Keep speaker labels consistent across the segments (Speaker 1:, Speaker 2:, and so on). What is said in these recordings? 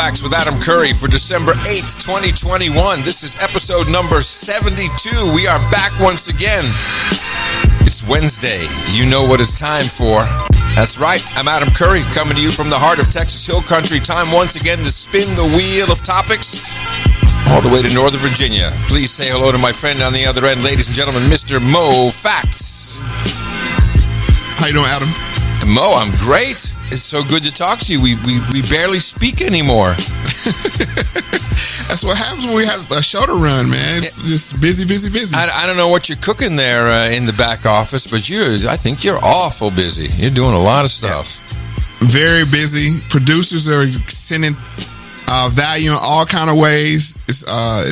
Speaker 1: Factz with Adam Curry for December 8th, 2021. This is episode number 72. We are back once again. It's Wednesday. You know what it's time for. That's right. I'm Adam Curry, coming to you from the heart of Texas Hill Country. Time once again to spin the wheel of topics all the way to Northern Virginia. Please say hello to my friend on the other end, ladies and gentlemen, Mr. Moe Factz.
Speaker 2: How you doing, Adam?
Speaker 1: Mo, I'm great. It's so good to talk to you. We barely speak anymore.
Speaker 2: That's what happens when we have a show to run, man. It's just busy.
Speaker 1: I don't know what you're cooking there in the back office, but I think you're awful busy. You're doing a lot of stuff.
Speaker 2: Yeah. Very busy. Producers are sending value in all kind of ways. It's an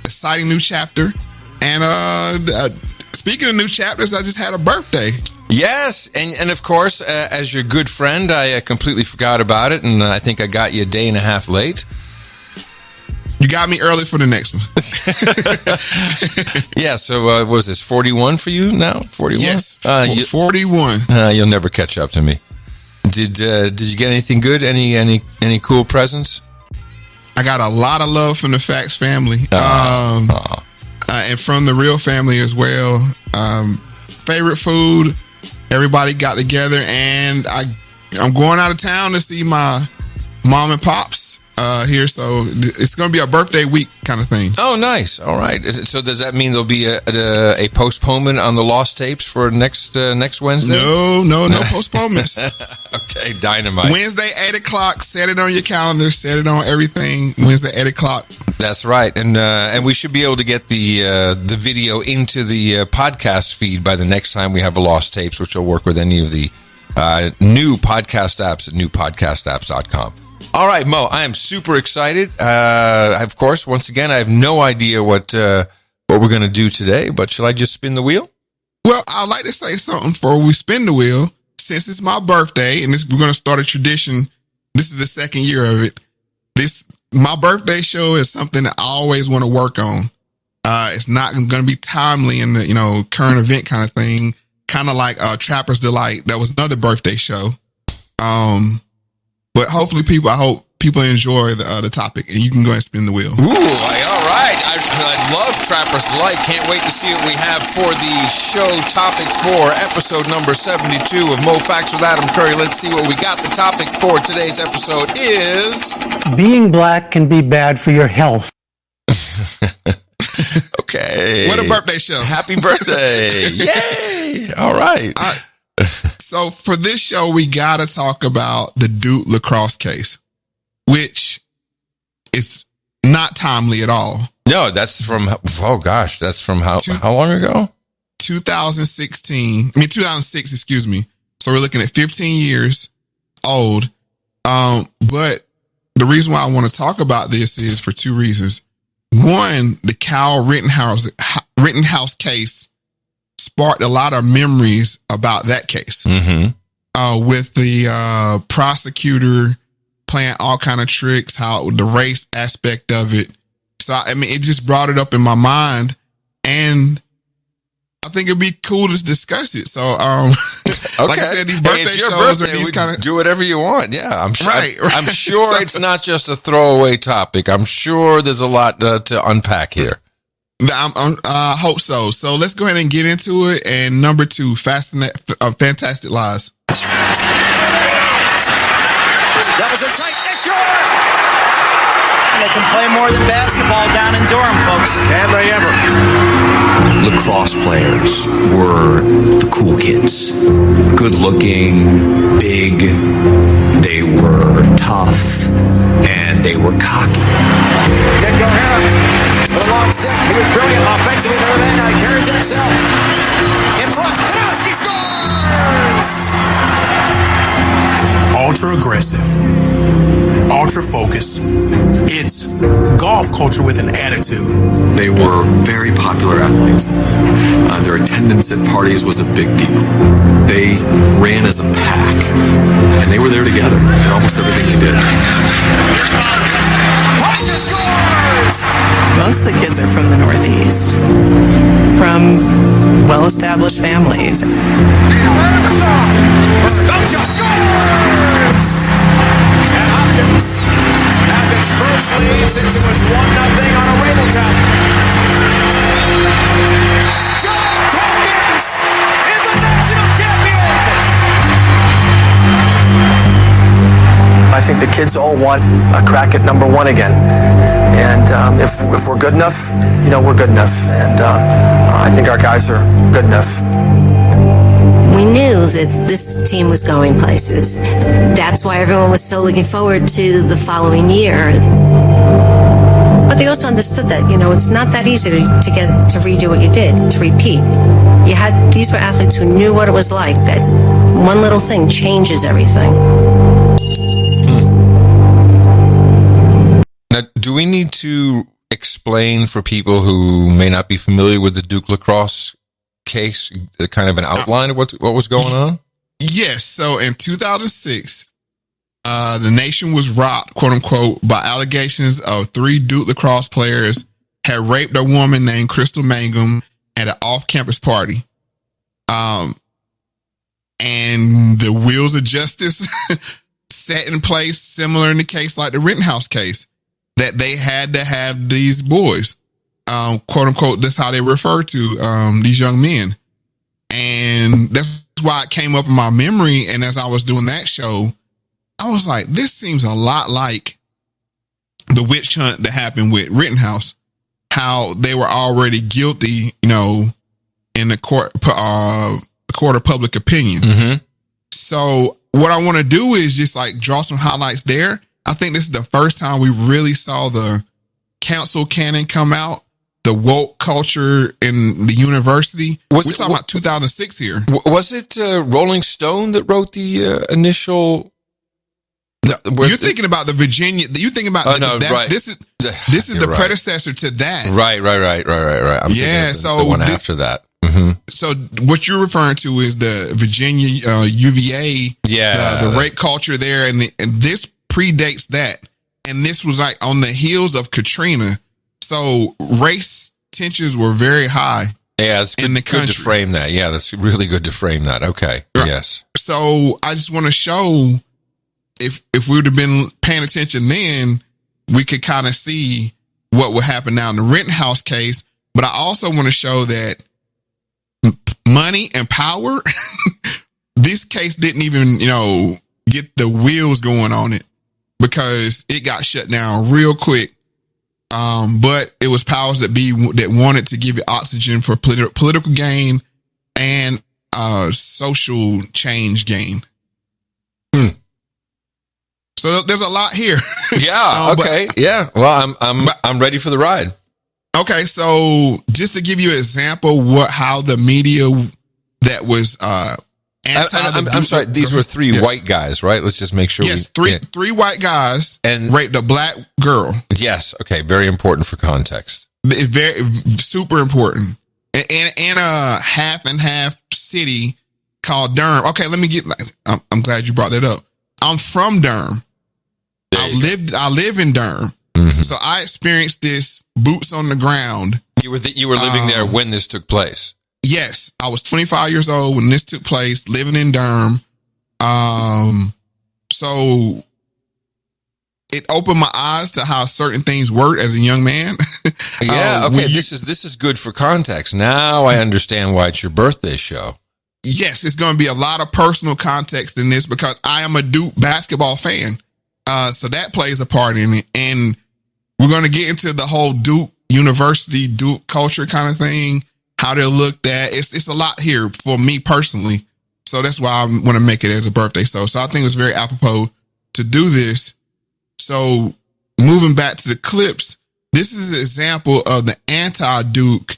Speaker 2: exciting new chapter. And speaking of new chapters, I just had a birthday.
Speaker 1: Yes, and of course, as your good friend, I completely forgot about it, and I think I got you a day and a half late.
Speaker 2: You got me early for the next one.
Speaker 1: Yeah, so what was this, 41 for you now? 41?
Speaker 2: Yes, 41.
Speaker 1: You'll never catch up to me. Did you get anything good? Any cool presents?
Speaker 2: I got a lot of love from the Factz family, and from the real family as well. Favorite food. Everybody got together, and I'm going out of town to see my mom and pops here, so it's going to be a birthday week kind of thing.
Speaker 1: Oh, nice. All right. So does that mean there'll be a postponement on the Lost Tapes for next Wednesday?
Speaker 2: No postponements.
Speaker 1: Okay, dynamite.
Speaker 2: Wednesday, 8 o'clock. Set it on your calendar. Set it on everything. Wednesday, 8 o'clock. That's
Speaker 1: right. And we should be able to get the video into the podcast feed by the next time we have a Lost Tapes, which will work with any of the new podcast apps at newpodcastapps.com. All right, Mo, I am super excited. Of course, once again, I have no idea what we're going to do today, but shall I just spin the wheel?
Speaker 2: Well, I'd like to say something before we spin the wheel. Since it's my birthday, and we're going to start a tradition. This is the second year of it. My birthday show is something that I always want to work on. It's not going to be timely in the current event kind of thing, kind of like Trapper's Delight. That was another birthday show. But hopefully I hope people enjoy the topic, and you can go ahead and spin the wheel.
Speaker 1: Ooh, all right. I love Trapper's Delight. Can't wait to see what we have for the show topic for episode number 72 of Moe Factz with Adam Curry. Let's see what we got. The topic for today's episode is...
Speaker 3: Being black can be bad for your health.
Speaker 1: Okay.
Speaker 2: What a birthday show.
Speaker 1: Happy birthday. Yay. All right.
Speaker 2: So for this show, we got to talk about the Duke lacrosse case, which is not timely at all.
Speaker 1: No, that's from how long ago?
Speaker 2: 2006, excuse me. So we're looking at 15 years old. But the reason why I want to talk about this is for two reasons. One, the Kyle Rittenhouse case sparked a lot of memories about that case. Mm-hmm. With the prosecutor playing all kind of tricks, how the race aspect of it. So, it just brought it up in my mind, and I think it'd be cool to discuss it. So, okay. Like I said, these birthday shows are these kind of...
Speaker 1: Do whatever you want. Yeah, I'm sure.
Speaker 2: Right.
Speaker 1: I'm sure it's not just a throwaway topic. I'm sure there's a lot to unpack here.
Speaker 2: I hope so. So let's go ahead and get into it. And number 2, Fantastic Lies.
Speaker 4: That was a tight destroyer. They can play more than basketball down in Durham, folks. Can they ever?
Speaker 5: Lacrosse players were the cool kids. Good looking, big, they were tough, and they were cocky.
Speaker 4: Nick O'Hara with a long stick. He was brilliant offensively the other day. Now he carries it himself. In front, Kanowski scores!
Speaker 6: Ultra aggressive, ultra focused. It's golf culture with an attitude.
Speaker 5: They were very popular athletes. Their attendance at parties was a big deal. They ran as a pack, and they were there together in almost everything they did.
Speaker 7: Most of the kids are from the Northeast, from well-established families.
Speaker 4: Scores! And Hopkins has it first lead since it was 1-0 on a Rabeltown. John Tompkins is a national champion!
Speaker 8: I think the kids all want a crack at number one again. And if we're good enough, we're good enough. And I think our guys are good enough.
Speaker 9: We knew that this team was going places. That's why everyone was so looking forward to the following year. But they also understood that, it's not that easy to get to redo what you did, to repeat. These were athletes who knew what it was like, that one little thing changes everything.
Speaker 1: Now, do we need to explain for people who may not be familiar with the Duke lacrosse case, kind of an outline of what was going on?
Speaker 2: Yes. So in 2006, the nation was rocked, quote unquote, by allegations of 3 Duke lacrosse players had raped a woman named Crystal Mangum at an off-campus party. And the wheels of justice set in place, similar in the case like the Rittenhouse case, that they had to have these boys. Quote unquote, that's how they refer to these young men. And that's why it came up in my memory. And as I was doing that show, I was like, this seems a lot like the witch hunt that happened with Rittenhouse, how they were already guilty, in the court of public opinion. Mm-hmm. So what I want to do is just like draw some highlights there. I think this is the first time we really saw the council canon come out. The woke culture in the university. We're talking about 2006 here.
Speaker 1: Was it Rolling Stone that wrote the initial?
Speaker 2: You're thinking about the Virginia. You thinking about
Speaker 1: right.
Speaker 2: This is the
Speaker 1: right.
Speaker 2: predecessor to that.
Speaker 1: Right. I'm
Speaker 2: so
Speaker 1: the one after that. Mm-hmm.
Speaker 2: So what you're referring to is the Virginia UVA.
Speaker 1: Yeah,
Speaker 2: the rape culture there, and this predates that. And this was like on the heels of Katrina. So race tensions were very high.
Speaker 1: Yeah, it's good,
Speaker 2: in the country.
Speaker 1: Good to frame that. Yeah, that's really good to frame that. Okay. Right. Yes.
Speaker 2: So I just want to show if we would have been paying attention then, we could kind of see what would happen now in the Rittenhouse case. But I also want to show that money and power, this case didn't even, get the wheels going on it because it got shut down real quick. But it was powers that be that wanted to give it oxygen for political gain and social change gain. So there's a lot here.
Speaker 1: Yeah. Okay. Yeah. Well, I'm ready for the ride.
Speaker 2: Okay. So just to give you an example, how the media that was
Speaker 1: I'm sorry. These were 3 white guys, right? Let's just make sure.
Speaker 2: Yes, three white guys and raped a black girl.
Speaker 1: Yes. Okay. Very important for context.
Speaker 2: It's very super important. In a half and half city called Durham. Okay, let me get. I'm glad you brought that up. I'm from Durham. I live in Durham, so I experienced this boots on the ground.
Speaker 1: You were living there when this took place.
Speaker 2: Yes, I was 25 years old when this took place, living in Durham. So it opened my eyes to how certain things work as a young man.
Speaker 1: Yeah, okay. This is good for context. Now I understand why it's your birthday show.
Speaker 2: Yes, it's going to be a lot of personal context in this because I am a Duke basketball fan. So that plays a part in it. And we're going to get into the whole Duke University, Duke culture kind of thing. How they're looked at. It's a lot here for me personally. So that's why I want to make it as a birthday show. So I think it was very apropos to do this. So moving back to the clips, this is an example of the anti-Duke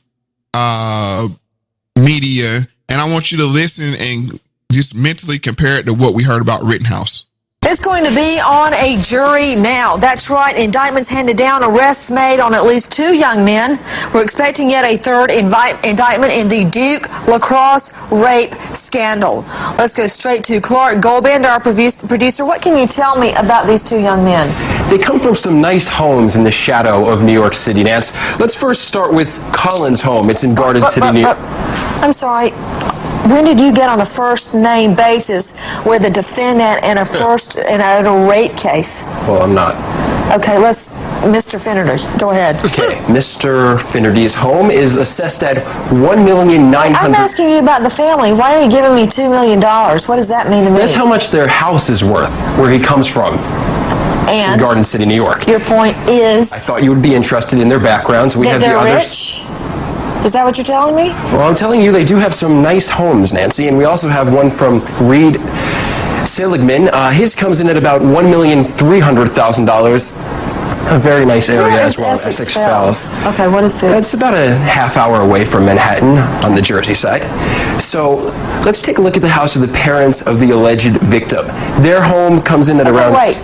Speaker 2: media. And I want you to listen and just mentally compare it to what we heard about Rittenhouse.
Speaker 10: It's going to be on a jury now. That's right. Indictments handed down, arrests made on at least 2 young men. We're expecting yet a third indictment in the Duke lacrosse rape scandal. Let's go straight to Clark Goldband, our producer. What can you tell me about these 2 young men?
Speaker 11: They come from some nice homes in the shadow of New York City. Nance, let's first start with Colin's home. It's in Garden City, New York.
Speaker 10: I'm sorry. When did you get on a first name basis with a defendant in a rape case?
Speaker 11: Well, I'm not.
Speaker 10: Okay, let's Mr. Finnerty, go ahead.
Speaker 11: Okay, Mr. Finnerty's home is assessed at $1,900,000.
Speaker 10: I'm asking you about the family. Why are you giving me $2 million? What does that mean to me?
Speaker 11: That's how much their house is worth, where he comes from.
Speaker 10: And
Speaker 11: in Garden City, New York.
Speaker 10: Your point is?
Speaker 11: I thought you would be interested in their backgrounds. We have the others.
Speaker 10: Rich? Is that what you're telling me?
Speaker 11: Well, I'm telling you, they do have some nice homes, Nancy, and we also have one from Reed Seligman. His comes in at about $1,300,000. A very nice area as well, Essex Fells.
Speaker 10: Okay, what is this?
Speaker 11: It's about a half hour away from Manhattan on the Jersey side. So let's take a look at the house of the parents of the alleged victim. Their home comes in at around...
Speaker 10: Wait.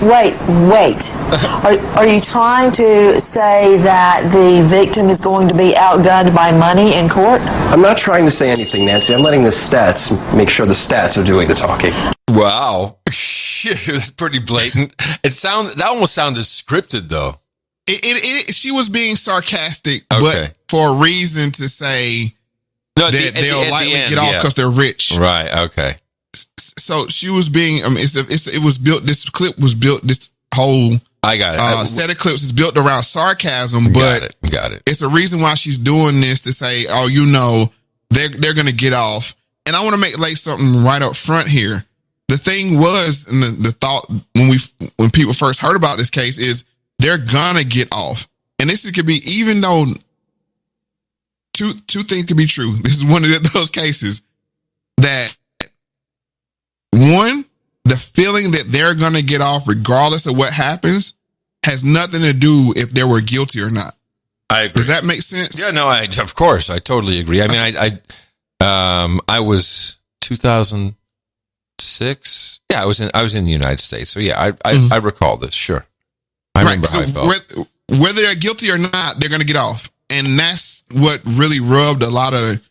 Speaker 10: Are you trying to say that the victim is going to be outgunned by money in court?
Speaker 11: I'm not trying to say anything, Nancy. I'm letting the stats make sure the stats are doing the talking.
Speaker 1: Wow. That's pretty blatant. That almost sounded scripted, though.
Speaker 2: She was being sarcastic, but for a reason to say that they'll likely get off because they're rich.
Speaker 1: Right. Okay.
Speaker 2: So she was being. It was built. This clip was built. This whole
Speaker 1: I got it.
Speaker 2: Set of clips is built around sarcasm, but
Speaker 1: got it.
Speaker 2: It's a reason why she's doing this to say, oh, they're going to get off. And I want to lay something right up front here. The thing was, and the thought when people first heard about this case is they're gonna get off, and this could be, even though two things could be true. This is one of those cases that, one, the feeling that they're gonna get off regardless of what happens has nothing to do if they were guilty or not.
Speaker 1: I agree.
Speaker 2: Does that make sense?
Speaker 1: Yeah, no, of course, I totally agree. I mean, I was 2006. Yeah, I was in the United States. So yeah, I recall this. Sure, I remember how I felt.
Speaker 2: Whether they're guilty or not, they're going to get off, and that's what really rubbed a lot of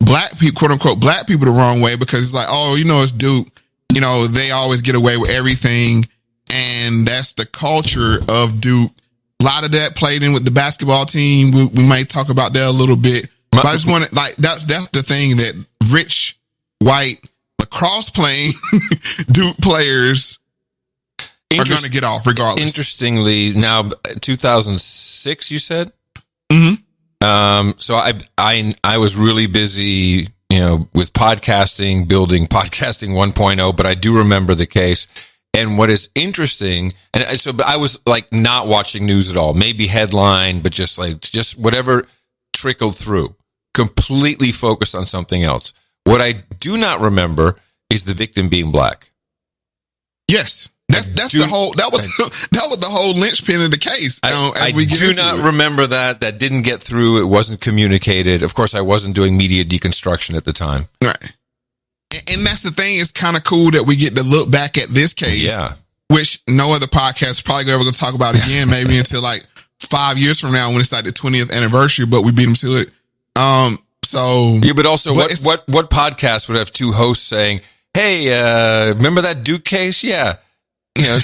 Speaker 2: black people, quote unquote, black people the wrong way, because it's like, oh, it's Duke. They always get away with everything, and that's the culture of Duke. A lot of that played in with the basketball team. We might talk about that a little bit. But I just want to, that's the thing, that rich white lacrosse playing Duke players are going to get off regardless.
Speaker 1: Interestingly, now 2006, you said.
Speaker 2: Mm-hmm.
Speaker 1: So I was really busy, with podcasting, building podcasting 1.0, but I do remember the case. And what is interesting, but I was like not watching news at all, maybe headline, but just whatever trickled through, completely focused on something else. What I do not remember is the victim being black.
Speaker 2: Yes, that was the whole linchpin of the case.
Speaker 1: I do not remember that. That didn't get through. It wasn't communicated. Of course, I wasn't doing media deconstruction at the time.
Speaker 2: Right, and that's the thing. It's kind of cool that we get to look back at this case.
Speaker 1: Yeah,
Speaker 2: which no other podcast is probably ever going to talk about again. Maybe until like 5 years from now when it's like the 20th anniversary. But we beat them to it.
Speaker 1: But also, what podcast would have two hosts saying, "Hey, remember that Duke case? Yeah, hey,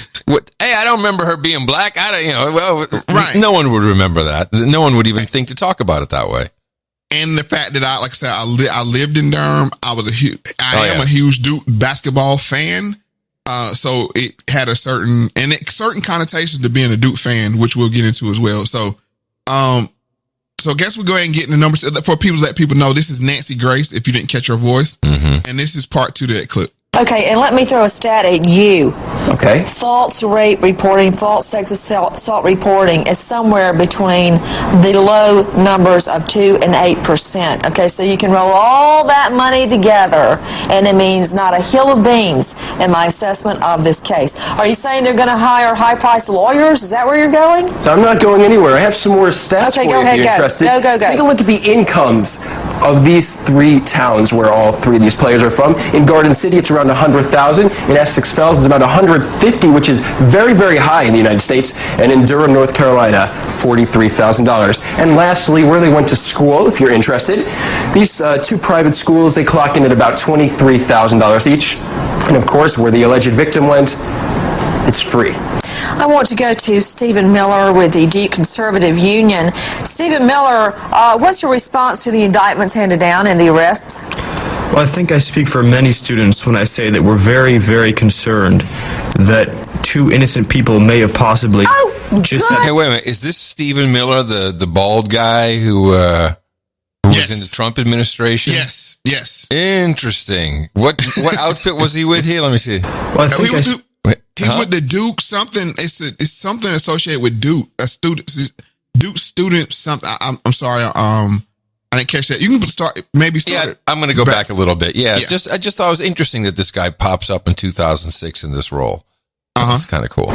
Speaker 1: I don't remember her being black. Right. No one would remember that. No one would even think to talk about it that way."
Speaker 2: And the fact that I lived in Durham. I am a huge Duke basketball fan. So it had certain connotations to being a Duke fan, which we'll get into as well. So I guess we'll go ahead and get in the numbers for people, let people know this is Nancy Grace, if you didn't catch her voice.
Speaker 1: Mm-hmm.
Speaker 2: And this is part 2 to that clip.
Speaker 10: Okay, and let me throw a stat at you.
Speaker 11: Okay.
Speaker 10: False rape reporting, false sex assault reporting is somewhere between the low numbers of 2 and 8%. Okay, so you can roll all that money together, and it means not a hill of beans in my assessment of this case. Are you saying they're going to hire high-priced lawyers? Is that where you're going?
Speaker 11: I'm not going anywhere. I have some more stats for you if you're interested.
Speaker 10: Go.
Speaker 11: Take a look at the incomes of these 3 towns where all 3 of these players are from. In Garden City, it's around $100,000. In Essex Fells, it's about $150,000, which is very, very high in the United States. And in Durham, North Carolina, $43,000. And lastly, where they went to school, if you're interested, these 2 private schools, they clock in at about $23,000 each. And of course, where the alleged victim went, it's free.
Speaker 10: I want to go to Stephen Miller with the Duke Conservative Union. Stephen Miller, what's your response to the indictments handed down and the arrests?
Speaker 12: Well, I think I speak for many students when I say that we're very, very concerned that 2 innocent people may have possibly...
Speaker 10: Oh,
Speaker 12: just
Speaker 1: Hey, wait a minute. Is this Stephen Miller, the bald guy who was in the Trump administration?
Speaker 2: Yes.
Speaker 1: Interesting. What outfit was he with here? Let me see.
Speaker 12: Well,
Speaker 2: He's with the Duke something. It's something associated with Duke. A student, Duke student something. I'm sorry. I didn't catch that. You can start.
Speaker 1: Yeah, I'm going to go back a little bit. Yeah, I just thought it was interesting that this guy pops up in 2006 in this role. That's kind of cool.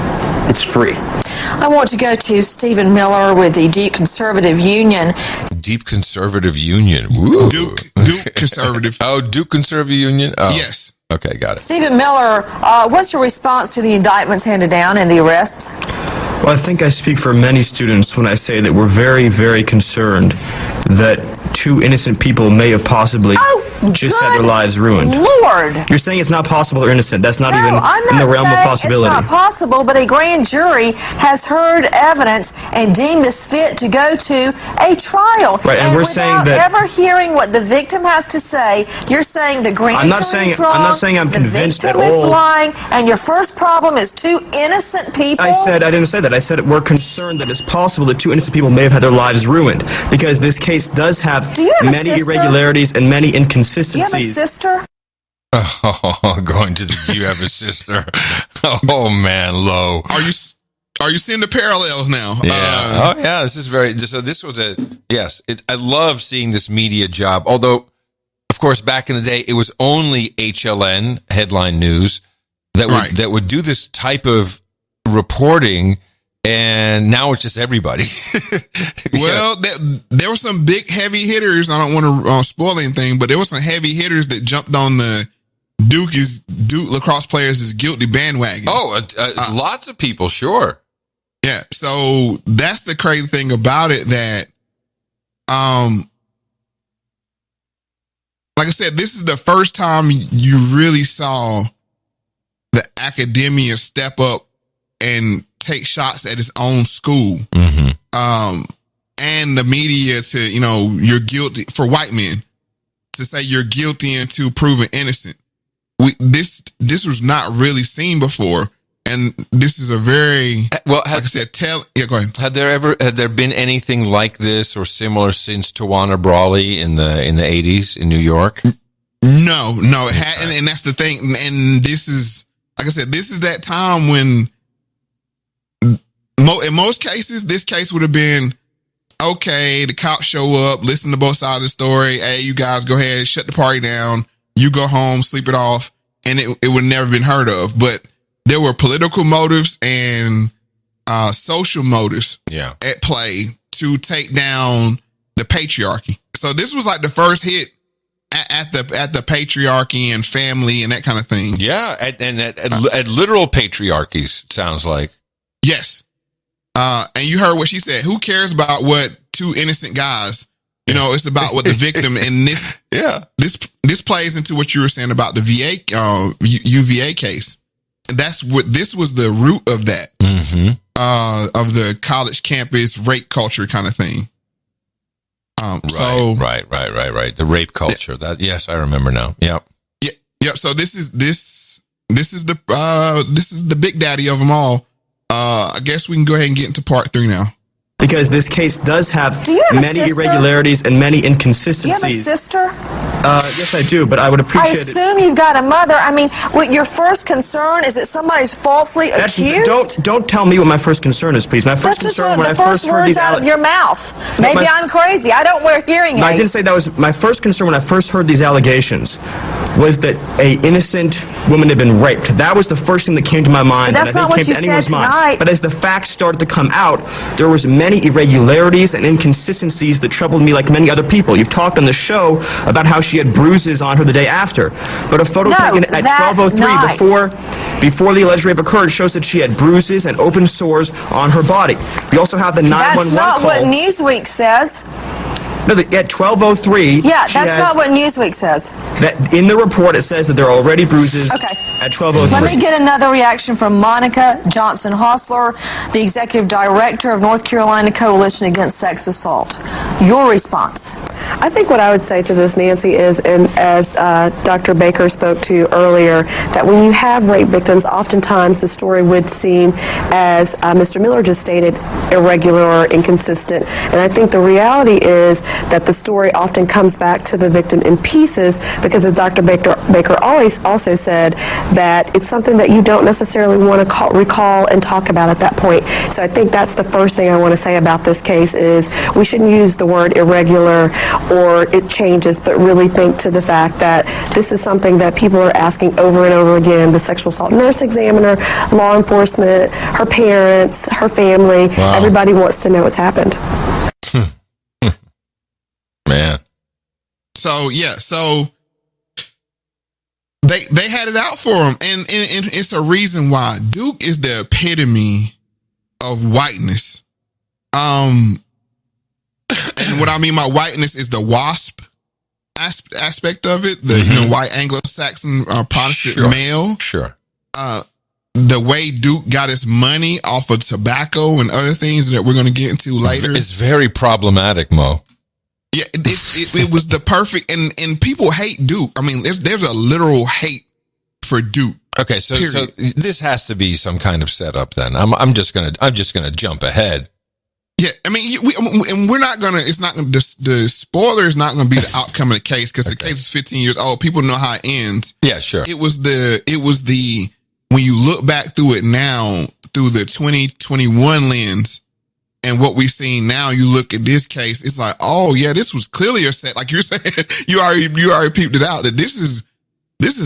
Speaker 11: It's free.
Speaker 10: I want to go to Stephen Miller with the Deep Conservative Union.
Speaker 1: Deep Conservative Union. Woo.
Speaker 2: Duke Conservative.
Speaker 1: Oh, Duke Conservative Union? Oh.
Speaker 2: Yes.
Speaker 1: Okay, got it.
Speaker 10: Stephen Miller, what's your response to the indictments handed down and the arrests?
Speaker 12: Well, I think I speak for many students when I say that we're very, very concerned that 2 innocent people may have possibly just had their lives ruined.
Speaker 10: Lord!
Speaker 12: You're saying it's not possible they're innocent. That's not even
Speaker 10: I'm
Speaker 12: in the
Speaker 10: not
Speaker 12: realm of
Speaker 10: saying
Speaker 12: possibility.
Speaker 10: It's not possible, but a grand jury has heard evidence and deemed this fit to go to a trial.
Speaker 12: Right, and we're saying that
Speaker 10: ever hearing what the victim has to say, you're saying the grand jury is wrong.
Speaker 12: I'm not saying I'm convinced at all.
Speaker 10: The victim is lying, and your first problem is 2 innocent people.
Speaker 12: I didn't say that. I said we're concerned that it's possible that 2 innocent people may have had their lives ruined because this case does have many irregularities and many inconsistencies.
Speaker 10: Do you have a sister?
Speaker 1: Oh, going to the. Do you have a sister? Oh man, Low.
Speaker 2: Are you seeing the parallels now?
Speaker 1: Yeah. Yeah. This is very. So this was a yes. I love seeing this media job. Although, of course, back in the day, it was only HLN headline news that would do this type of reporting. And now it's just everybody.
Speaker 2: Well, there were some big heavy hitters. I don't want to spoil anything, but there were some heavy hitters that jumped on the Duke lacrosse players is guilty bandwagon.
Speaker 1: Oh, lots of people, sure.
Speaker 2: Yeah. So that's the crazy thing about it that, like I said, this is the first time you really saw the academia step up and take shots at his own school. Mm-hmm. And the media to, you're guilty for white men to say you're guilty until proven innocent. This was not really seen before. And this is a very,
Speaker 1: well,
Speaker 2: like I said, go ahead.
Speaker 1: Had there been anything like this or similar since Tawana Brawley in the 80s in New York?
Speaker 2: No, it hadn't. And that's the thing. And this is, like I said, this is that time when, in most cases, this case would have been, okay, the cops show up, listen to both sides of the story. Hey, you guys go ahead, shut the party down. You go home, sleep it off. And it would never been heard of. But there were political motives and social motives at play to take down the patriarchy. So this was like the first hit at the patriarchy and family and that kind of thing.
Speaker 1: Yeah, at literal patriarchies, sounds like.
Speaker 2: Yes. And you heard what she said. Who cares about what 2 innocent guys? It's about what the victim and this.
Speaker 1: Yeah.
Speaker 2: This plays into what you were saying about the UVA case. That's what this was the root of that.
Speaker 1: Mm-hmm.
Speaker 2: Of the college campus rape culture kind of thing.
Speaker 1: Right. The rape culture. Yes, I remember now. Yep.
Speaker 2: Yep. So this is the big daddy of them all. I guess we can go ahead and get into part 3 now.
Speaker 12: Because this case does have many irregularities and many inconsistencies.
Speaker 10: Do you have a sister?
Speaker 12: Yes, I do, but I would appreciate it.
Speaker 10: I assume you've got a mother. I mean, your first concern is that somebody's falsely accused?
Speaker 12: Don't tell me what my first concern is, please. My first concern when I first heard these
Speaker 10: out of your mouth. Maybe I'm crazy. I don't wear hearing aids.
Speaker 12: No, I didn't say that was my first concern when I first heard these allegations. Was that a innocent woman had been raped? That was the first thing that came to my mind.
Speaker 10: But that's not what you said tonight.
Speaker 12: But as the facts started to come out, there was many irregularities and inconsistencies that troubled me like many other people. You've talked on the show about how she had bruises on her the day after. But a photo taken at 12:03 before the alleged rape occurred shows that she had bruises and open sores on her body. We also have the 911 call.
Speaker 10: That's not what Newsweek says.
Speaker 12: No, at 12:03.
Speaker 10: Yeah, that's not what Newsweek says.
Speaker 12: That in the report it says that there are already bruises. Okay. At 12:03.
Speaker 10: Let me get another reaction from Monica Johnson-Hostler, the executive director of North Carolina Coalition Against Sex Assault. Your response?
Speaker 13: I think what I would say to this, Nancy, is, and as Dr. Baker spoke to earlier, that when you have rape victims, oftentimes the story would seem, as Mr. Miller just stated, irregular or inconsistent. And I think the reality is that the story often comes back to the victim in pieces, because as Dr. Baker always also said, that it's something that you don't necessarily want to recall and talk about at that point. So I think that's the first thing I want to say about this case is we shouldn't use the word irregular or it changes, but really think to the fact that this is something that people are asking over and over again. The sexual assault nurse examiner, law enforcement, her parents, her family, everybody wants to know what's happened.
Speaker 1: Man.
Speaker 2: So they had it out for him, and it's a reason why. Duke is the epitome of whiteness. And what I mean by whiteness is the WASP aspect of it, the white Anglo-Saxon Protestant male.
Speaker 1: Sure.
Speaker 2: The way Duke got his money off of tobacco and other things that we're going to get into later.
Speaker 1: It's very problematic, Mo.
Speaker 2: Yeah, it was the perfect, and people hate Duke. I mean, there's a literal hate for Duke.
Speaker 1: Okay, so this has to be some kind of setup. Then I'm just gonna jump ahead.
Speaker 2: Yeah, I mean, we're not gonna. It's not gonna. The spoiler is not gonna be the outcome of the case, because the case is 15 years old. People know how it ends.
Speaker 1: Yeah, sure.
Speaker 2: It was the when you look back through it now through the 2021 lens. And what we've seen now, you look at this case, it's like, oh yeah, this was clearly a set. Like you're saying, you already peeped it out that this is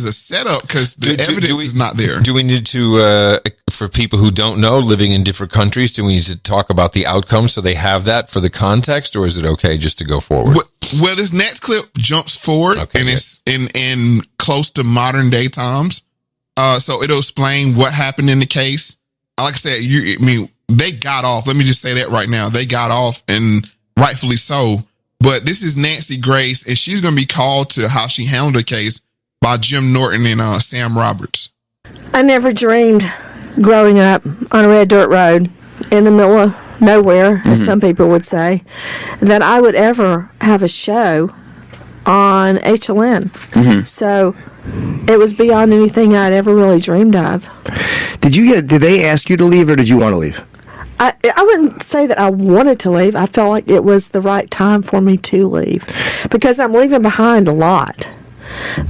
Speaker 2: a setup, because the evidence is not there.
Speaker 1: Do we need to, for people who don't know, living in different countries, do we need to talk about the outcome so they have that for the context, or is it okay just to go forward?
Speaker 2: Well, this next clip jumps forward, and it's in close to modern day times. So it'll explain what happened in the case. Like I said, they got off. Let me just say that right now. They got off, and rightfully so. But this is Nancy Grace, and she's going to be called to how she handled the case by Jim Norton and Sam Roberts.
Speaker 14: I never dreamed growing up on a red dirt road in the middle of nowhere, as some people would say, that I would ever have a show on HLN. So it was beyond anything I'd ever really dreamed of.
Speaker 15: Did they ask you to leave, or did you want to leave?
Speaker 14: I wouldn't say that I wanted to leave. I felt like it was the right time for me to leave, because I'm leaving behind a lot,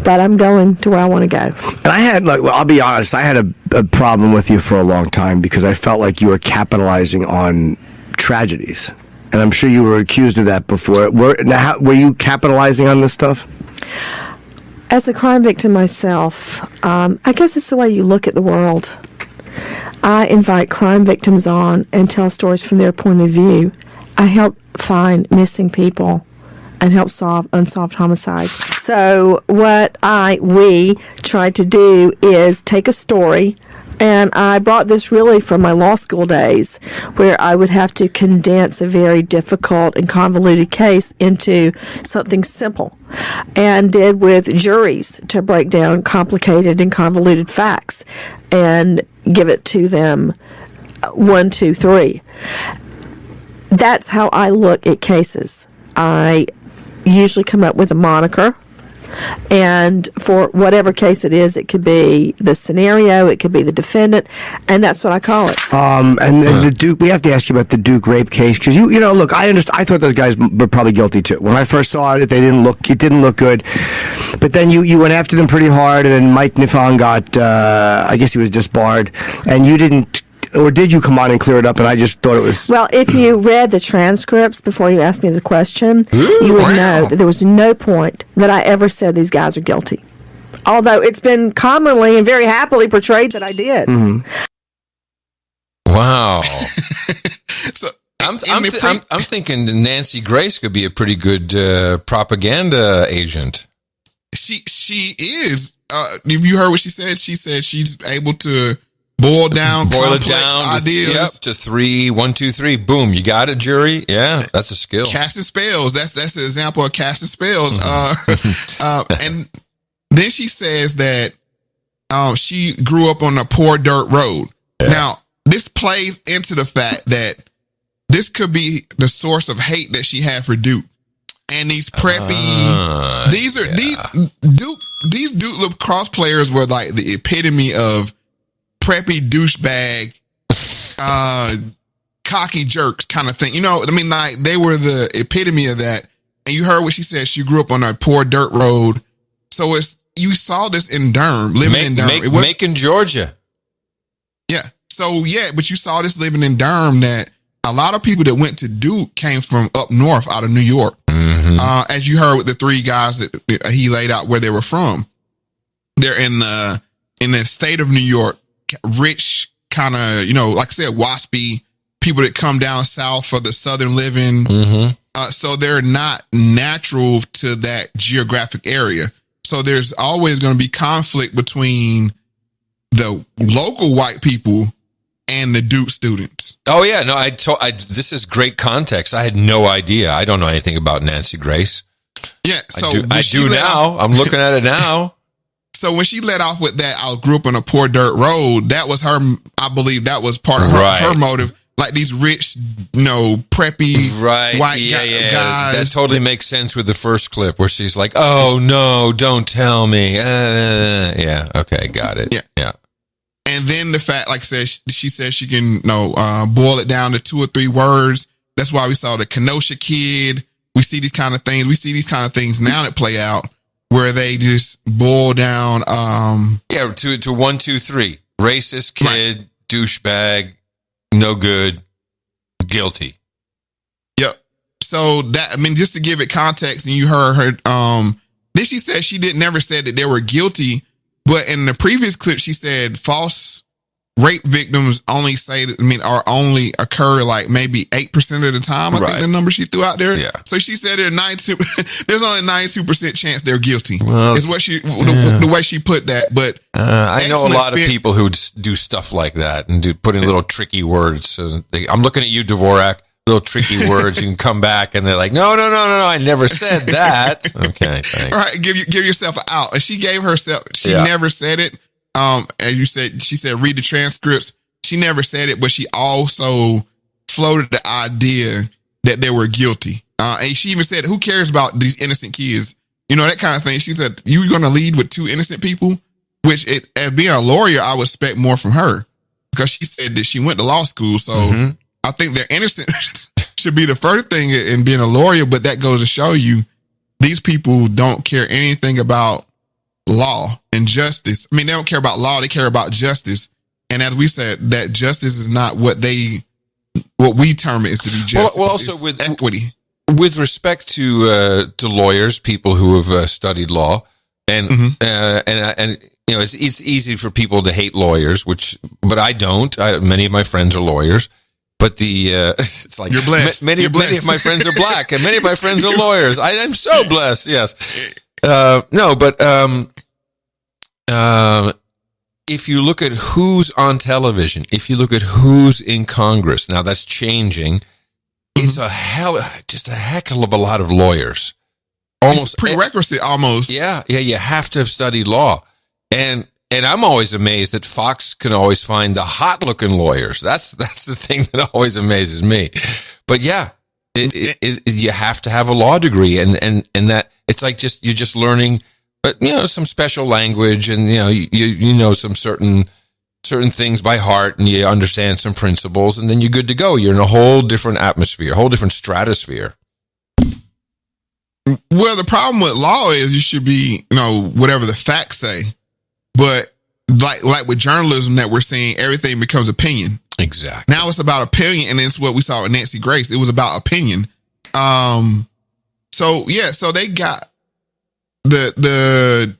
Speaker 14: but I'm going to where I want to go.
Speaker 15: And I had, I'll be honest, I had a problem with you for a long time, because I felt like you were capitalizing on tragedies. And I'm sure you were accused of that before. Were you capitalizing on this stuff?
Speaker 14: As a crime victim myself, I guess it's the way you look at the world. I invite crime victims on and tell stories from their point of view. I help find missing people and help solve unsolved homicides. So what we try to do is take a story, and I brought this really from my law school days, where I would have to condense a very difficult and convoluted case into something simple, and did with juries to break down complicated and convoluted facts and give it to them 1, 2, 3. That's how I look at cases. I usually come up with a moniker, and for whatever case it is, it could be the scenario, it could be the defendant, and that's what I call it.
Speaker 15: And the Duke, we have to ask you about the Duke rape case, because you know, look, I thought those guys were probably guilty too. When I first saw it, it didn't look good. But then you went after them pretty hard, and then Mike Nifon got, I guess he was disbarred, and you didn't. Or did you come on and clear it up, and I just thought it was...
Speaker 14: Well, if you read the transcripts before you asked me the question, you would know that there was no point that I ever said these guys are guilty. Although it's been commonly and very happily portrayed that I did.
Speaker 1: Wow. So I'm thinking Nancy Grace could be a pretty good propaganda agent.
Speaker 2: She is. Have you heard what she said? She said she's able to boil it down ideas
Speaker 1: to 3, 1, 2, 3. Boom, you got it, jury. Yeah, that's a skill.
Speaker 2: Casting spells. That's an example of casting spells. And then she says that she grew up on a poor dirt road. Yeah. Now, this plays into the fact that this could be the source of hate that she had for Duke. and these preppy. These Duke lacrosse players were like the epitome of preppy douchebag, cocky jerks kind of thing. You know, I mean, like they were the epitome of that. And you heard what she said. She grew up on a poor dirt road. So you saw this in Durham, living in Durham.
Speaker 1: Macon, Georgia.
Speaker 2: Yeah. So yeah, but you saw this living in Durham that a lot of people that went to Duke came from up north out of New York.
Speaker 1: Mm-hmm.
Speaker 2: As you heard with the three guys that he laid out where they were from. They're in the state of New York, rich kind of, you know, like I said, waspy people that come down south for the southern living.
Speaker 1: Mm-hmm.
Speaker 2: So they're not natural to that geographic area. So there's always going to be conflict between the local white people and the Duke students.
Speaker 1: Oh yeah, no, this is great context. I had no idea. I don't know anything about Nancy Grace.
Speaker 2: Yeah, so
Speaker 1: I do now. I'm looking at it now.
Speaker 2: So when she let off with that, I grew up on a poor dirt road. That was her. I believe that was part of her motive. Like these rich, you know, preppy white guys.
Speaker 1: That totally makes sense with the first clip where she's like, "Oh no, don't tell me." Yeah, okay, got it. Yeah.
Speaker 2: And then the fact, like I said, she says she can, boil it down to 2 or 3 words. That's why we saw the Kenosha kid. We see these kind of things. We see these kind of things now that play out where they just boil down.
Speaker 1: To 1, 2, 3. Racist kid, douchebag, no good, guilty.
Speaker 2: Yep. So that, I mean, just to give it context, and you heard her. Then she said she never said that they were guilty. But in the previous clip, she said false rape victims only occur like maybe 8% of the time. I think the number she threw out there.
Speaker 1: Yeah.
Speaker 2: So she said there's only 92% chance they're guilty. Well, is what the way she put that. But
Speaker 1: I know a lot of people who do stuff like that and put in little tricky words. So I'm looking at you, Dvorak. Little tricky words. You can come back and they're like, no, I never said that. Okay, thanks.
Speaker 2: All right, give yourself an out. And she gave herself. She never said it. As you said, she said read the transcripts. She never said it, but she also floated the idea that they were guilty. And she even said, "Who cares about these innocent kids?" You know, that kind of thing. She said, "You're going to lead with 2 innocent people," which as being a lawyer, I would expect more from her because she said that she went to law school, so. I think they're innocent should be the first thing in being a lawyer, but that goes to show you these people don't care anything about law and justice. I mean, they don't care about law, they care about justice. And as we said, that justice is not what we term it is to be justice. Well, also with equity.
Speaker 1: With respect to lawyers, people who have studied law, and you know, it's easy for people to hate lawyers, but I don't. Many of my friends are lawyers. But it's like
Speaker 2: you're blessed.
Speaker 1: Many of my friends are black, and many of my friends are lawyers. I'm so blessed. Yes. If you look at who's on television, if you look at who's in Congress, now that's changing. It's just a heck of a lot of lawyers.
Speaker 2: Almost prerequisite, almost.
Speaker 1: Yeah. You have to have studied law, and I'm always amazed that Fox can always find the hot-looking lawyers. That's the thing that always amazes me. But yeah, you have to have a law degree, and that it's like you're just learning, some special language, and you know some certain things by heart, and you understand some principles, and then you're good to go. You're in a whole different atmosphere, a whole different stratosphere.
Speaker 2: Well, the problem with law is you should be, whatever the facts say. But like with journalism that we're seeing, everything becomes opinion.
Speaker 1: Exactly.
Speaker 2: Now it's about opinion, and it's what we saw with Nancy Grace. It was about opinion. So they got the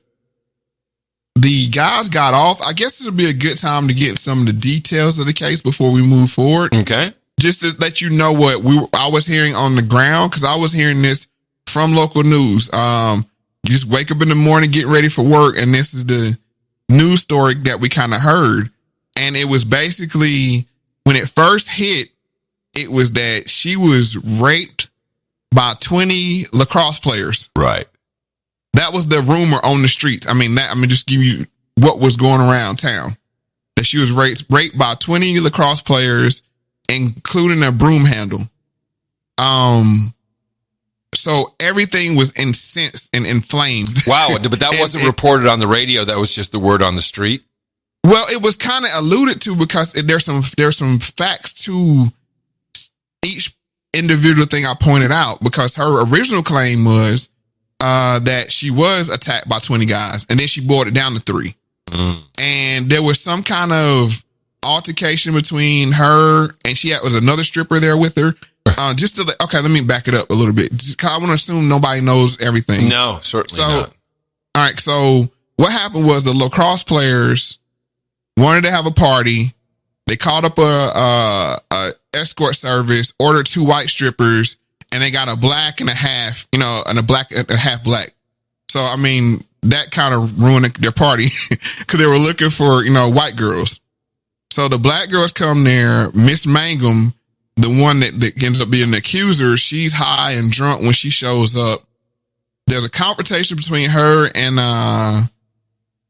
Speaker 2: guys got off. I guess this would be a good time to get some of the details of the case before we move forward.
Speaker 1: Okay.
Speaker 2: Just to let you know what I was hearing on the ground, because I was hearing this from local news. You just wake up in the morning, getting ready for work, and this is the news story that we kind of heard. And it was basically, when it first hit, it was that she was raped by 20 lacrosse players.
Speaker 1: Right.
Speaker 2: That was the rumor on the streets. Just give you what was going around town. That she was raped by 20 lacrosse players, including a broom handle. So everything was incensed and inflamed.
Speaker 1: Wow, but that wasn't reported on the radio. That was just the word on the street.
Speaker 2: Well, it was kind of alluded to because there's some facts to each individual thing I pointed out, because her original claim was that she was attacked by 20 guys, and then she boiled it down to 3. And there was some kind of altercation between her and was another stripper there with her. Let me back it up a little bit. I want to assume nobody knows everything.
Speaker 1: No, certainly not.
Speaker 2: All right. So what happened was the lacrosse players wanted to have a party. They called up a escort service, ordered 2 white strippers, and they got a black and a half, and a black and a half black. So, I mean, that kind of ruined their party because they were looking for, white girls. So the black girls come there. Miss Mangum, the one that ends up being the accuser, she's high and drunk when she shows up. There's a confrontation between her and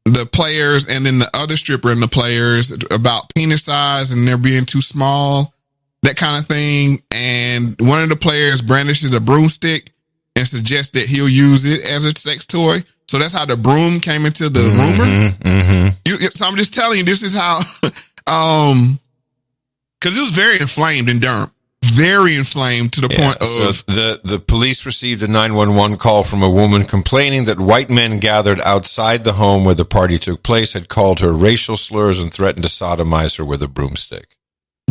Speaker 2: the players, and then the other stripper and the players about penis size and they're being too small, that kind of thing. And one of the players brandishes a broomstick and suggests that he'll use it as a sex toy. So that's how the broom came into the rumor. So I'm just telling you, this is how, because it was very inflamed in Durham. Very inflamed to the point of...
Speaker 1: So the police received a 911 call from a woman complaining that white men gathered outside the home where the party took place had called her racial slurs and threatened to sodomize her with a broomstick.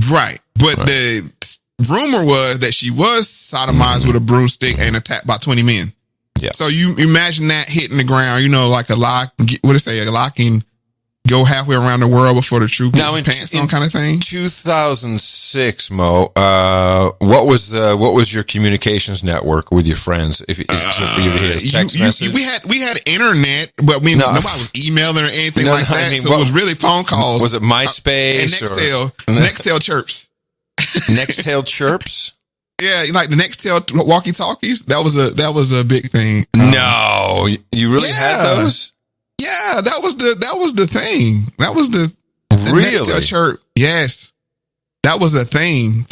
Speaker 2: Right. But the rumor was that she was sodomized with a broomstick and attacked by 20 men.
Speaker 1: Yeah.
Speaker 2: So you imagine that hitting the ground, like a lock, a locking... go halfway around the world before the truth gets his pants on kind of thing.
Speaker 1: 2006, Mo. What was your communications network with your friends? If text message,
Speaker 2: we had internet, but nobody was emailing or anything like that. So it was really phone calls.
Speaker 1: Was it MySpace
Speaker 2: and Nextel chirps?
Speaker 1: Nextel chirps.
Speaker 2: Yeah, like the Nextel walkie-talkies. That was a big thing.
Speaker 1: No, you really had those.
Speaker 2: Yeah, that was the thing. That was the
Speaker 1: really
Speaker 2: church. Yes, that was a thing.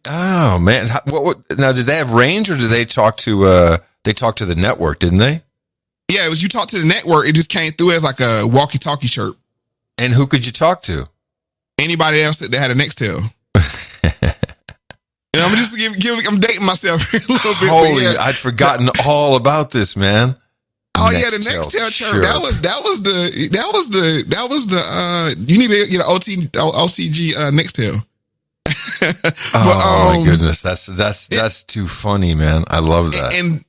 Speaker 1: Oh man, now did they have range or did they talk to? They talked to the network, didn't they?
Speaker 2: Yeah, it was you talk to the network. It just came through as like a walkie-talkie chirp.
Speaker 1: And who could you talk to?
Speaker 2: Anybody else that had a Nextel. And I'm just I'm dating myself a little bit.
Speaker 1: Holy, I'd forgotten all about this, man.
Speaker 2: Oh yeah, the Nextel chirp. That was the you need to get an OCG Nextel.
Speaker 1: My goodness, that's too funny, man. I love that.
Speaker 2: And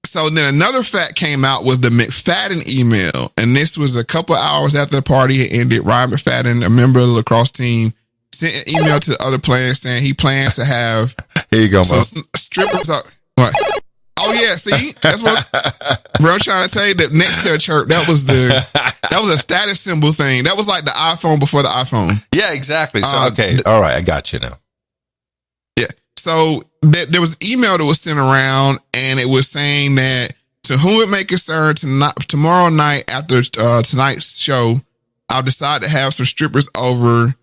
Speaker 2: so then another fact came out was the McFadden email, and this was a couple hours after the party had ended. Ryan McFadden, a member of the lacrosse team, sent an email to the other players saying he plans to have
Speaker 1: here you go, Mo.
Speaker 2: Strippers up. What? Oh yeah, see, that's what bro I'm trying to say. That Nextel chirp, that was a status symbol thing. That was like the iPhone before the iPhone.
Speaker 1: Yeah, exactly. So okay, all right, I got you now.
Speaker 2: Yeah. So there was an email that was sent around, and it was saying that to whom it may concern, tomorrow night after tonight's show, I'll decide to have some strippers over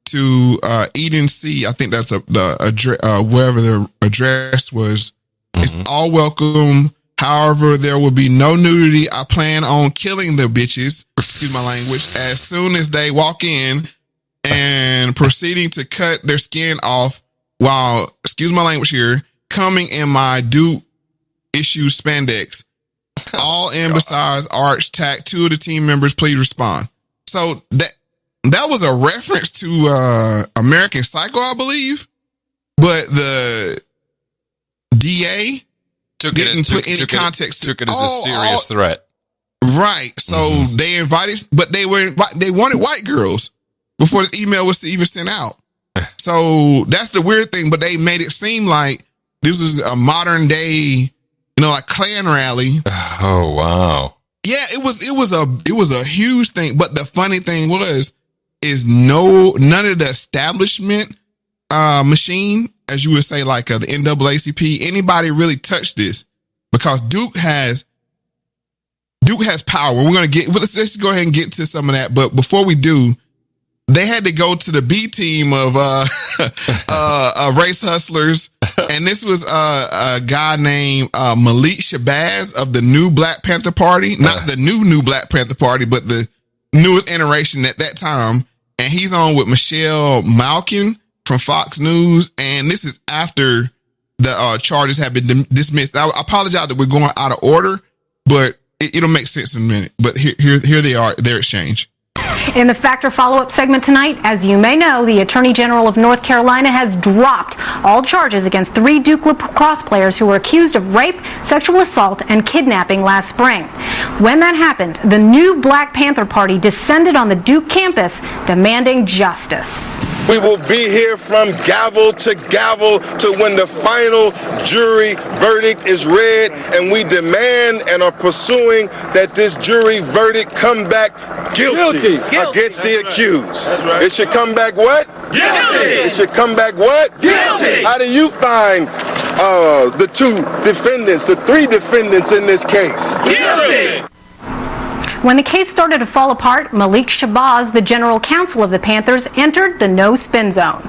Speaker 2: to Eden C. I think that's the address, wherever the address was. It's all welcome. However, there will be no nudity. I plan on killing the bitches, excuse my language, as soon as they walk in and proceeding to cut their skin off while, excuse my language here, coming in my Duke issue spandex. All in besides arch tack. 2 of the team members, please respond. So that was a reference to American Psycho, I believe. But the DA took it as
Speaker 1: a serious threat.
Speaker 2: Right. So they invited, but they wanted white girls before this email was even sent out. So that's the weird thing, but they made it seem like this was a modern day, like Klan rally.
Speaker 1: Oh, wow.
Speaker 2: Yeah, it was a huge thing. But the funny thing is none of the establishment machine, as you would say, like the NAACP, anybody really touched this because Duke has power. We're going to let's go ahead and get to some of that. But before we do, they had to go to the B team of race hustlers And this was a guy named Malik Shabazz of the new Black Panther Party. Not the new Black Panther Party, but the newest iteration at that time. And he's on with Michelle Malkin from Fox News. And this is after the charges have been dismissed. I apologize that we're going out of order, but it'll make sense in a minute. But here they are, their exchange.
Speaker 16: In the Factor follow-up segment tonight, as you may know, the Attorney General of North Carolina has dropped all charges against 3 Duke lacrosse players who were accused of rape, sexual assault, and kidnapping last spring. When that happened, the new Black Panther Party descended on the Duke campus, demanding justice.
Speaker 17: We will be here from gavel to gavel to when the final jury verdict is read, and we demand and are pursuing that this jury verdict come back guilty. Against the accused. Right. It should come back what? Guilty. It should come back what? Guilty. How do you find the 2 defendants, the 3 defendants in this case? Guilty.
Speaker 16: When the case started to fall apart, Malik Shabazz, the general counsel of the Panthers, entered the no-spin zone.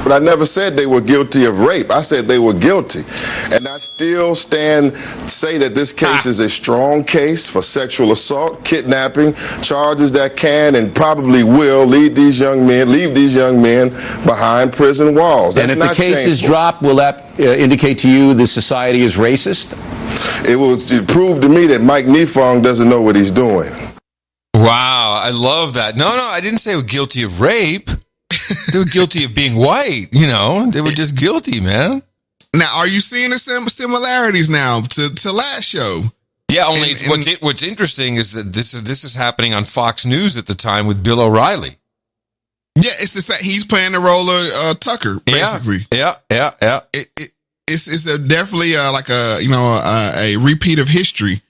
Speaker 17: But I never said they were guilty of rape. I said they were guilty. And I still say that this case is a strong case for sexual assault, kidnapping, charges that can and probably will leave these young men behind prison walls. That's
Speaker 18: and if the case is dropped, will that indicate to you the society is racist?
Speaker 17: It will prove to me that Mike Nefong doesn't know what he's doing.
Speaker 1: Wow, I love that. No, I didn't say they were guilty of rape. They were guilty of being white, They were just guilty, man.
Speaker 2: Now, are you seeing the similarities now to last show?
Speaker 1: Yeah, only what's interesting is that this is happening on Fox News at the time with Bill O'Reilly.
Speaker 2: Yeah, it's the same. He's playing the role of Tucker, basically.
Speaker 1: Yeah.
Speaker 2: It's definitely like a repeat of history,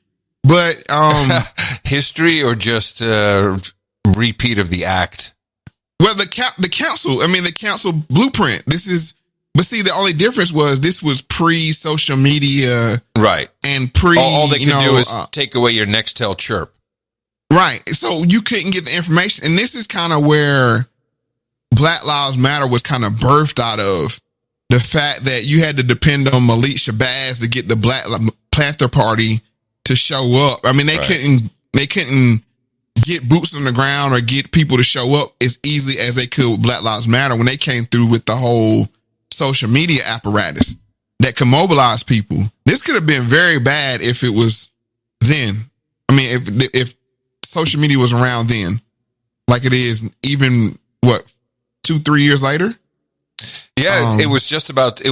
Speaker 2: but
Speaker 1: history or just repeat of the act.
Speaker 2: Well, the council blueprint. But see, the only difference was this was pre-social media,
Speaker 1: right?
Speaker 2: And
Speaker 1: all they could do is take away your Nextel chirp,
Speaker 2: right? So you couldn't get the information, and this is kind of where Black Lives Matter was kind of birthed out of the fact that you had to depend on Malik Shabazz to get the Black Panther Party to show up. I mean, they couldn't get boots on the ground or get people to show up as easily as they could with Black Lives Matter when they came through with the whole social media apparatus that could mobilize people. This could have been very bad if it was then. I mean, if social media was around then, like it is even 2-3 years later.
Speaker 1: Yeah, it was just about.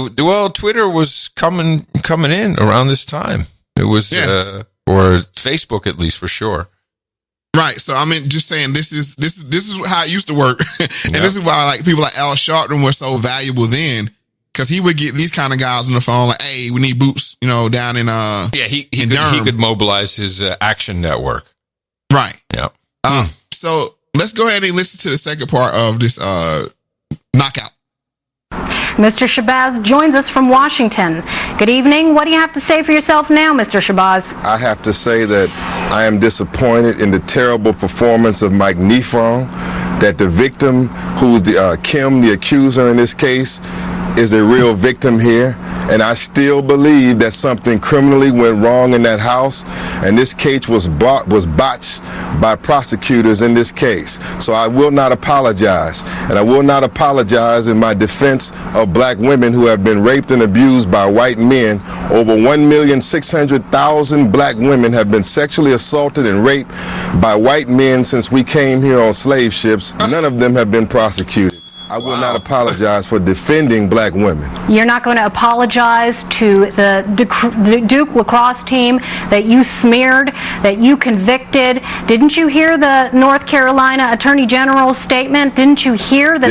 Speaker 1: Twitter was coming in around this time. It was, or Facebook at least for sure.
Speaker 2: Right. So I mean, just saying, this is how it used to work, and this is why people like Al Sharpton were so valuable then, because he would get these kind of guys on the phone like, "Hey, we need boots," down in
Speaker 1: he could mobilize his Action Network.
Speaker 2: Right.
Speaker 1: Yeah.
Speaker 2: So let's go ahead and listen to the second part of this knockout.
Speaker 16: Mr. Shabazz joins us from Washington. Good evening. What do you have to say for yourself now, Mr. Shabazz?
Speaker 17: I have to say that I am disappointed in the terrible performance of Mike Nefong, that the victim, who's Kim, the accuser in this case, is a real victim here. And I still believe that something criminally went wrong in that house, and this case was botched by prosecutors in this case. So I will not apologize, and I will not apologize in my defense of black women who have been raped and abused by white men. Over 1,600,000 black women have been sexually assaulted and raped by white men since we came here on slave ships. None of them have been prosecuted. I will not apologize for defending black women.
Speaker 16: You're not going to apologize to the Duke lacrosse team that you smeared, that you convicted. Didn't you hear the North Carolina Attorney General's statement? Didn't you hear that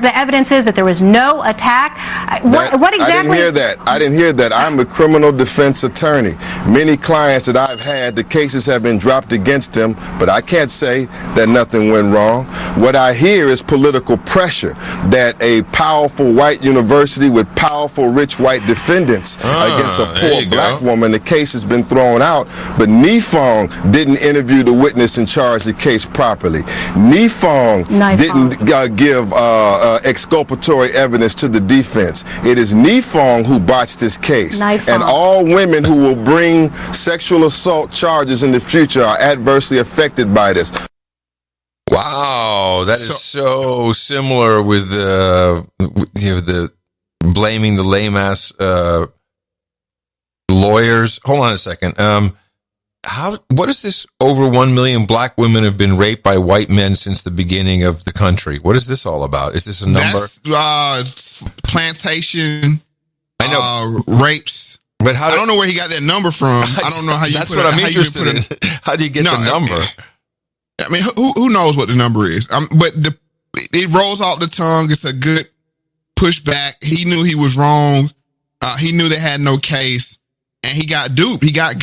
Speaker 16: the evidence is that there was no attack? What exactly?
Speaker 17: I didn't hear that. I'm a criminal defense attorney. Many clients that I've had, the cases have been dropped against them, but I can't say that nothing went wrong. What I hear is political pressure that a powerful white university with powerful rich white defendants against a poor black woman, the case has been thrown out, but Nefong didn't interview the witness and charge the case properly. Nefong didn't give exculpatory evidence to the defense. It is Nifong who botched this case. And all women who will bring sexual assault charges in the future are adversely affected by this.
Speaker 1: Wow, that is so similar with the blaming the lame ass lawyers. Hold on a second. What is this? Over 1 million black women have been raped by white men since the beginning of the country. What is this all about? Is this a number?
Speaker 2: That's plantation.
Speaker 1: I know
Speaker 2: rapes.
Speaker 1: But
Speaker 2: I don't know where he got that number from. I don't know how you.
Speaker 1: That's what I'm interested in. How do you get the number?
Speaker 2: I mean, who knows what the number is? But it rolls out the tongue. It's a good pushback. He knew he was wrong. He knew they had no case, and he got duped. He got.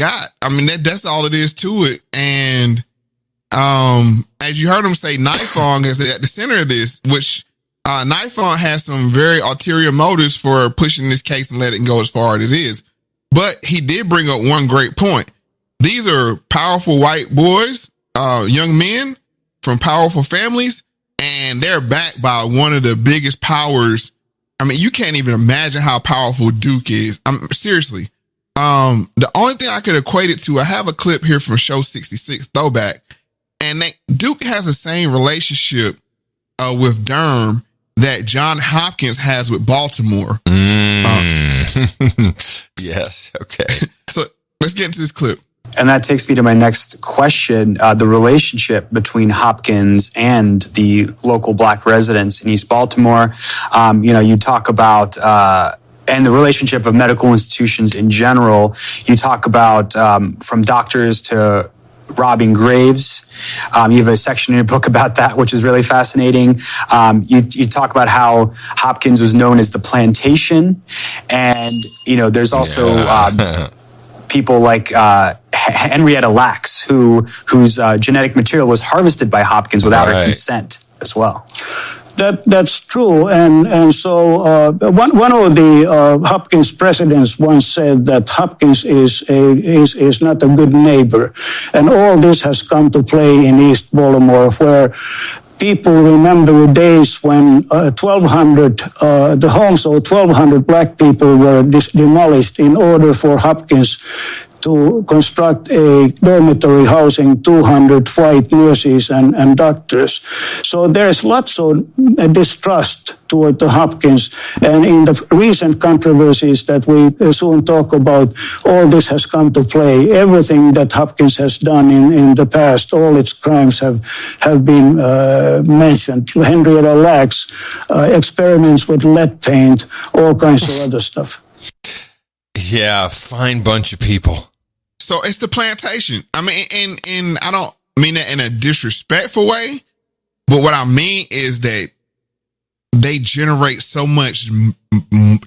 Speaker 2: I mean, that's all it is to it. And as you heard him say, Nifong is at the center of this, which Nifong has some very ulterior motives for pushing this case and letting it go as far as it is. But he did bring up one great point. These are powerful white boys, young men from powerful families, and they're backed by one of the biggest powers. I mean, you can't even imagine how powerful Duke is. Seriously. The only thing I could equate it to, I have a clip here from Show 66 Throwback, and Duke has the same relationship with Durham that John Hopkins has with Baltimore.
Speaker 1: Yes. Okay.
Speaker 2: So let's get into this clip.
Speaker 19: And that takes me to my next question, the relationship between Hopkins and the local black residents in East Baltimore. You talk about, and the relationship of medical institutions in general. You talk about from doctors to robbing graves. You have a section in your book about that, which is really fascinating. You talk about how Hopkins was known as the plantation. And, there's also people like Henrietta Lacks, whose genetic material was harvested by Hopkins without her consent as well.
Speaker 20: That's true, and so one of the Hopkins presidents once said that Hopkins is not a good neighbor, and all this has come to play in East Baltimore, where people remember the days when 1,200 the homes of 1,200 black people were demolished in order for Hopkins to construct a dormitory housing 200 white nurses and doctors. So there's lots of distrust toward the Hopkins. And in the recent controversies that we soon talk about, all this has come to play. Everything that Hopkins has done in the past, all its crimes have been mentioned. Henrietta Lacks, experiments with lead paint, all kinds of other stuff.
Speaker 1: Yeah, fine bunch of people.
Speaker 2: So it's the plantation. I mean, and I don't mean that in a disrespectful way, but what I mean is that they generate so much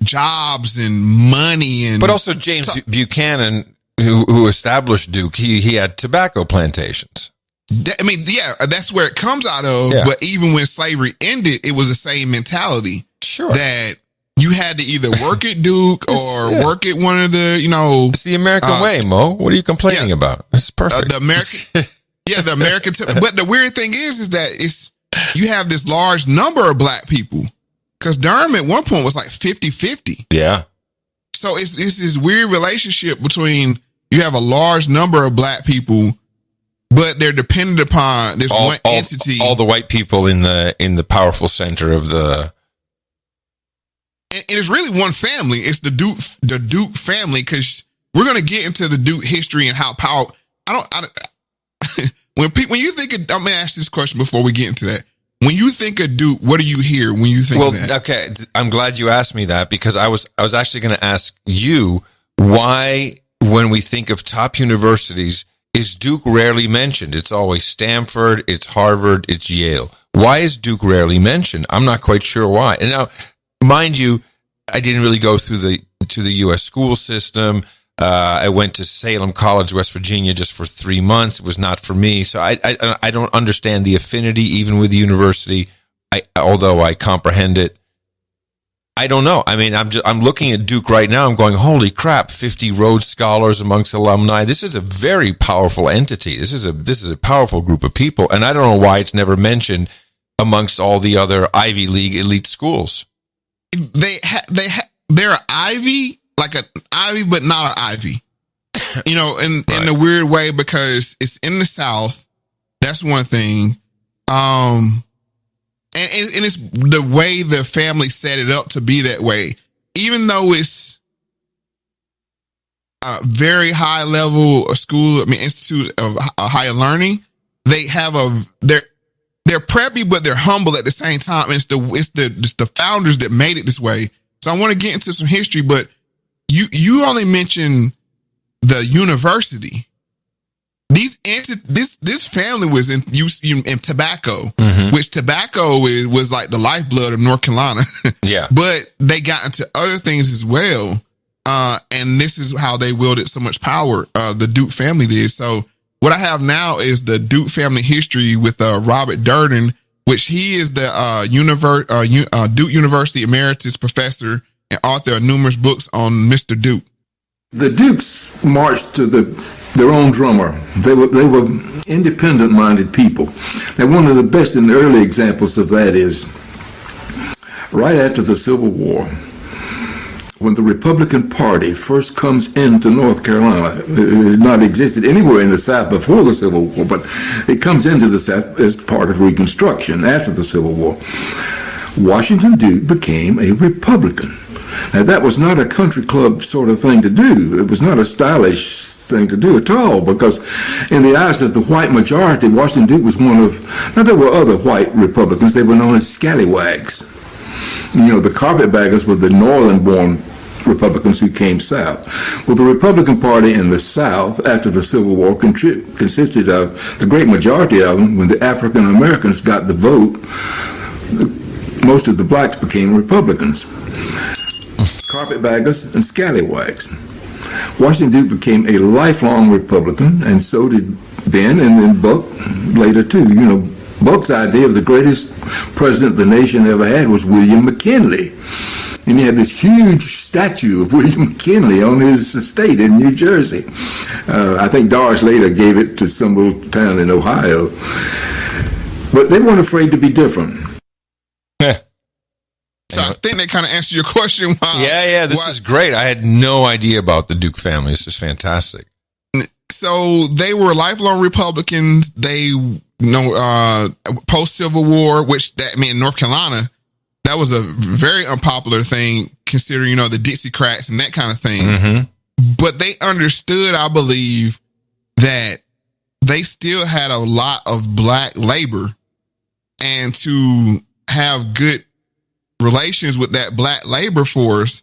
Speaker 2: jobs and money, and
Speaker 1: but also James Buchanan, who established Duke, he had tobacco plantations.
Speaker 2: I mean, yeah, that's where it comes out of. Yeah. But even when slavery ended, it was the same mentality.
Speaker 1: Sure.
Speaker 2: That you had to either work at Duke or work at one of the,
Speaker 1: It's the American way, Mo. What are you complaining about? It's perfect.
Speaker 2: The American, but the weird thing is that you have this large number of black people, because Durham at one point was like 50-50.
Speaker 1: Yeah.
Speaker 2: So it's this weird relationship between, you have a large number of black people, but they're dependent upon this one entity.
Speaker 1: All the white people in the powerful center of the.
Speaker 2: And it's really one family. It's the Duke family, because we're going to get into the Duke history and how powerful. When you think of, I'm going to ask this question before we get into that. When you think of Duke, what do you hear when you think of that?
Speaker 1: Well, okay, I'm glad you asked me that, because I was actually going to ask you why, when we think of top universities, is Duke rarely mentioned? It's always Stanford, it's Harvard, it's Yale. Why is Duke rarely mentioned? I'm not quite sure why. And now, mind you, I didn't really go through the U.S. school system. I went to Salem College, West Virginia, just for 3 months. It was not for me, so I don't understand the affinity even with the university. Although I comprehend it, I don't know. I mean, I'm looking at Duke right now. I'm going, holy crap! 50 Rhodes Scholars amongst alumni. This is a very powerful entity. This is a powerful group of people, and I don't know why it's never mentioned. amongst all the other Ivy League elite schools.
Speaker 2: They're an Ivy, like an Ivy, but not an Ivy. In a weird way, because it's in the South. That's one thing. And it's the way the family set it up to be that way. Even though it's a very high level school, institute of higher learning, they have they're preppy, but they're humble at the same time. And it's the founders that made it this way. So I want to get into some history, but you only mentioned the university. This family was in tobacco, which tobacco was like the lifeblood of North Carolina.
Speaker 1: Yeah.
Speaker 2: But they got into other things as well. And this is how they wielded so much power. The Duke family did. So what I have now is the Duke family history with Robert Durden, which he is the Duke University emeritus professor and author of numerous books on Mr. Duke.
Speaker 21: The Dukes marched to their own drummer. They were independent-minded people. And one of the best and early examples of that is right after the Civil War, when the Republican Party first comes into North Carolina. It had not existed anywhere in the South before the Civil War, but it comes into the South as part of Reconstruction after the Civil War. Washington Duke became a Republican. Now, that was not a country club sort of thing to do. It was not a stylish thing to do at all, because in the eyes of the white majority, Washington Duke was one of, now there were other white Republicans, they were known as scallywags. The carpetbaggers were the northern-born Republicans who came south. Well, the Republican Party in the South after the Civil War consisted of, the great majority of them, when the African Americans got the vote, most of the blacks became Republicans. Carpetbaggers and scallywags. Washington Duke became a lifelong Republican, and so did Ben, and then Buck later too. Buck's idea of the greatest president the nation ever had was William McKinley. And he had this huge statue of William McKinley on his estate in New Jersey. I think Doris later gave it to some little town in Ohio. But they weren't afraid to be different.
Speaker 2: So I think that kind of answered your question.
Speaker 1: This is great. I had no idea about the Duke family. This is fantastic.
Speaker 2: So they were lifelong Republicans. They, post-Civil War, in North Carolina, that was a very unpopular thing, considering, the Dixiecrats and that kind of thing. Mm-hmm. But they understood, I believe, that they still had a lot of black labor, and to have good relations with that black labor force,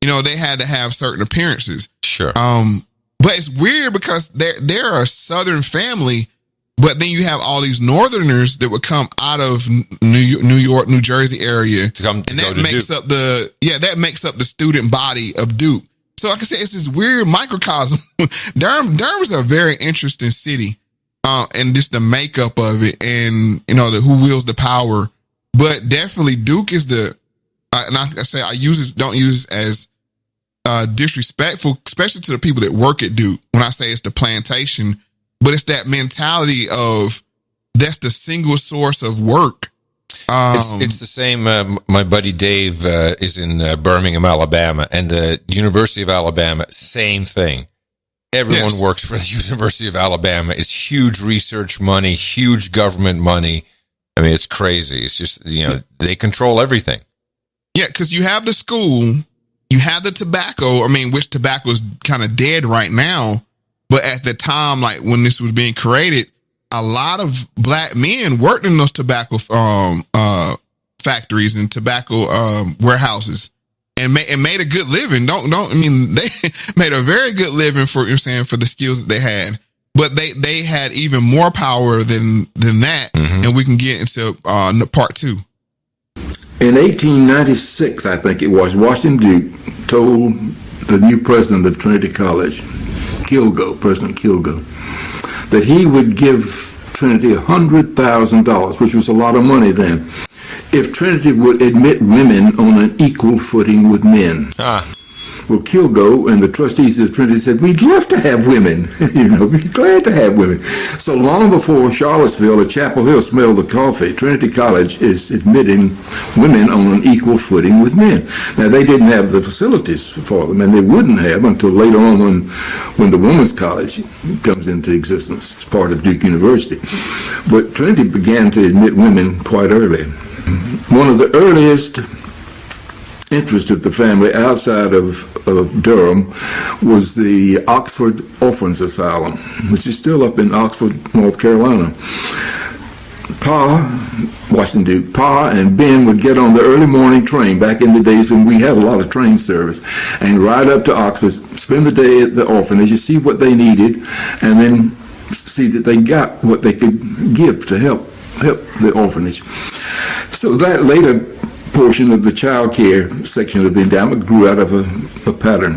Speaker 2: they had to have certain appearances.
Speaker 1: Sure.
Speaker 2: But it's weird because they're a Southern family, but then you have all these Northerners that would come out of New York, New Jersey area, and that makes up that makes up the student body of Duke. So like I said, it's this weird microcosm. Durham's a very interesting city, and just the makeup of it, and who wields the power. But definitely Duke is and I say don't use it as disrespectful, especially to the people that work at Duke. When I say it's the plantation, but it's that mentality of that's the single source of work.
Speaker 1: It's the same. My buddy Dave is in Birmingham, Alabama, and the University of Alabama, same thing. Everyone works for the University of Alabama. It's huge research money, huge government money. I mean, it's crazy. It's just, they control everything.
Speaker 2: Yeah, because you have the school, you have the tobacco, which tobacco is kind of dead right now. But at the time, like when this was being created, a lot of black men worked in those tobacco factories and tobacco warehouses and made a good living. They made a very good living for the skills that they had. But they had even more power than that, and we can get into part two.
Speaker 21: In 1896, I think it was, Washington Duke told the new president of Trinity College, President Kilgo, that he would give Trinity $100,000, which was a lot of money then, if Trinity would admit women on an equal footing with men. Well, Kilgo and the trustees of Trinity said, we'd love to have women, we'd be glad to have women. So long before Charlottesville or Chapel Hill smelled the coffee, Trinity College is admitting women on an equal footing with men. Now, they didn't have the facilities for them, and they wouldn't have until later on when the Women's College comes into existence as part of Duke University. But Trinity began to admit women quite early. One of the earliest interest of the family outside of Durham was the Oxford Orphans Asylum, which is still up in Oxford, North Carolina. Washington Duke, Pa and Ben would get on the early morning train back in the days when we had a lot of train service and ride up to Oxford, spend the day at the orphanage, see what they needed, and then see that they got what they could give to help the orphanage. So that later portion of the child care section of the endowment grew out of a pattern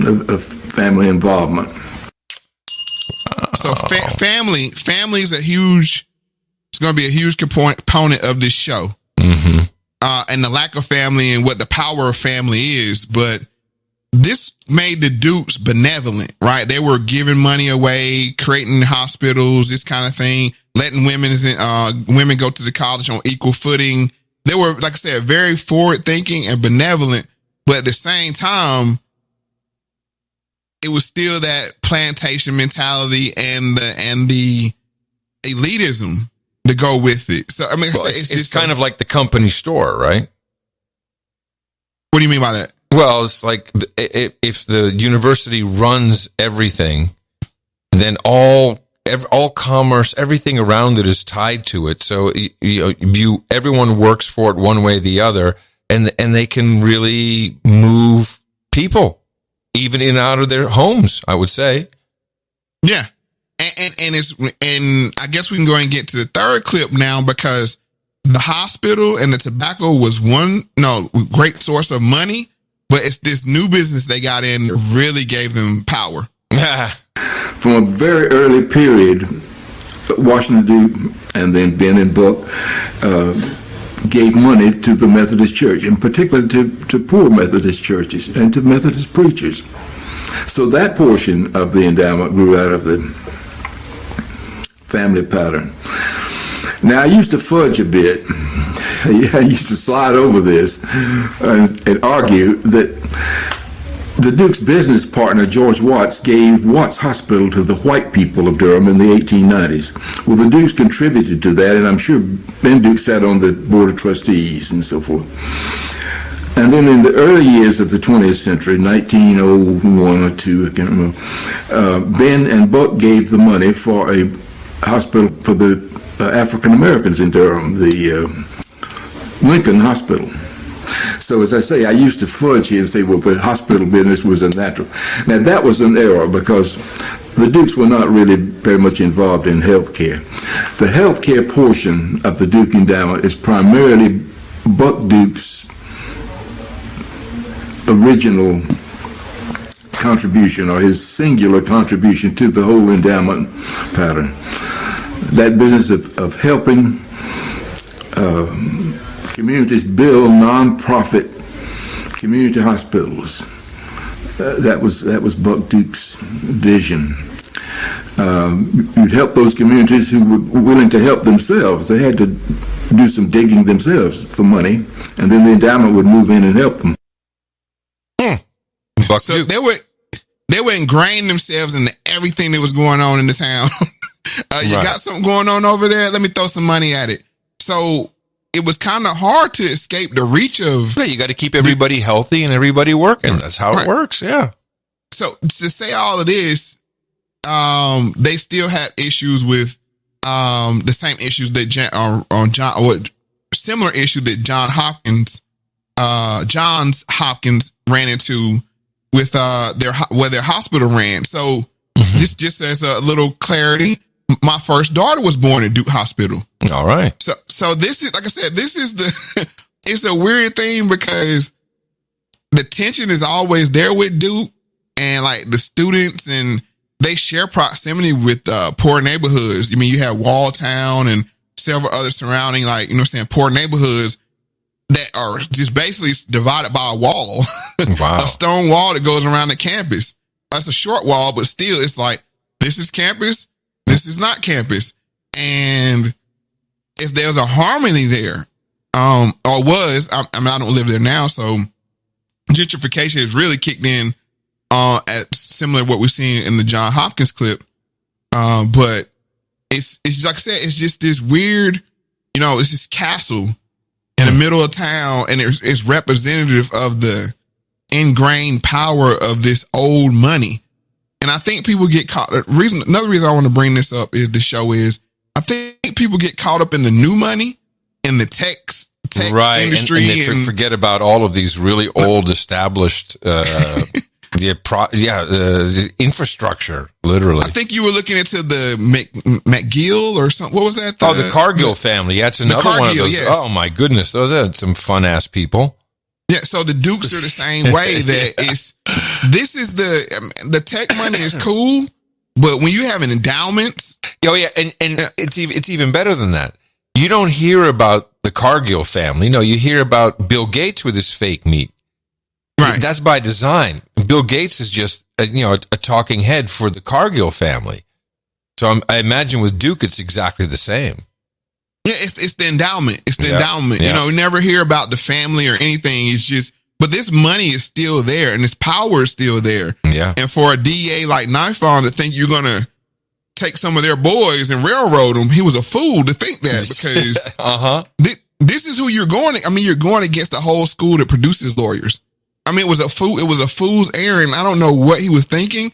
Speaker 21: of family involvement.
Speaker 2: So family is it's going to be a huge component of this show.
Speaker 1: Mm-hmm.
Speaker 2: And the lack of family and what the power of family is. But this made the Dukes benevolent, right? They were giving money away, creating hospitals, this kind of thing, letting women go to the college on equal footing. They were, like I said, very forward thinking and benevolent, but at the same time, it was still that plantation mentality and the elitism to go with it. So I mean,
Speaker 1: it's kind of like the company store, right?
Speaker 2: What do you mean by that?
Speaker 1: Well, it's like if the university runs everything, then all commerce, everything around it is tied to it. So everyone works for it one way or the other, and they can really move people even in and out of their homes, I would say.
Speaker 2: Yeah. And I guess we can go and get to the third clip now, because the hospital and the tobacco was great source of money, but it's this new business they got in that really gave them power.
Speaker 21: From a very early period, Washington Duke and then Ben and Buck gave money to the Methodist Church, in particular to poor Methodist churches and to Methodist preachers. So that portion of the endowment grew out of the family pattern. Now, I used to fudge a bit. I used to slide over this and argue that the Duke's business partner, George Watts, gave Watts Hospital to the white people of Durham in the 1890s. Well, the Dukes contributed to that, and I'm sure Ben Duke sat on the Board of Trustees and so forth. And then in the early years of the 20th century, 1901 or 2, I can't remember, Ben and Buck gave the money for a hospital for the African Americans in Durham, the Lincoln Hospital. So as I say, I used to fudge here and say, well, the hospital business was unnatural. Now, that was an error, because the Dukes were not really very much involved in health care. The health care portion of the Duke endowment is primarily Buck Duke's original contribution, or his singular contribution to the whole endowment pattern. That business of helping communities build non-profit community hospitals. That was Buck Duke's vision. You'd help those communities who were willing to help themselves. They had to do some digging themselves for money, and then the endowment would move in and help them.
Speaker 2: So they were ingrained themselves into everything that was going on in the town. You got something going on over there? Let me throw some money at it. So it was kind of hard to escape the reach of...
Speaker 1: Yeah, you got to keep everybody healthy and everybody working. That's how it works, yeah.
Speaker 2: So to say all of this, they still had issues with the same issues that similar issue that Johns Hopkins ran into with their hospital ran. So just as a little clarity, my first daughter was born at Duke Hospital.
Speaker 1: All right.
Speaker 2: So this is, like I said, it's a weird thing, because the tension is always there with Duke, and like the students, and they share proximity with poor neighborhoods. I mean, you have Walltown and several other surrounding, poor neighborhoods that are just basically divided by a wall.
Speaker 1: Wow.
Speaker 2: a stone wall that goes around the campus. That's a short wall, but still, it's like, this is campus, this is not campus. And if there's a harmony there, or was, I don't live there now, so gentrification has really kicked in at similar to what we're seeing in the John Hopkins clip. But it's like I said, it's just this weird, it's this castle in the middle of town, and it's representative of the ingrained power of this old money. And I think people get caught. Another reason I want to bring this up is the show is I think people get caught up in the new money in the tech industry,
Speaker 1: and they forget about all of these really old established infrastructure. Literally,
Speaker 2: I think you were looking into the McGill or something. What was that?
Speaker 1: The Cargill family. That's another one of those. Yes. Oh my goodness, those are some fun ass people.
Speaker 2: Yeah, so the Dukes are the same way. The tech money is cool, but when you have an endowments,
Speaker 1: and it's even better than that. You don't hear about the Cargill family. No, you hear about Bill Gates with his fake meat.
Speaker 2: Right.
Speaker 1: That's by design. Bill Gates is just a talking head for the Cargill family. So I imagine with Duke, it's exactly the same.
Speaker 2: Yeah, it's the endowment. It's the endowment.
Speaker 1: Yeah.
Speaker 2: You never hear about the family or anything. It's just, but this money is still there and this power is still there.
Speaker 1: Yeah.
Speaker 2: And for a DA like Nifon to think you're going to take some of their boys and railroad them, he was a fool to think that, because this is who you're going. You're going against the whole school that produces lawyers. It was a fool's errand. I don't know what he was thinking,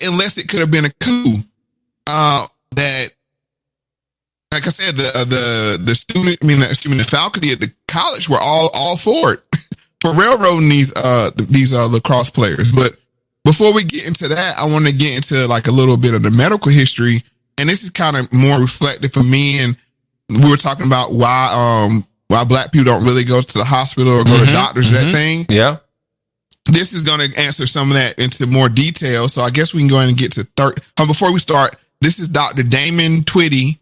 Speaker 2: unless it could have been a coup. That, like I said, the faculty at the college were all for it, for railroading these lacrosse players. But before we get into that, I want to get into like a little bit of the medical history, and this is kind of more reflective for me. And we were talking about why Black people don't really go to the hospital or go to doctors, that thing.
Speaker 1: Yeah.
Speaker 2: This is going to answer some of that into more detail. So I guess we can go ahead and get to before we start, this is Dr. Damon Tweedy,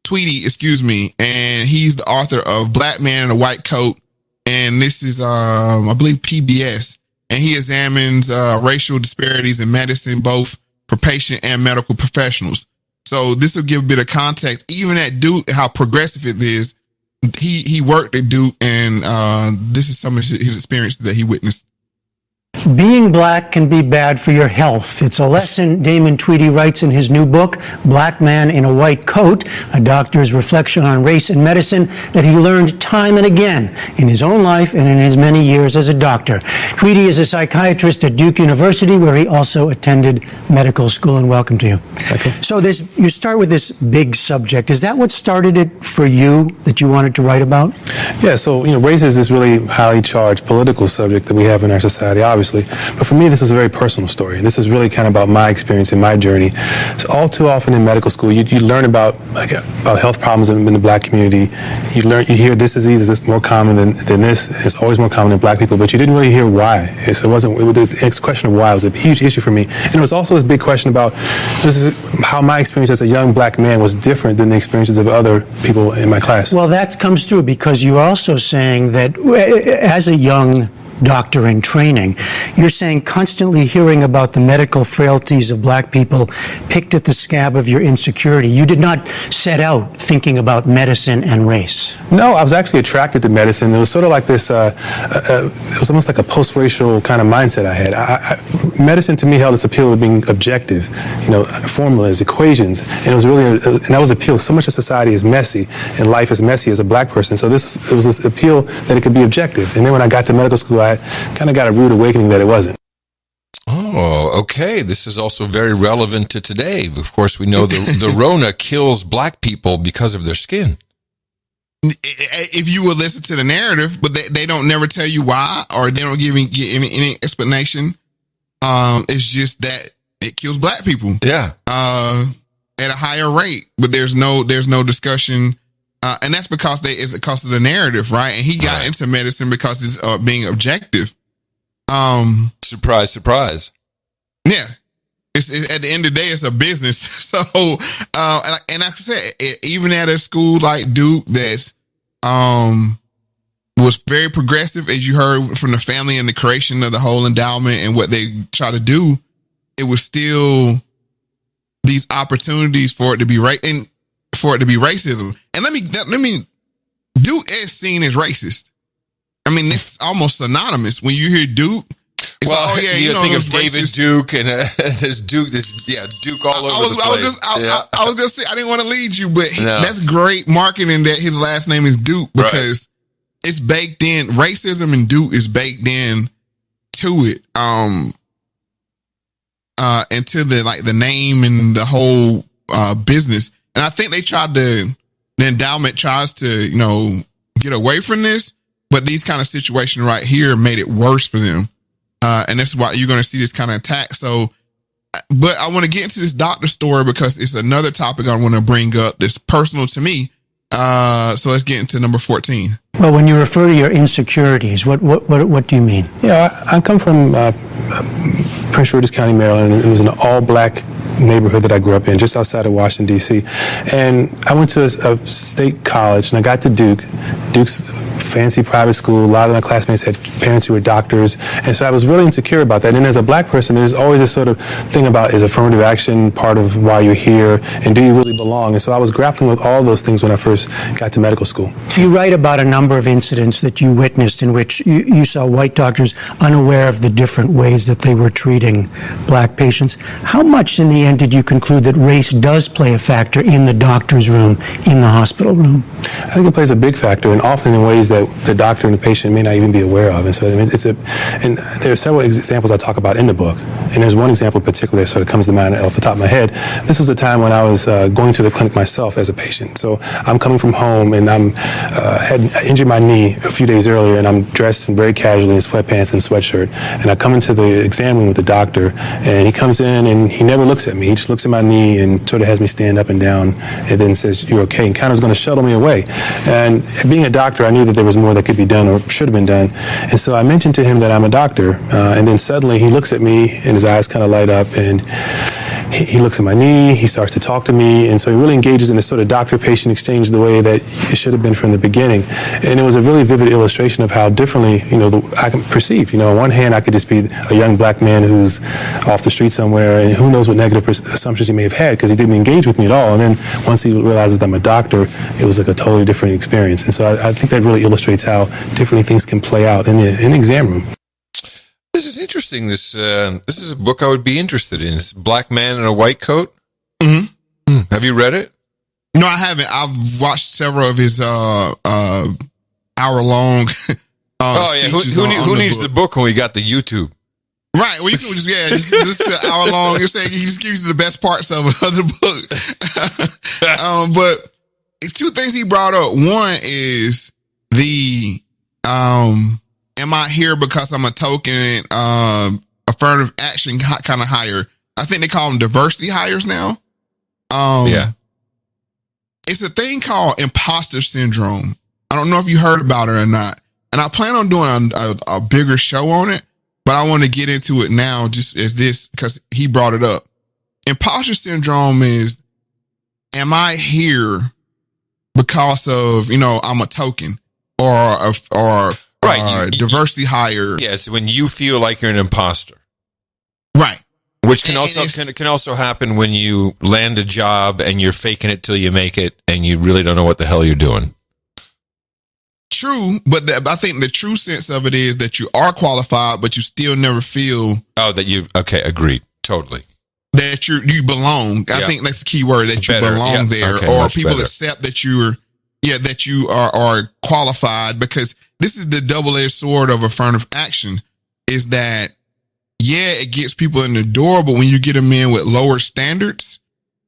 Speaker 2: and he's the author of Black Man in a White Coat. And this is, I believe, PBS. And he examines racial disparities in medicine, both for patient and medical professionals. So this will give a bit of context, even at Duke, how progressive it is. He worked at Duke, and this is some of his experiences that he witnessed.
Speaker 3: Being black can be bad for your health. It's a lesson Damon Tweedy writes in his new book, Black Man in a White Coat, a doctor's reflection on race and medicine that he learned time and again in his own life and in his many years as a doctor. Tweedy is a psychiatrist at Duke University, where he also attended medical school. And welcome to you. Okay. So you start with this big subject. Is that what started it for you, that you wanted to write about?
Speaker 22: Yeah, so race is this really highly charged political subject that we have in our society, obviously. But for me, this was a very personal story. This is really kind of about my experience and my journey. So all too often in medical school, you learn about health problems in the black community. You hear this disease is more common than this. It's always more common in black people, but you didn't really hear why. This question of why was a huge issue for me. And it was also this big question about how my experience as a young black man was different than the experiences of other people in my class.
Speaker 3: Well, that comes through, because you're also saying that as a young doctor in training, you're saying constantly hearing about the medical frailties of black people picked at the scab of your insecurity. You did not set out thinking about medicine and race.
Speaker 22: No, I was actually attracted to medicine. It was sort of like this, it was almost like a post-racial kind of mindset I had. Medicine to me held this appeal of being objective, formulas, equations, and it was really, and that was appeal. So much of society is messy, and life is messy as a black person. So it was this appeal that it could be objective. And then when I got to medical school, I kind of got a rude awakening that it wasn't.
Speaker 1: Oh, okay. This is also very relevant to today. Of course, we know the Rona kills black people because of their skin.
Speaker 2: If you would listen to the narrative, but they don't never tell you why, or they don't give any explanation. It's just that it kills black people.
Speaker 1: Yeah.
Speaker 2: At a higher rate, but there's no discussion. And that's because it's because of the narrative, right? And he got into medicine because it's being objective.
Speaker 1: Surprise, surprise.
Speaker 2: Yeah. It's at the end of the day, it's a business. So, and like I said, even at a school like Duke, that's, was very progressive, as you heard from the family and the creation of the whole endowment and what they try to do. It was still these opportunities for it to be right and for it to be racism. And let me Duke is seen as racist. I mean, it's almost synonymous when you hear Duke. It's
Speaker 1: well, you think of David
Speaker 2: racist.
Speaker 1: Duke and there's Duke, Duke all over the place.
Speaker 2: I was gonna say, I didn't want to lead you, but that's great marketing that his last name is Duke, because it's baked in. Racism and Duke is baked in to it. Into the name and the whole business. And I think the endowment tries to, get away from this, but these kind of situations right here made it worse for them. And that's why you're going to see this kind of attack. So, but I want to get into this doctor story because it's another topic I want to bring up that's personal to me. So let's get into number 14.
Speaker 3: Well, when you refer to your insecurities, what do you mean?
Speaker 22: Yeah, I come from Prince George's County, Maryland, and it was an all-black neighborhood that I grew up in, just outside of Washington, D.C. And I went to a state college, and I got to Duke. Duke's fancy private school. A lot of my classmates had parents who were doctors, and so I was really insecure about that. And as a black person, there's always this sort of thing about, is affirmative action part of why you're here, and do you really belong? And so I was grappling with all those things when I first got to medical school.
Speaker 3: You write about a number of incidents that you witnessed in which you saw white doctors unaware of the different ways that they were treating black patients. How much in the end did you conclude that race does play a factor in the doctor's room, in the hospital room?
Speaker 22: I think it plays a big factor, and often in ways that the doctor and the patient may not even be aware of. And so and there are several examples I talk about in the book. And there's one example in particular that sort of comes to mind off the top of my head. This was a time when I was going to the clinic myself as a patient. So I'm coming from home, and had injured my knee a few days earlier, and I'm dressed very casually in sweatpants and sweatshirt. And I come into the exam room with the doctor, and he comes in and he never looks at me. He just looks at my knee and sort of has me stand up and down, and then says, "You're okay," and kind of is going to shuttle me away. And being a doctor, I knew that there was more that could be done or should have been done. And so I mentioned to him that I'm a doctor, and then suddenly he looks at me and his eyes kind of light up, and he looks at my knee, he starts to talk to me, and so he really engages in this sort of doctor-patient exchange the way that it should have been from the beginning. And it was a really vivid illustration of how differently, I can perceive. On one hand, I could just be a young black man who's off the street somewhere, and who knows what negative assumptions he may have had because he didn't engage with me at all. And then once he realizes that I'm a doctor, it was like a totally different experience. And so I think that really illustrates how differently things can play out in the exam room.
Speaker 1: This is interesting. This is a book I would be interested in. It's Black Man in a White Coat.
Speaker 2: Mm-hmm.
Speaker 1: Have you read it?
Speaker 2: No, I haven't. I've watched several of his hour-long
Speaker 1: who needs the book when we got the YouTube?
Speaker 2: Right. Well, you can just an hour long. You're saying he just gives you the best parts of the book. But it's two things he brought up. One is the am I here because I'm a token affirmative action kind of hire? I think they call them diversity hires now.
Speaker 1: Yeah.
Speaker 2: It's a thing called imposter syndrome. I don't know if you heard about it or not. And I plan on doing a bigger show on it, but I want to get into it now just as this because he brought it up. Imposter syndrome is, am I here because of, I'm a token or
Speaker 1: right,
Speaker 2: diversity hire?
Speaker 1: Yeah, it's when you feel like you're an imposter.
Speaker 2: Right.
Speaker 1: Which can also happen when you land a job and you're faking it till you make it and you really don't know what the hell you're doing.
Speaker 2: True, but I think the true sense of it is that you are qualified, but you still never feel
Speaker 1: agreed, totally.
Speaker 2: That you belong. I think that's the key word, that you belong there, or people accept that you are qualified, because this is the double-edged sword of affirmative action. Is that it gets people in the door, but when you get them in with lower standards,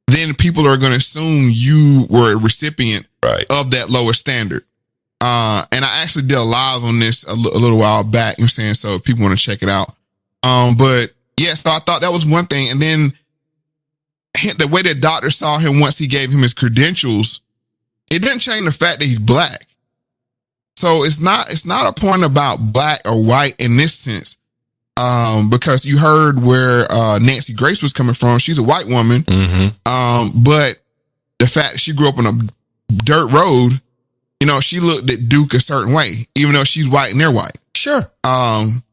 Speaker 2: then people are going to assume you were a recipient of that lower standard. And I actually did a live on this a little while back, so if people want to check it out. But so I thought that was one thing. And then the way the doctor saw him once he gave him his credentials, it didn't change the fact that he's black. So it's not a point about black or white in this sense. Because you heard where Nancy Grace was coming from. She's a white woman.
Speaker 1: Mm-hmm.
Speaker 2: But the fact that she grew up on a dirt road she looked at Duke a certain way, even though she's white and they're white.
Speaker 1: Sure.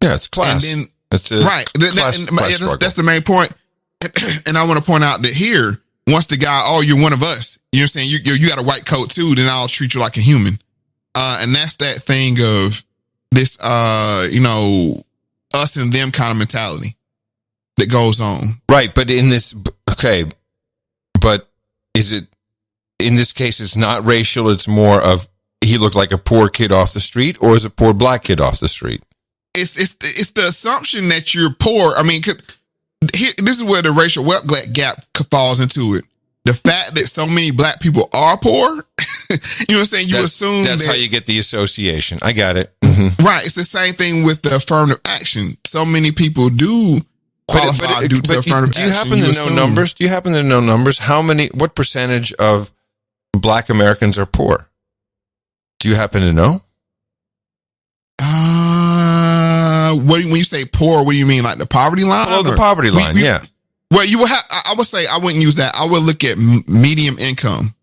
Speaker 1: It's class.
Speaker 2: And then,
Speaker 1: it's
Speaker 2: right. That's the main point. And I want to point out that here, once the guy, oh, you're one of us, you know what I'm saying? You got a white coat too, then I'll treat you like a human. And that's that thing of this, us and them kind of mentality that goes on.
Speaker 1: Right. But in this, okay, but is it, in this case, it's not racial. It's more of he looked like a poor kid off the street, or is a poor black kid off the street?
Speaker 2: It's the assumption that you're poor. I mean, this is where the racial wealth gap falls into it. The fact that so many black people are poor, you know what I'm saying? Assume
Speaker 1: that's how you get the association. I got it. Mm-hmm.
Speaker 2: Right. It's the same thing with the affirmative action. So many people do qualify due to affirmative action.
Speaker 1: Do you happen to know numbers? Do you happen to know numbers? What percentage of black Americans are poor? Do you happen to know?
Speaker 2: When you say poor, what do you mean? Like the poverty line?
Speaker 1: Below the poverty line, yeah.
Speaker 2: Well, you will have, I would say I wouldn't use that. I would look at medium income.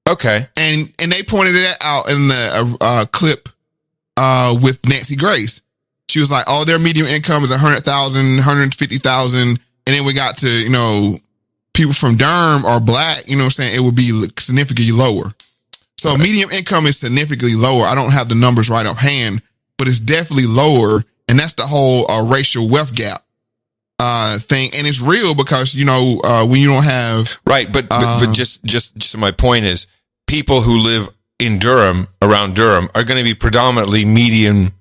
Speaker 1: Okay.
Speaker 2: And they pointed that out in the clip with Nancy Grace. She was like, oh, their medium income is 100,000, 150,000. And then we got to, people from Durham or black, you know what I'm saying? It would be significantly lower. So medium income is significantly lower. I don't have the numbers right offhand, but it's definitely lower. And that's the whole racial wealth gap thing. And it's real because, when you don't have.
Speaker 1: Right. But just so my point is, people who live in Durham, around Durham, are going to be predominantly median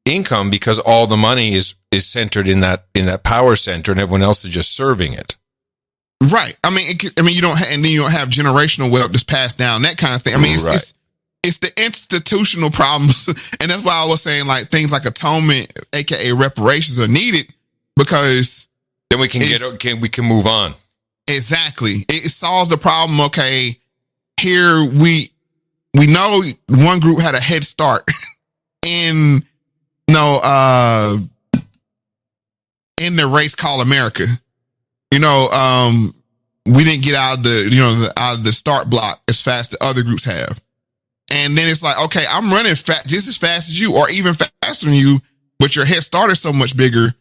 Speaker 1: income because all the money is centered in that power center and everyone else is just serving it.
Speaker 2: Right. I mean, you don't and then you don't have generational wealth that's passed down, that kind of thing. I mean, it's the institutional problems. And that's why I was saying like things like atonement, aka reparations, are needed because
Speaker 1: then we can we can move on.
Speaker 2: Exactly. It solves the problem. Okay. Here we know one group had a head start in the race called America. We didn't get out of out of the start block as fast as other groups have. And then it's like, okay, I'm running just as fast as you or even faster than you, but your head start is so much bigger.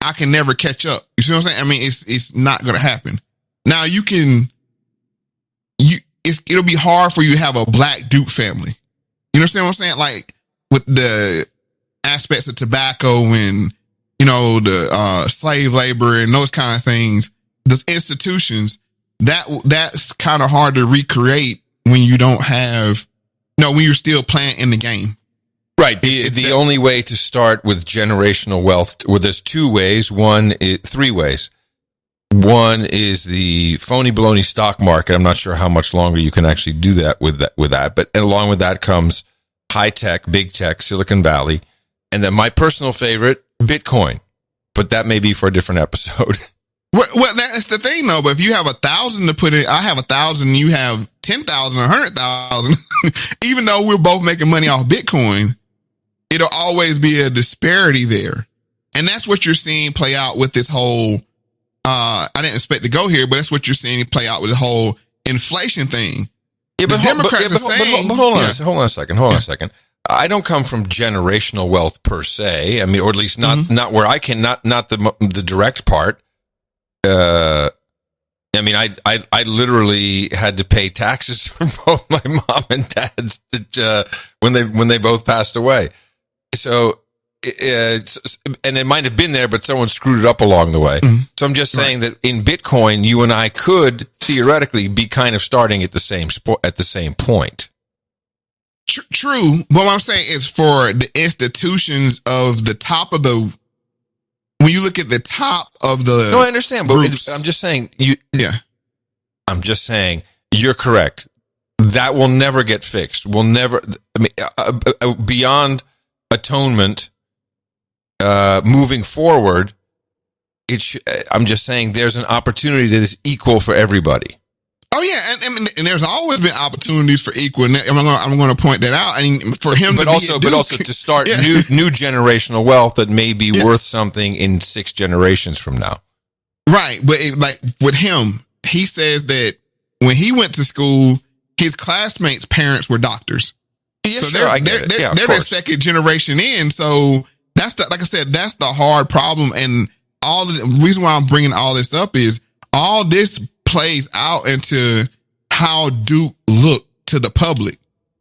Speaker 2: I can never catch up. You see what I'm saying? I mean, it's not going to happen. Now it'll be hard for you to have a black Duke family. You understand what I'm saying? Like with the aspects of tobacco and, the slave labor and those kind of things, those institutions, that's kind of hard to recreate when you don't have, when you're still playing in the game.
Speaker 1: Right. The only way to start with generational wealth, there's three ways. One is the phony baloney stock market. I'm not sure how much longer you can actually do that with that. But along with that comes high tech, big tech, Silicon Valley. And then my personal favorite, Bitcoin. But that may be for a different episode.
Speaker 2: Well, that's the thing though. But if you have 1,000 to put in, I have 1,000, you have 10,000 or 100,000, even though we're both making money off Bitcoin, it'll always be a disparity there. And that's what you're seeing play out with this whole, I didn't expect to go here, but that's what you're seeing play out with the whole inflation thing.
Speaker 1: Yeah, but Democrats are saying, hold on a second. I don't come from generational wealth per se. I mean, or at least not where I can, not the direct part. I mean, I literally had to pay taxes for both my mom and dad's when they both passed away. So, and it might have been there, but someone screwed it up along the way. Mm-hmm. So I'm just saying that in Bitcoin, you and I could theoretically be kind of starting at the same point.
Speaker 2: True. But what I'm saying is for the institutions of the top of the, when you look at the top of the,
Speaker 1: no, I understand, but I'm just saying I'm just saying you're correct. That will never get fixed. We'll never. I mean, beyond atonement, moving forward, I'm just saying there's an opportunity that is equal for everybody.
Speaker 2: Oh yeah, and there's always been opportunities for equal. And I'm going to point that out. I mean, for him,
Speaker 1: but also to start new generational wealth that may be worth something in 6 generations from now.
Speaker 2: Right, but like with him, he says that when he went to school, his classmates' parents were doctors.
Speaker 1: Yeah,
Speaker 2: so
Speaker 1: sure, I get it. Yeah,
Speaker 2: they're their second generation in. So that's like I said, that's the hard problem. And all the reason why I'm bringing all this up is all this plays out into how Duke look to the public.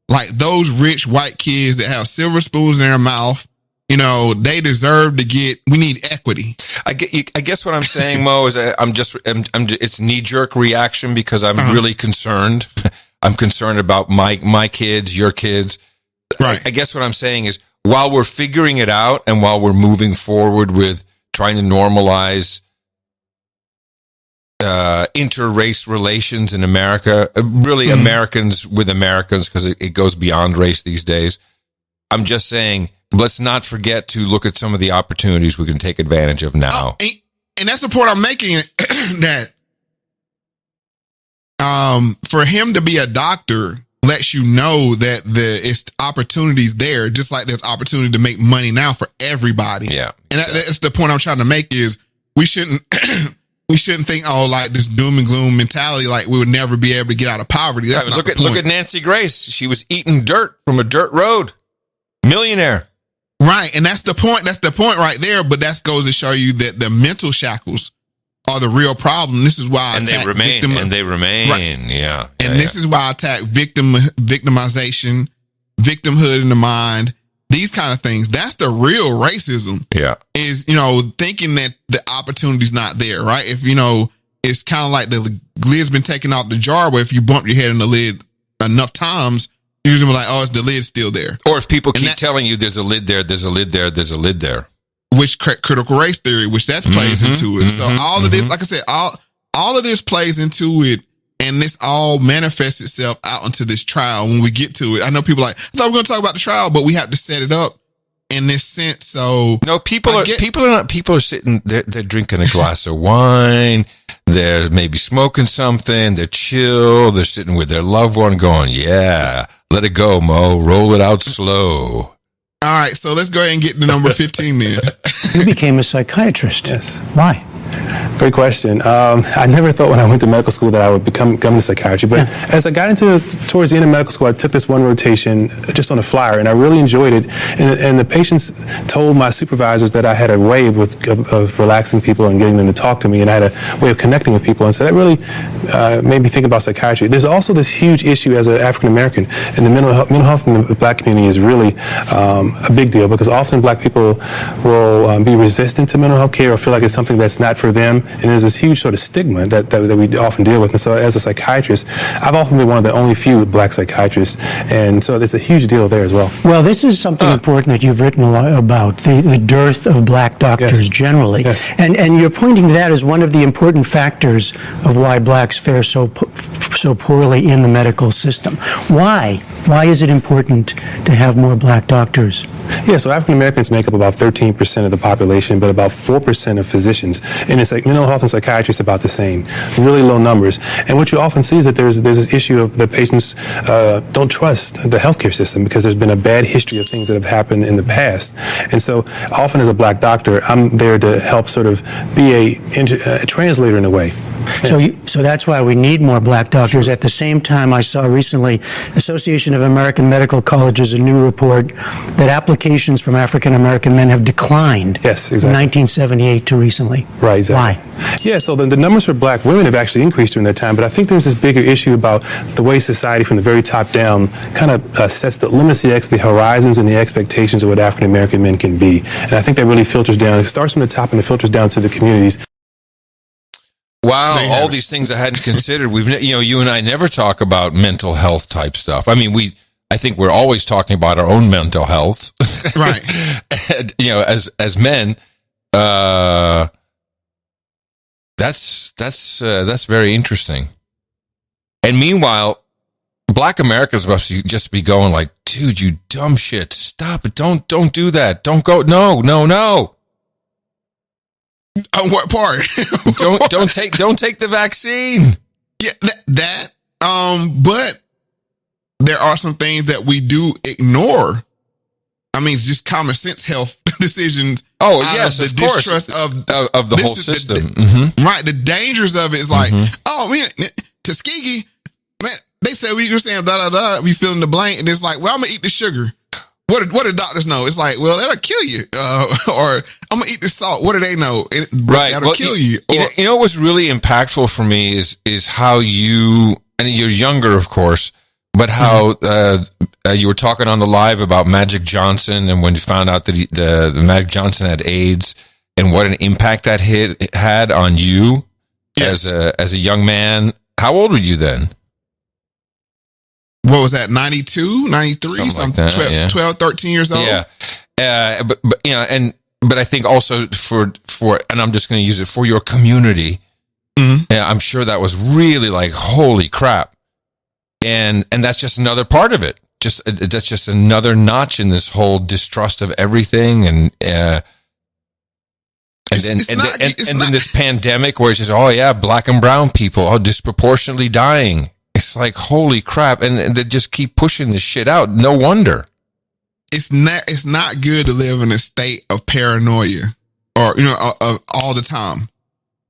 Speaker 2: Like those rich white kids that have silver spoons in their mouth, they deserve to get. We need equity.
Speaker 1: I guess what I'm saying, Mo, is it's knee jerk reaction because I'm really concerned. I'm concerned about my kids, your kids.
Speaker 2: Right.
Speaker 1: I guess what I'm saying is while we're figuring it out and while we're moving forward with trying to normalize inter-race relations in America, really Americans with Americans, because it goes beyond race these days. I'm just saying, let's not forget to look at some of the opportunities we can take advantage of now.
Speaker 2: And that's the point I'm making, that for him to be a doctor lets you know that it's opportunities there, just like there's opportunity to make money now for everybody.
Speaker 1: Yeah.
Speaker 2: And that's the point I'm trying to make is we shouldn't think, like this doom and gloom mentality, like we would never be able to get out of poverty. That's not the point.
Speaker 1: Look at Nancy Grace. She was eating dirt from a dirt road. Millionaire.
Speaker 2: Right. And that's the point. That's the point right there. But that goes to show you that the mental shackles are the real problem. This is why
Speaker 1: they remain. Right. Yeah.
Speaker 2: And this is why I attack victimization, victimhood in the mind, these kind of things. That's the real racism.
Speaker 1: Yeah.
Speaker 2: Is, thinking that the opportunity's not there, right? If, it's kind of like the lid's been taken out the jar, where if you bump your head in the lid enough times, you're usually like, oh, the lid's still there.
Speaker 1: Or if people keep telling you there's a lid there, there's a lid there, there's a lid there.
Speaker 2: Which critical race theory, which that plays into it. So all of this, like I said, all of this plays into it, and this all manifests itself out into this trial when we get to it. I know people I thought we were going to talk about the trial, but we have to set it up in this sense. So
Speaker 1: no, people are sitting, they're drinking a glass of wine, they're maybe smoking something, they're chill, they're sitting with their loved one going, yeah, let it go, Mo, roll it out slow.
Speaker 2: All right, so let's go ahead and get to number 15 then.
Speaker 3: You became a psychiatrist.
Speaker 22: Yes.
Speaker 3: Why?
Speaker 22: Great question. I never thought when I went to medical school that I would become a psychiatrist. But as I got towards the end of medical school, I took this one rotation just on a flyer, and I really enjoyed it. And the patients told my supervisors that I had a way of relaxing people and getting them to talk to me, and I had a way of connecting with people. And so that really made me think about psychiatry. There's also this huge issue as an African American, and the mental health in the black community is really a big deal, because often black people will be resistant to mental health care or feel like it's something that's not for them, and there's this huge sort of stigma that we often deal with. And so as a psychiatrist, I've often been one of the only few black psychiatrists, and so there's a huge deal there as well.
Speaker 3: Well, this is something important that you've written a lot about, the dearth of black doctors generally.
Speaker 22: Yes.
Speaker 3: And you're pointing to that as one of the important factors of why blacks fare so poorly in the medical system. Why? Why is it important to have more black doctors?
Speaker 22: Yeah, so African Americans make up about 13% of the population, but about 4% of physicians. And it's like mental health and psychiatry is about the same, really low numbers. And what you often see is that there's this issue of the patients don't trust the healthcare system because there's been a bad history of things that have happened in the past. And so often as a black doctor, I'm there to help sort of be a translator in a way.
Speaker 3: So that's why we need more black doctors. At the same time, I saw recently Association of American Medical Colleges, a new report that applications from African American men have declined.
Speaker 22: Yes, exactly.
Speaker 3: From 1978 to recently.
Speaker 22: Right, exactly.
Speaker 3: Why?
Speaker 22: Yeah, so the numbers for black women have actually increased during that time, but I think there's this bigger issue about the way society from the very top down kind of limits the horizons and the expectations of what African American men can be. And I think that really filters down. It starts from the top and it filters down to the communities.
Speaker 1: Wow, all these things I hadn't considered. You and I never talk about mental health type stuff. I mean, I think we're always talking about our own mental health.
Speaker 2: Right.
Speaker 1: And, as men, that's very interesting. And meanwhile, black Americans must just be going like, dude, you dumb shit. Stop it. Don't do that. Don't go. No.
Speaker 2: What part?
Speaker 1: don't take the vaccine.
Speaker 2: Yeah, but there are some things that we do ignore. I mean, it's just common sense health decisions.
Speaker 1: Oh, yes, of course.
Speaker 2: Distrust of
Speaker 1: the whole system.
Speaker 2: Right. The dangers of it is like, Tuskegee, man, they said we were saying blah, blah, blah, we feeling the blank. And it's like, well, I'm going to eat the sugar. What do doctors know? It's like, well, that'll kill you. Or I'm going to eat the salt. What do they know? That'll kill you.
Speaker 1: You know what's really impactful for me is how you, and you're younger, of course, but how you were talking on the live about Magic Johnson, and when you found out that the Magic Johnson had AIDS, and what an impact that had on you as a young man. How old were you then?
Speaker 2: What was that? 92, 93, something like that, 12, 13 years old.
Speaker 1: Yeah. But you know, but I think also for, and I'm just going to use it for your community. Mm-hmm. Yeah, I'm sure that was really like, holy crap. And that's just another part of it. That's just another notch in this whole distrust of everything. And then this pandemic where it's just, oh yeah, black and brown people, disproportionately dying. It's like, holy crap. And they just keep pushing this shit out. No wonder.
Speaker 2: It's not good to live in a state of paranoia or, of all the time,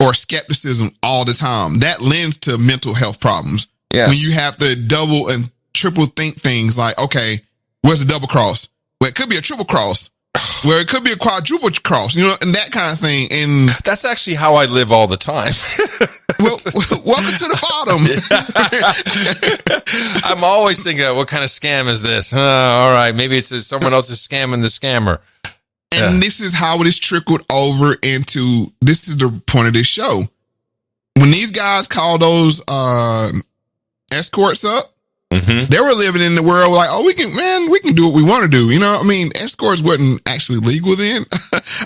Speaker 2: or skepticism all the time. That lends to mental health problems.
Speaker 1: Yes.
Speaker 2: When you have to double and triple think things like, okay, where's the double cross? Well, it could be a triple cross. Where it could be a quadruple cross, and that kind of thing. And
Speaker 1: that's actually how I live all the time.
Speaker 2: Well, welcome to the
Speaker 1: bottom. I'm always thinking, what kind of scam is this? All right, maybe it's someone else is scamming the scammer.
Speaker 2: And this is how it is trickled over into, this is the point of this show. When these guys call those escorts up, mm-hmm. They were living in the world like, oh, we can do what we want to do. Escorts wasn't actually legal then.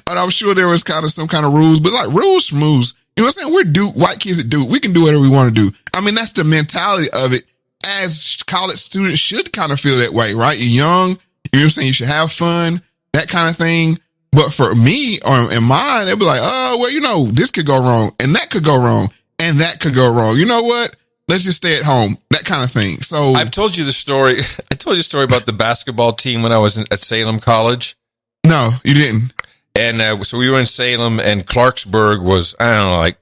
Speaker 2: And I'm sure there was some kind of rules, but like rules schmooze. You know what I'm saying? We're white kids that do. We can do whatever we want to do. That's the mentality of it. As college students should kind of feel that way, right? You're young. You know what I'm saying? You should have fun, that kind of thing. But for me or in mine, it'd be like, oh, well, this could go wrong and that could go wrong and that could go wrong. You know what? Let's just stay at home, that kind of thing. So
Speaker 1: I've told you the story. I told you a story about the basketball team when I was at Salem College.
Speaker 2: No, you didn't.
Speaker 1: And so we were in Salem, and Clarksburg was, I don't know, like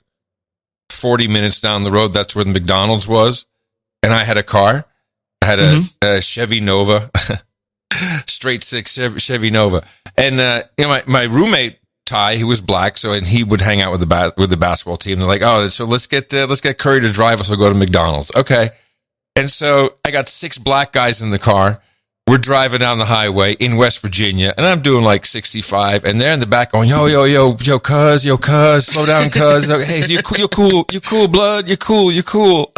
Speaker 1: 40 minutes down the road. That's where the McDonald's was. And I had a car. I had a Chevy Nova, straight six Chevy Nova. And my roommate Ty, he was black, and he would hang out with the basketball team. They're like, oh, so let's get Curry to drive us. We'll go to McDonald's. Okay. And so I got 6 black guys in the car. We're driving down the highway in West Virginia, and I'm doing like 65, and they're in the back going, yo, cuz, slow down, cuz. Hey, you cool, blood, you cool.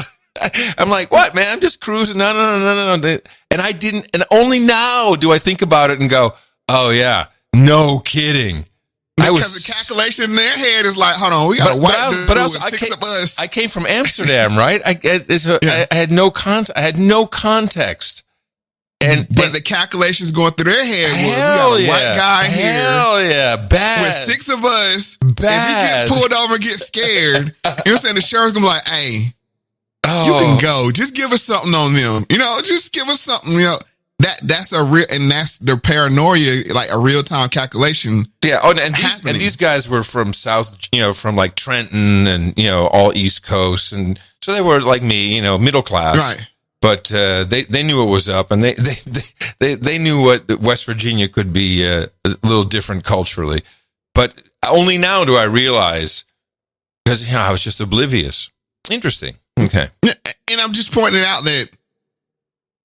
Speaker 1: I'm like, what, man? I'm just cruising. No. And I didn't, and only now do I think about it and go, oh yeah, no kidding.
Speaker 2: Because the calculation in their head is like, hold on, we got a white dude with 6 of us.
Speaker 1: I came from Amsterdam, right? I had no context.
Speaker 2: But the calculations going through their head was, we got a white guy here.
Speaker 1: Hell yeah, bad.
Speaker 2: With 6 of us,
Speaker 1: bad.
Speaker 2: If he gets pulled over and gets scared, you know what I'm saying? The sheriff's gonna be like, hey, you can go. Just give us something on them. Just give us something, That's their paranoia, like a real time calculation.
Speaker 1: Yeah. Oh, and these guys were from South, from like Trenton and, all East Coast. And so they were like me, middle class.
Speaker 2: Right.
Speaker 1: But, they knew what was up, and they knew what West Virginia could be, a little different culturally. But only now do I realize, because, I was just oblivious. Interesting. Okay.
Speaker 2: And I'm just pointing out that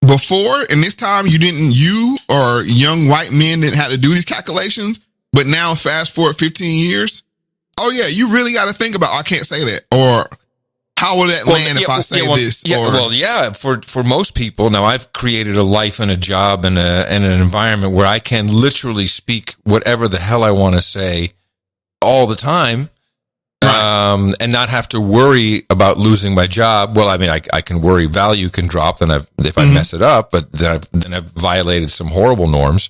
Speaker 2: before, in this time, you or young white men didn't have to do these calculations, but now fast forward 15 years. Oh yeah, you really got to think about, I can't say that, or how will that land if I say this?
Speaker 1: Yeah, for most people, now I've created a life and a job and an environment where I can literally speak whatever the hell I want to say all the time. Right. And not have to worry about losing my job. Well, I can worry value can drop if I mess it up, but then I've violated some horrible norms.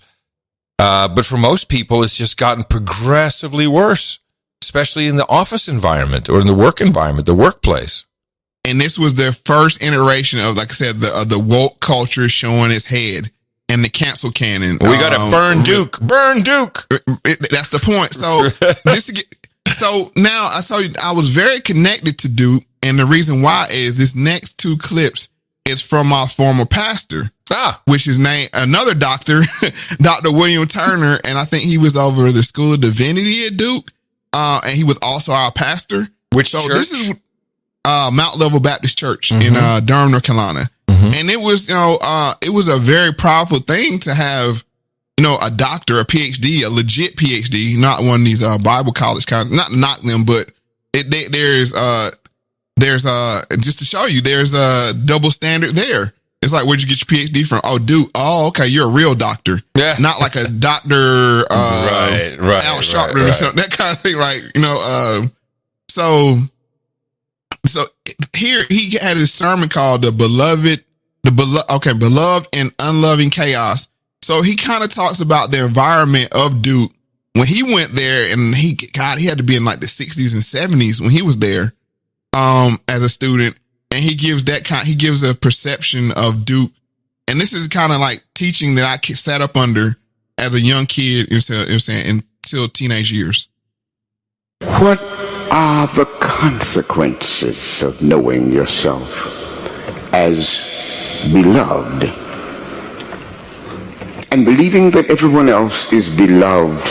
Speaker 1: But for most people, it's just gotten progressively worse, especially in the office environment or in the work environment, the workplace.
Speaker 2: And this was their first iteration of, like I said, the woke culture showing its head and the cancel cannon.
Speaker 1: We got to burn Duke.
Speaker 2: That's the point. So So now I was very connected to Duke, and the reason why is this next 2 clips is from my former pastor, which is named another doctor, Dr. William Turner. And I think he was over the School of Divinity at Duke. And he was also our pastor.
Speaker 1: Which church?
Speaker 2: This is Mount Level Baptist Church in Durham, North Carolina. And it was, it was a very powerful thing to have, a doctor, a PhD, a legit PhD, not one of these Bible college kinds, not knock them, but there's just to show you, there's a double standard there. It's like, where'd you get your PhD from? Oh, Duke. Oh, okay. You're a real doctor. Yeah. Not like a doctor,
Speaker 1: right.
Speaker 2: Al Sharpton or something, that kind of thing. Right. So here he had his sermon called beloved and unloving chaos. So he kind of talks about the environment of Duke when he went there, and he had to be in like the 60s and 70s when he was there, as a student. And he gives a perception of Duke. And this is kind of like teaching that I sat up under as a young kid, until teenage years.
Speaker 5: What are the consequences of knowing yourself as beloved and believing that everyone else is beloved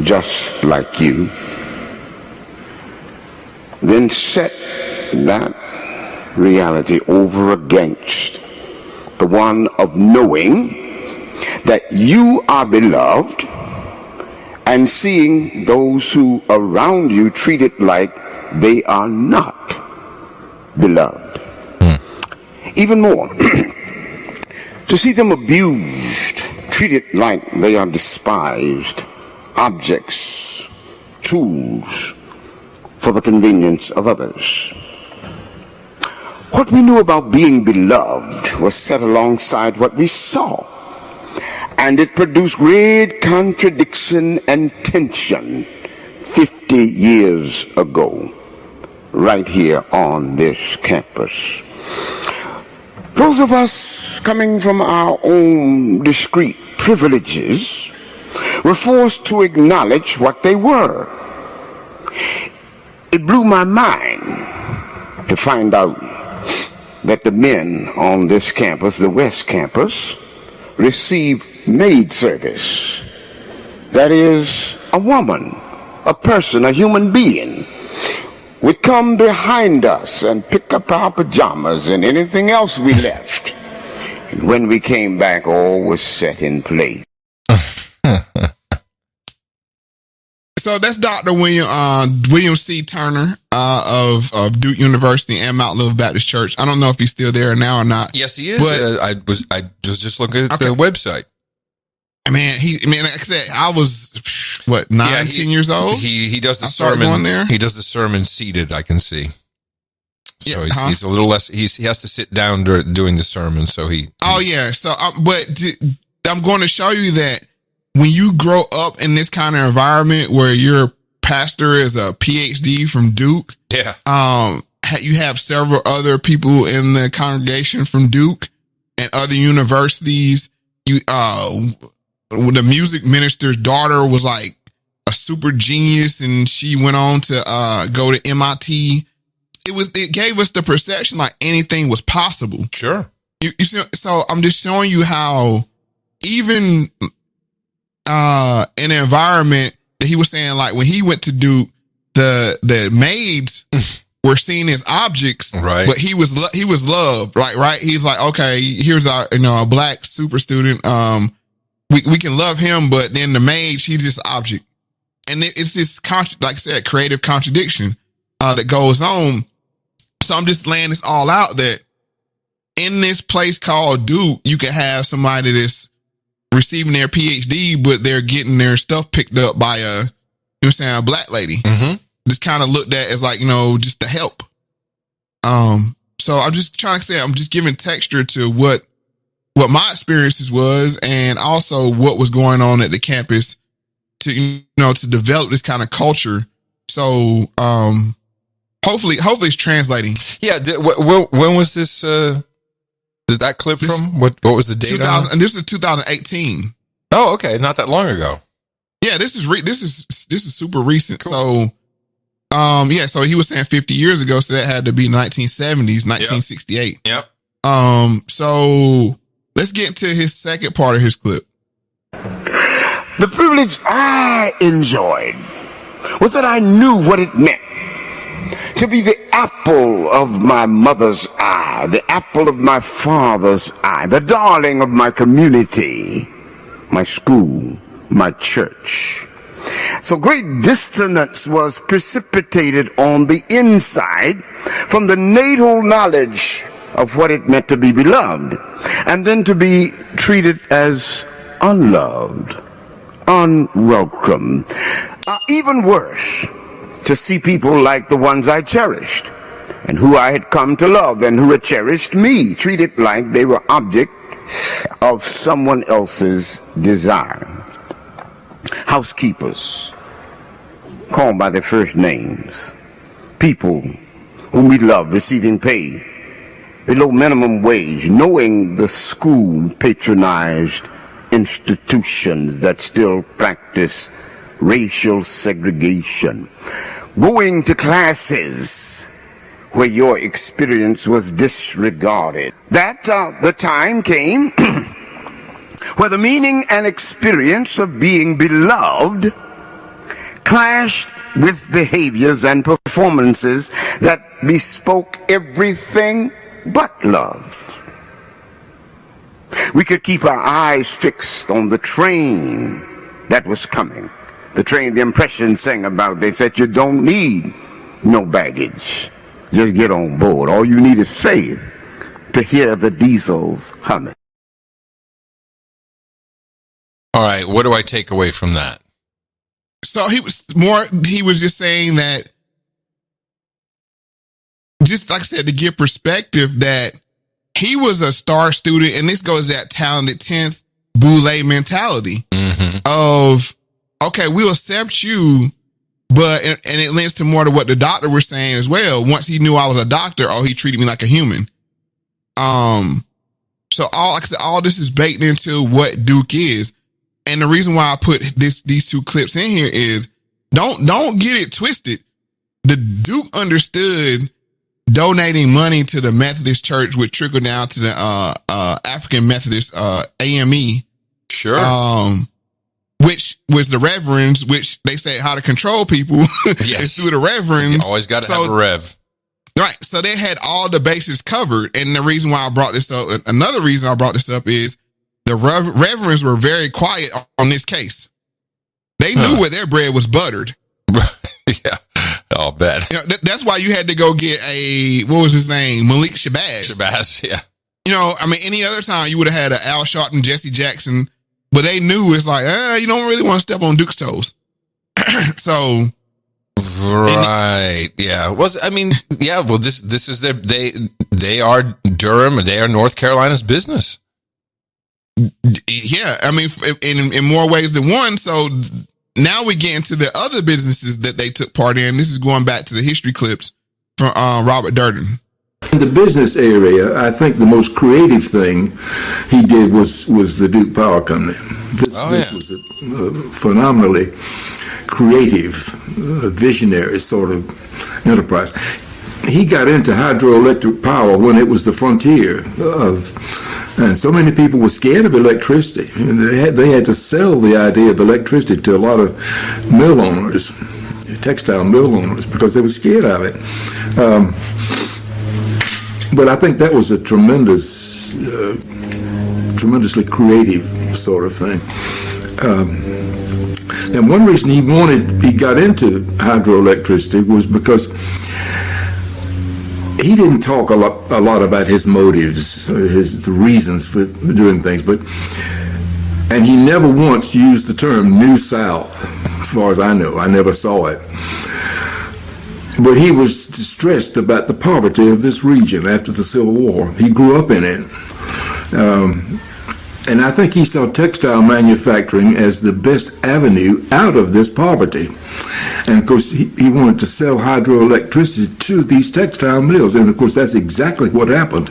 Speaker 5: just like you? Then set that reality over against the one of knowing that you are beloved and seeing those who around you treat it like they are not beloved. Even more, to see them abused, treated like they are despised objects, tools for the convenience of others. What we knew about being beloved was set alongside what we saw, and it produced great contradiction and tension 50 years ago, right here on this campus. Those of us coming from our own discrete privileges were forced to acknowledge what they were. It blew my mind to find out that the men on this campus, the West Campus, receive maid service. That is, a woman, a person, a human being would come behind us and pick up our pajamas and anything else we left. And when we came back, all was set in place.
Speaker 2: So that's Dr. William C. Turner of Duke University and Mount Level Baptist Church. I don't know if he's still there now or not.
Speaker 1: Yes, he is. But I was just looking at the website.
Speaker 2: Man, like I said, I was 10 years old.
Speaker 1: He does the sermon there. He does the sermon seated. I can see. So he's a little less. He has to sit down doing the sermon. So he.
Speaker 2: So, I'm going to show you that when you grow up in this kind of environment where your pastor is a PhD from Duke, you have several other people in the congregation from Duke and other universities. The music minister's daughter was like a super genius, and she went on to go to MIT. It gave us the perception like anything was possible.
Speaker 1: Sure.
Speaker 2: You see, so I'm just showing you how even in an environment that he was saying, like when he went to Duke, the maids were seen as objects,
Speaker 1: right?
Speaker 2: But he was loved, right? He's like, okay, here's a black super student. We can love him, but then the maid, she's just an object, and it's this like I said, creative contradiction that goes on. So I'm just laying this all out that in this place called Duke, you can have somebody that's receiving their PhD, but they're getting their stuff picked up by a black lady.
Speaker 1: Mm-hmm.
Speaker 2: Just kind of looked at as like, just to help. So I'm just trying to say, I'm just giving texture to what my experiences was, and also what was going on at the campus to develop this kind of culture. So, hopefully it's translating.
Speaker 1: Yeah. When was this, did that clip from? What was the date on?
Speaker 2: And this is 2018.
Speaker 1: Oh, okay. Not that long ago.
Speaker 2: Yeah, this is super recent. Cool. So, so he was saying 50 years ago, so that had to be 1970s, 1968.
Speaker 1: Yep.
Speaker 2: So let's get into his second part of his clip.
Speaker 5: The privilege I enjoyed was that I knew what it meant to be the apple of my mother's eye, the apple of my father's eye, the darling of my community, my school, my church. So great dissonance was precipitated on the inside from the natal knowledge of what it meant to be beloved, and then to be treated as unloved, unwelcome, even worse, to see people like the ones I cherished and who I had come to love and who had cherished me, treated like they were object of someone else's desire. Housekeepers, called by their first names, people whom we love receiving pay below minimum wage, knowing the school patronized institutions that still practice racial segregation, going to classes where your experience was disregarded. That the time came where the meaning and experience of being beloved clashed with behaviors and performances that bespoke everything but love. We could keep our eyes fixed on the train that was coming. The train the impression sang about. They said you don't need no baggage. Just get on board. All you need is faith to hear the diesels humming.
Speaker 1: All right, what do I take away from that?
Speaker 2: So he was just saying that, just like I said, to give perspective, that he was a star student, and this goes that talented 10th Boule mentality of, okay, we'll accept you, but, and it lends to more to what the doctor was saying as well. Once he knew I was a doctor, he treated me like a human. So like I said, all this is baked into what Duke is. And the reason why I put these two clips in here is don't get it twisted. The Duke understood donating money to the Methodist Church would trickle down to the African Methodist AME.
Speaker 1: Sure.
Speaker 2: Which was the reverends, which they say how to control people.
Speaker 1: Yes.
Speaker 2: Is through the reverends.
Speaker 1: You always got to have a rev.
Speaker 2: Right. So they had all the bases covered. And the reason why I brought this up, another reason I brought this up is the reverends were very quiet on this case. They knew where their bread was buttered.
Speaker 1: Yeah. I'll bet.
Speaker 2: You know, that's why you had to go get what was his name? Malik Shabazz.
Speaker 1: Shabazz, yeah.
Speaker 2: You know, I mean, any other time you would have had an Al Sharpton, Jesse Jackson, but they knew it's like, you don't really want to step on Duke's toes. So.
Speaker 1: Right. Yeah. Well, this is they are Durham, they are North Carolina's business.
Speaker 2: Yeah. I mean, in more ways than one. So now we get into the other businesses that they took part in. This is going back to the history clips from Robert Durden.
Speaker 21: In the business area, I think the most creative thing he did was the Duke Power Company. This was a phenomenally creative, visionary sort of enterprise. He got into hydroelectric power when it was the frontier and so many people were scared of electricity. I mean, they had to sell the idea of electricity to a lot of mill owners, textile mill owners, because they were scared of it. But I think that was a tremendously creative sort of thing. And one reason he got into hydroelectricity was because he didn't talk a lot about his motives, his reasons for doing things, and he never once used the term New South, as far as I know. I never saw it. But he was distressed about the poverty of this region after the Civil War. He grew up in it. And I think he saw textile manufacturing as the best avenue out of this poverty. And of course, he wanted to sell hydroelectricity to these textile mills. And of course, that's exactly what happened.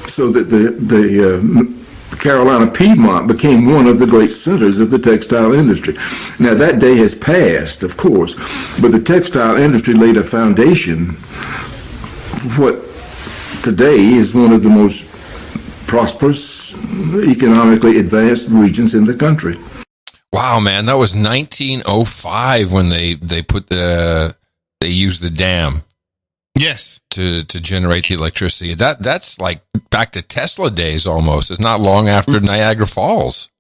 Speaker 21: So that the Carolina Piedmont became one of the great centers of the textile industry. Now, that day has passed, of course, but the textile industry laid a foundation for what today is one of the most prosperous, economically advanced regions in the country.
Speaker 1: Wow, man, that was 1905 when they used the dam.
Speaker 2: Yes.
Speaker 1: To generate the electricity. That's like back to Tesla days almost. It's not long after Niagara Falls.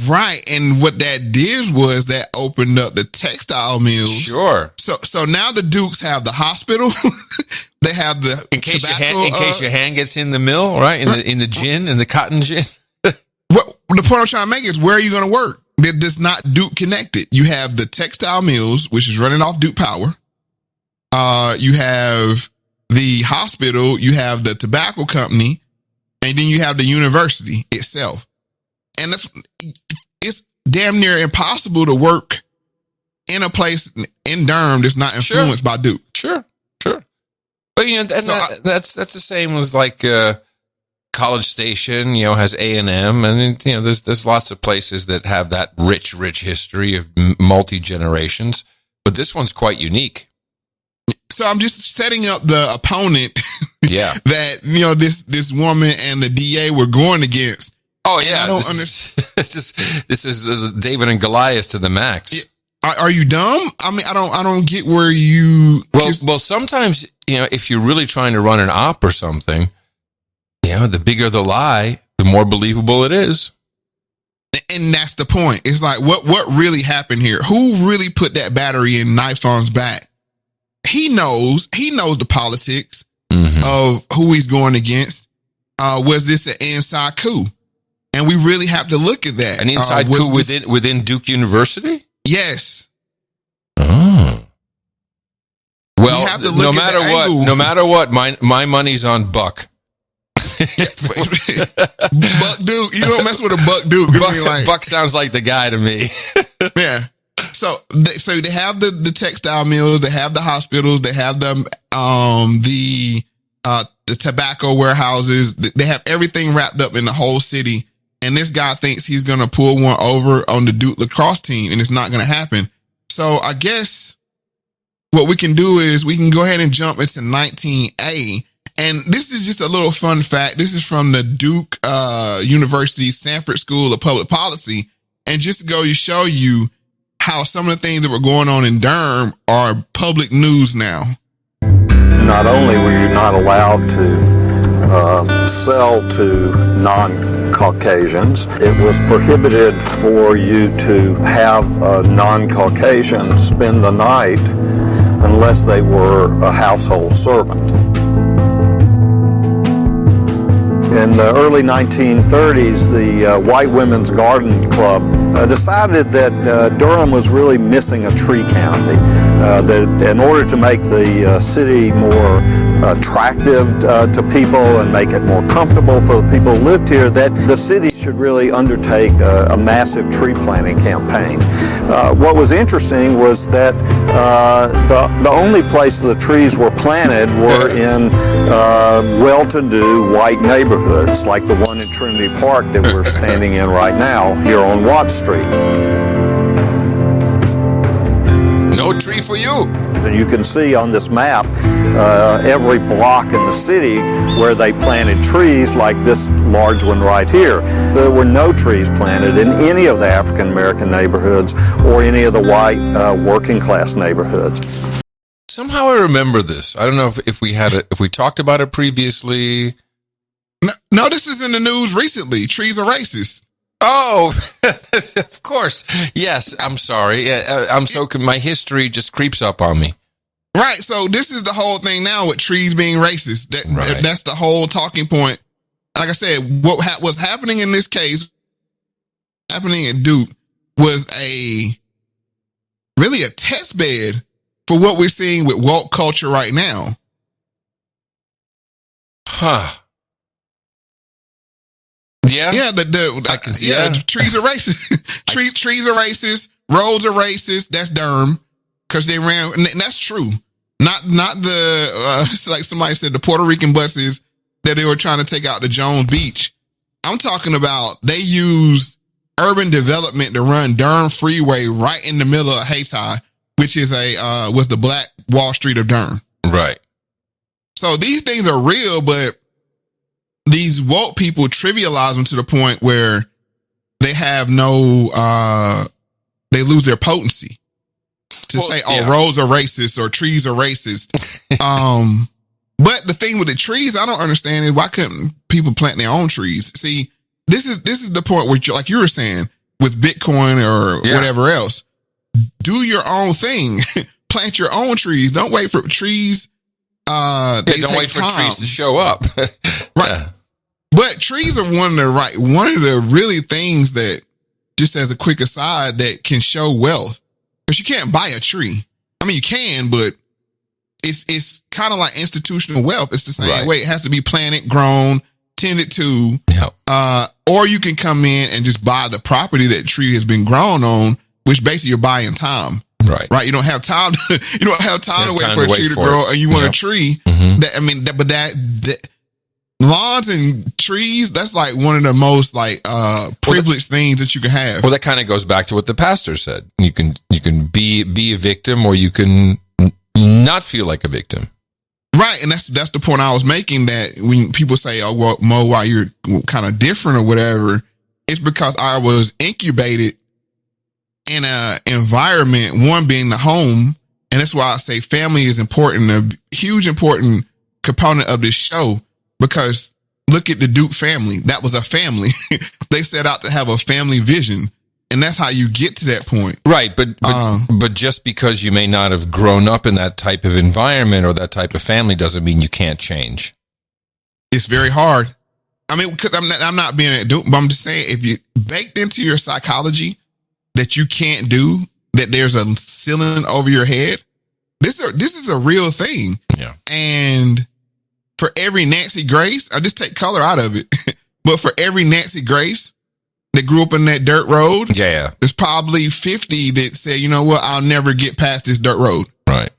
Speaker 2: Right. And what that did was that opened up the textile mills.
Speaker 1: Sure.
Speaker 2: So now the Dukes have the hospital. They have the
Speaker 1: in case
Speaker 2: tobacco,
Speaker 1: your hand gets in the mill, right? In the gin, in the cotton gin.
Speaker 2: What the point I'm trying to make is, where are you going to work? That's not Duke connected. You have the textile mills, which is running off Duke power. You have the hospital, you have the tobacco company, and then you have the university itself. And it's damn near impossible to work in a place in Durham that's not influenced by Duke.
Speaker 1: Sure. But that's the same as like College Station, has A&M, and there's lots of places that have that rich history of multi generations. But this one's quite unique.
Speaker 2: So I'm just setting up the opponent.
Speaker 1: Yeah.
Speaker 2: That this woman and the DA were going against.
Speaker 1: Oh yeah, I don't understand. This is David and Goliath to the max.
Speaker 2: Are you dumb? I mean, I don't get where you.
Speaker 1: Well, sometimes if you're really trying to run an op or something, the bigger the lie, the more believable it is.
Speaker 2: And that's the point. It's like, what really happened here? Who really put that battery in Nifong's back? He knows the politics of who he's going against. Was this an inside coup? And we really have to look at that.
Speaker 1: An inside coup within Duke University?
Speaker 2: Yes.
Speaker 1: Oh. Well, no matter what, my money's on Buck.
Speaker 2: Buck Duke. You don't mess with a Buck Duke.
Speaker 1: Buck sounds like the guy to me.
Speaker 2: Yeah. So they have the textile mills, they have the hospitals, they have the tobacco warehouses. They have everything wrapped up in the whole city. And this guy thinks he's going to pull one over on the Duke lacrosse team, and it's not going to happen. So I guess what we can do is we can go ahead and jump into 19A. And this is just a little fun fact. This is from the Duke University Sanford School of Public Policy. And just to go to show you how some of the things that were going on in Durham are public news now.
Speaker 6: Not only were you not allowed to sell to non-Caucasians, it was prohibited for you to have a non-Caucasian spend the night unless they were a household servant. In the early 1930s, the White Women's Garden Club decided that Durham was really missing a tree county. That in order to make the city more attractive to people and make it more comfortable for the people who lived here, that the city should really undertake a massive tree planting campaign. What was interesting was that the only place the trees were planted were in well-to-do white neighborhoods, like the one in Trinity Park that we're standing in right now here on Watt Street.
Speaker 1: No tree for you.
Speaker 6: And you can see on this map every block in the city where they planted trees, like this large one right here. There were no trees planted in any of the African American neighborhoods or any of the white working class neighborhoods.
Speaker 1: Somehow I remember this. I don't know if we talked about it previously.
Speaker 2: No, this is in the news recently. Trees are racist.
Speaker 1: Oh, of course. Yes, I'm sorry. My history just creeps up on me.
Speaker 2: Right. So this is the whole thing now with trees being racist. That's the whole talking point. Like I said, what was happening in this case, happening at Duke, was really a test bed for what we're seeing with woke culture right now.
Speaker 1: Huh. Yeah.
Speaker 2: Yeah. Trees are racist. Trees are racist. Roads are racist. That's Durham. Cause they ran, and that's true. Not the, like somebody said, the Puerto Rican buses that they were trying to take out to Jones Beach. I'm talking about they used urban development to run Durham Freeway right in the middle of Hayti, which is was the Black Wall Street of Durham.
Speaker 1: Right.
Speaker 2: So these things are real, but these woke people trivialize them to the point where they have they lose their potency to say, roads are racist or trees are racist. But the thing with the trees, I don't understand is why couldn't people plant their own trees? See, this is the point where, like you were saying, with Bitcoin or whatever else, do your own thing. Plant your own trees. Don't wait for trees. Don't
Speaker 1: wait for trees to show up.
Speaker 2: Right. Yeah. But trees are one of the really things that, just as a quick aside, that can show wealth. Because you can't buy a tree. I mean, you can, but it's kind of like institutional wealth. It's the same way. It has to be planted, grown, tended to.
Speaker 1: Yep.
Speaker 2: Or you can come in and just buy the property that tree has been grown on, which basically you're buying time. Right. You don't have time. To wait for a tree to grow, and you want a tree. Mm-hmm. That lawns and trees, that's like one of the most privileged things that you can have.
Speaker 1: Well, that kind of goes back to what the pastor said. You can be a victim, or you can not feel like a victim.
Speaker 2: Right, and that's the point I was making, that when people say, "Oh, well, Mo, why you're kind of different or whatever," it's because I was incubated in a environment, one being the home, and that's why I say family is important, a huge important component of this show. Because look at the Duke family. That was a family. They set out to have a family vision. And that's how you get to that point.
Speaker 1: Right. But just because you may not have grown up in that type of environment or that type of family doesn't mean you can't change.
Speaker 2: It's very hard. I mean, because I'm not being a Duke, but I'm just saying, if you baked into your psychology that you can't do, that there's a ceiling over your head, this is a real thing.
Speaker 1: Yeah.
Speaker 2: And for every Nancy Grace, I just take color out of it. But for every Nancy Grace that grew up in that dirt road, there's probably 50 that say, you know what, I'll never get past this dirt road.
Speaker 1: Right.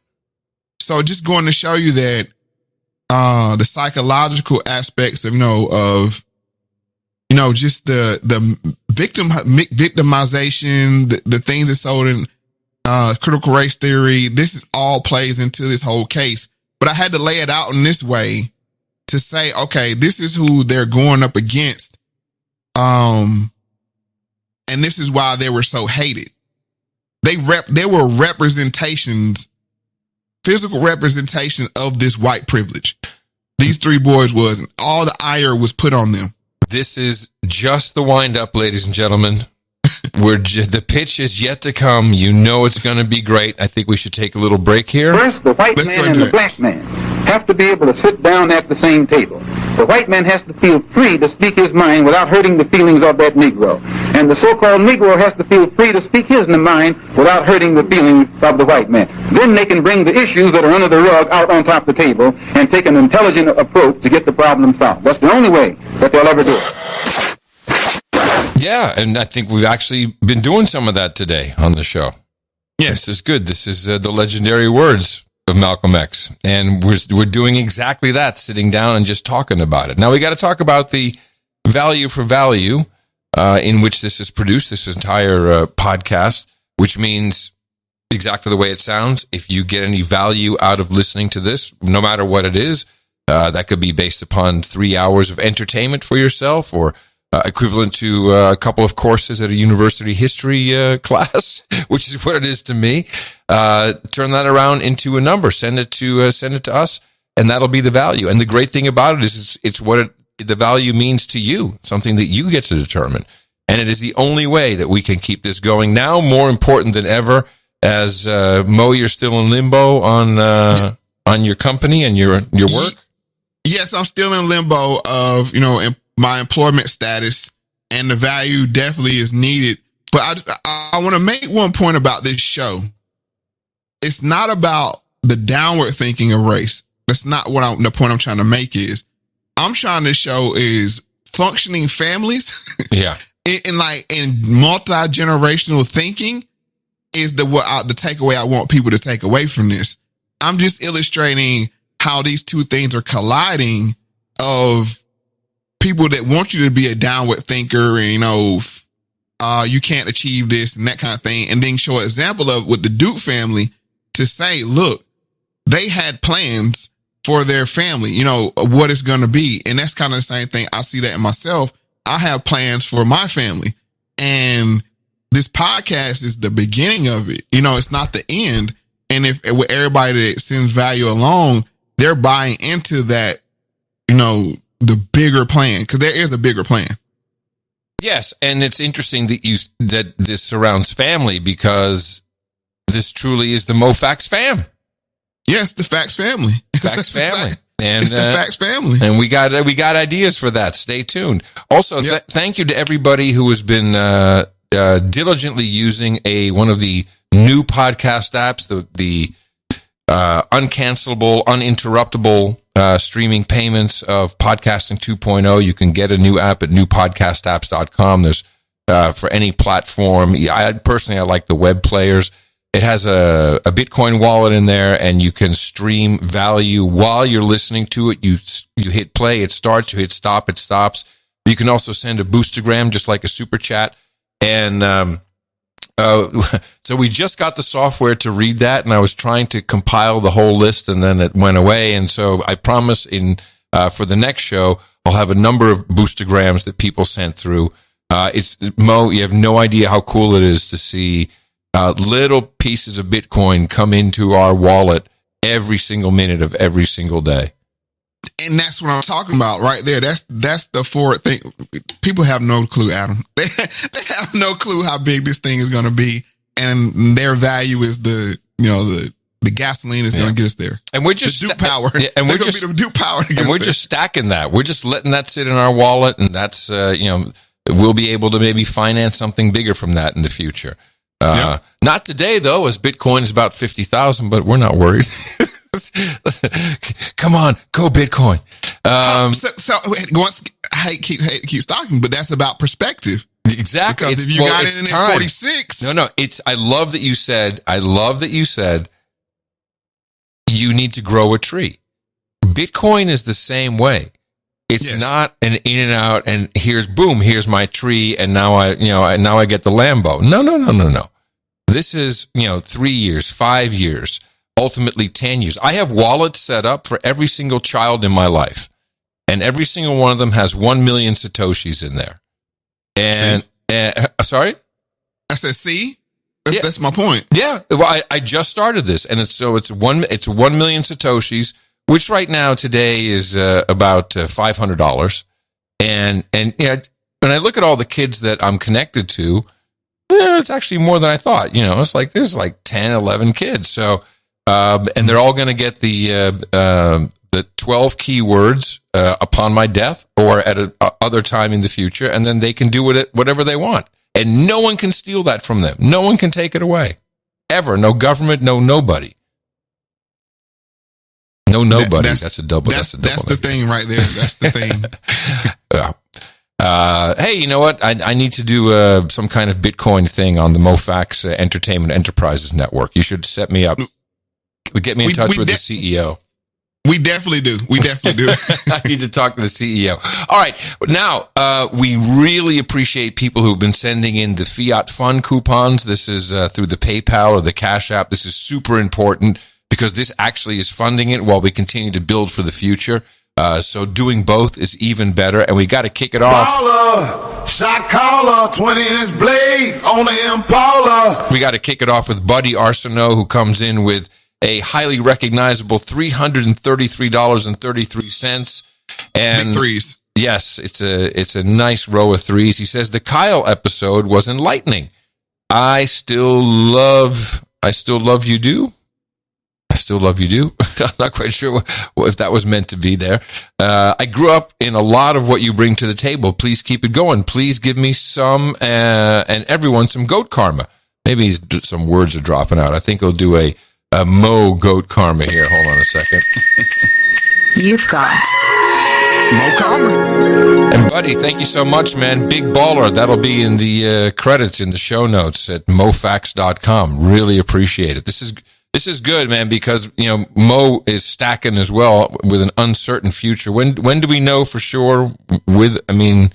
Speaker 2: So just going to show you that the psychological aspects of just the victimization, the things that's sold in critical race theory. This is all plays into this whole case. But I had to lay it out in this way to say, okay, this is who they're going up against. And this is why they were so hated. They were representations, physical representation of this white privilege. These three boys was, and all the ire was put on them.
Speaker 1: This is just the wind up, ladies and gentlemen. The pitch is yet to come. You know it's going to be great. I think we should take a little break here.
Speaker 4: First, the white man and the black man have to be able to sit down at the same table. The white man has to feel free to speak his mind without hurting the feelings of that Negro. And the so-called Negro has to feel free to speak his mind without hurting the feelings of the white man. Then they can bring the issues that are under the rug out on top of the table and take an intelligent approach to get the problem solved. That's the only way that they'll ever do it.
Speaker 1: Yeah, and I think we've actually been doing some of that today on the show.
Speaker 2: Yes.
Speaker 1: This is good. This is the legendary words of Malcolm X. And we're doing exactly that, sitting down and just talking about it. Now, we got to talk about the value for value in which this is produced, this entire podcast, which means exactly the way it sounds. If you get any value out of listening to this, no matter what it is, that could be based upon 3 hours of entertainment for yourself, or equivalent to a couple of courses at a university history class, which is what it is to me. Turn that around into a number. Send it to us, and that'll be the value. And the great thing about it is it's what the value means to you, something that you get to determine. And it is the only way that we can keep this going now, more important than ever. As Mo, you're still in limbo on your company and your work.
Speaker 2: Yes, I'm still in limbo of my employment status, and the value definitely is needed. But I want to make one point about this show. It's not about the downward thinking of race. That's not the point I'm trying to make is. I'm trying to show is functioning families.
Speaker 1: Yeah.
Speaker 2: in multi-generational thinking is the takeaway I want people to take away from this. I'm just illustrating how these two things are colliding of people that want you to be a downward thinker and, you can't achieve this and that kind of thing. And then show an example of with the Duke family to say, look, they had plans for their family, you know, what it's going to be. And that's kind of the same thing. I see that in myself. I have plans for my family, and this podcast is the beginning of it. You know, it's not the end. And if with everybody that sends value along, they're buying into that, you know, the bigger plan, because there is a bigger plan.
Speaker 1: Yes, and it's interesting that this surrounds family, because this truly is the Moe Factz fam.
Speaker 2: Yes, the Factz family.
Speaker 1: Factz family. And
Speaker 2: it's the Factz family.
Speaker 1: And we got ideas for that. Stay tuned. Also, thank you to everybody who has been diligently using one of the new podcast apps, the uncancelable, uninterruptible streaming payments of Podcasting 2.0. You can get a new app at newpodcastapps.com. There's for any platform. I like the web players. It has a Bitcoin wallet in there, and you can stream value while you're listening to it. You hit play, it starts. You hit stop, it stops. You can also send a boostergram, just like a super chat. And so we just got the software to read that, and I was trying to compile the whole list, and then it went away. And so I promise for the next show, I'll have a number of boostergrams that people sent through. Mo, you have no idea how cool it is to see little pieces of Bitcoin come into our wallet every single minute of every single day.
Speaker 2: And that's what I'm talking about right there. That's the forward thing. People have no clue, Adam. They have no clue how big this thing is going to be, and their value is the gasoline is going to get us there.
Speaker 1: And we're just
Speaker 2: the Duke power.
Speaker 1: Yeah, and we're
Speaker 2: just the Duke power.
Speaker 1: And we're just stacking that. We're just letting that sit in our wallet, and that's we'll be able to maybe finance something bigger from that in the future. Not today though, as Bitcoin is about 50,000, but we're not worried. Come on, go Bitcoin.
Speaker 2: I hate keep talking, but that's about perspective.
Speaker 1: Exactly.
Speaker 2: Because if you got it in at 46.
Speaker 1: No, I love that you said you need to grow a tree. Bitcoin is the same way. It's not an in and out and here's my tree, and now I get the Lambo. No. This is, 3 years, 5 years, ultimately 10 years. I have wallets set up for every single child in my life, and every single one of them has 1 million Satoshis in there. And sorry?
Speaker 2: I said, see? That's my point.
Speaker 1: Yeah. Well, I just started this, and it's 1 million Satoshis, which right now today is about $500. And when I look at all the kids that I'm connected to, it's actually more than I thought. It's like there's like 10, 11 kids. So, and they're all going to get the 12 keywords upon my death or at other time in the future, and then they can do whatever they want. And no one can steal that from them. No one can take it away. Ever. No government, no nobody. No, nobody. That's
Speaker 2: the thing right there. That's the thing.
Speaker 1: Hey, you know what? I need to do some kind of Bitcoin thing on the Moe Factz Entertainment Enterprises Network. You should set me up. Get me in touch with the CEO.
Speaker 2: We definitely do.
Speaker 1: I need to talk to the CEO. All right. Now, we really appreciate people who've been sending in the Fiat Fund coupons. This is through the PayPal or the Cash App. This is super important, because this actually is funding it while we continue to build for the future. So doing both is even better, and we got to kick it off.
Speaker 7: Baller, shot caller, 20-inch blades on the Impala.
Speaker 1: We got to kick it off with Buddy Arsenault, who comes in with a highly recognizable $333.33. And
Speaker 2: big threes.
Speaker 1: Yes, it's a nice row of threes. He says the Kyle episode was enlightening. I still love you, do. I still love you, do. I'm not quite sure if that was meant to be there. I grew up in a lot of what you bring to the table. Please keep it going. Please give me some, and everyone, some goat karma. Maybe some words are dropping out. I think he'll do a Mo goat karma here. Hold on a second.
Speaker 8: You've got
Speaker 2: Mo karma.
Speaker 1: And Buddy, thank you so much, man. Big baller. That'll be in the credits in the show notes at mofactz.com. Really appreciate it. This is good, man, because Mo is stacking as well with an uncertain future. When do we know for sure? End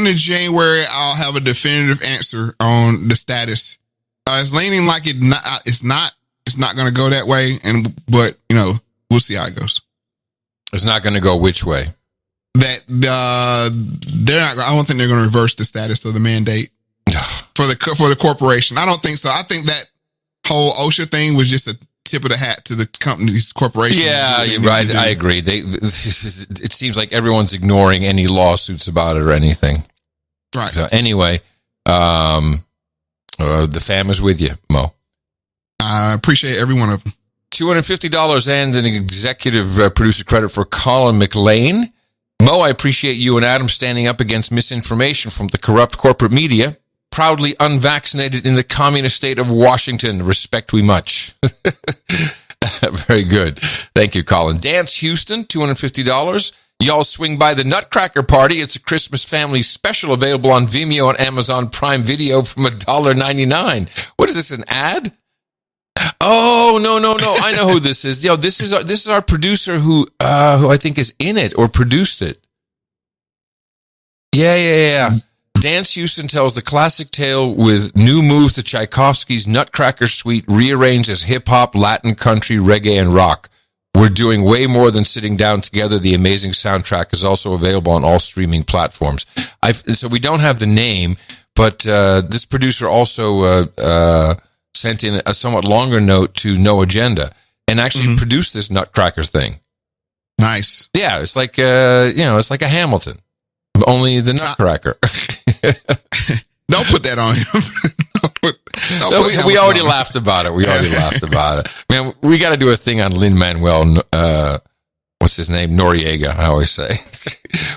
Speaker 1: of January, I'll have a definitive answer on the status. It's leaning like it's not going to go that way, but
Speaker 2: we'll see how it goes.
Speaker 1: It's not going to go which way?
Speaker 2: That they're not. I don't think they're going to reverse the status of the mandate for the corporation. I don't think so. I think that whole OSHA thing was just a tip of the hat to the company's corporation.
Speaker 1: Yeah, you're right. I agree. It seems like everyone's ignoring any lawsuits about it or anything.
Speaker 2: Right.
Speaker 1: So anyway, the fam is with you, Mo.
Speaker 2: I appreciate every one of them.
Speaker 1: $250 and an executive producer credit for Colin McLean. Mo, I appreciate you and Adam standing up against misinformation from the corrupt corporate media. Proudly unvaccinated in the communist state of Washington. Respect we much. Very good. Thank you, Colin. Dance Houston, $250. Y'all swing by the Nutcracker Party. It's a Christmas family special available on Vimeo and Amazon Prime Video from $1.99. What is this, an ad? Oh, no. I know who this is. This is our producer who I think is in it or produced it. Yeah. Dance Houston tells the classic tale with new moves to Tchaikovsky's Nutcracker Suite, rearranged as hip-hop, Latin, country, reggae, and rock. We're doing way more than sitting down together. The amazing soundtrack is also available on all streaming platforms. So we don't have the name, but this producer also sent in a somewhat longer note to No Agenda and actually produced this Nutcracker thing.
Speaker 2: Nice.
Speaker 1: Yeah, it's like it's like a Hamilton, only the Nutcracker.
Speaker 2: Don't put that on him.
Speaker 1: We already laughed about it. Man, we got to do a thing on Lin-Manuel, what's his name? Noriega, I always say.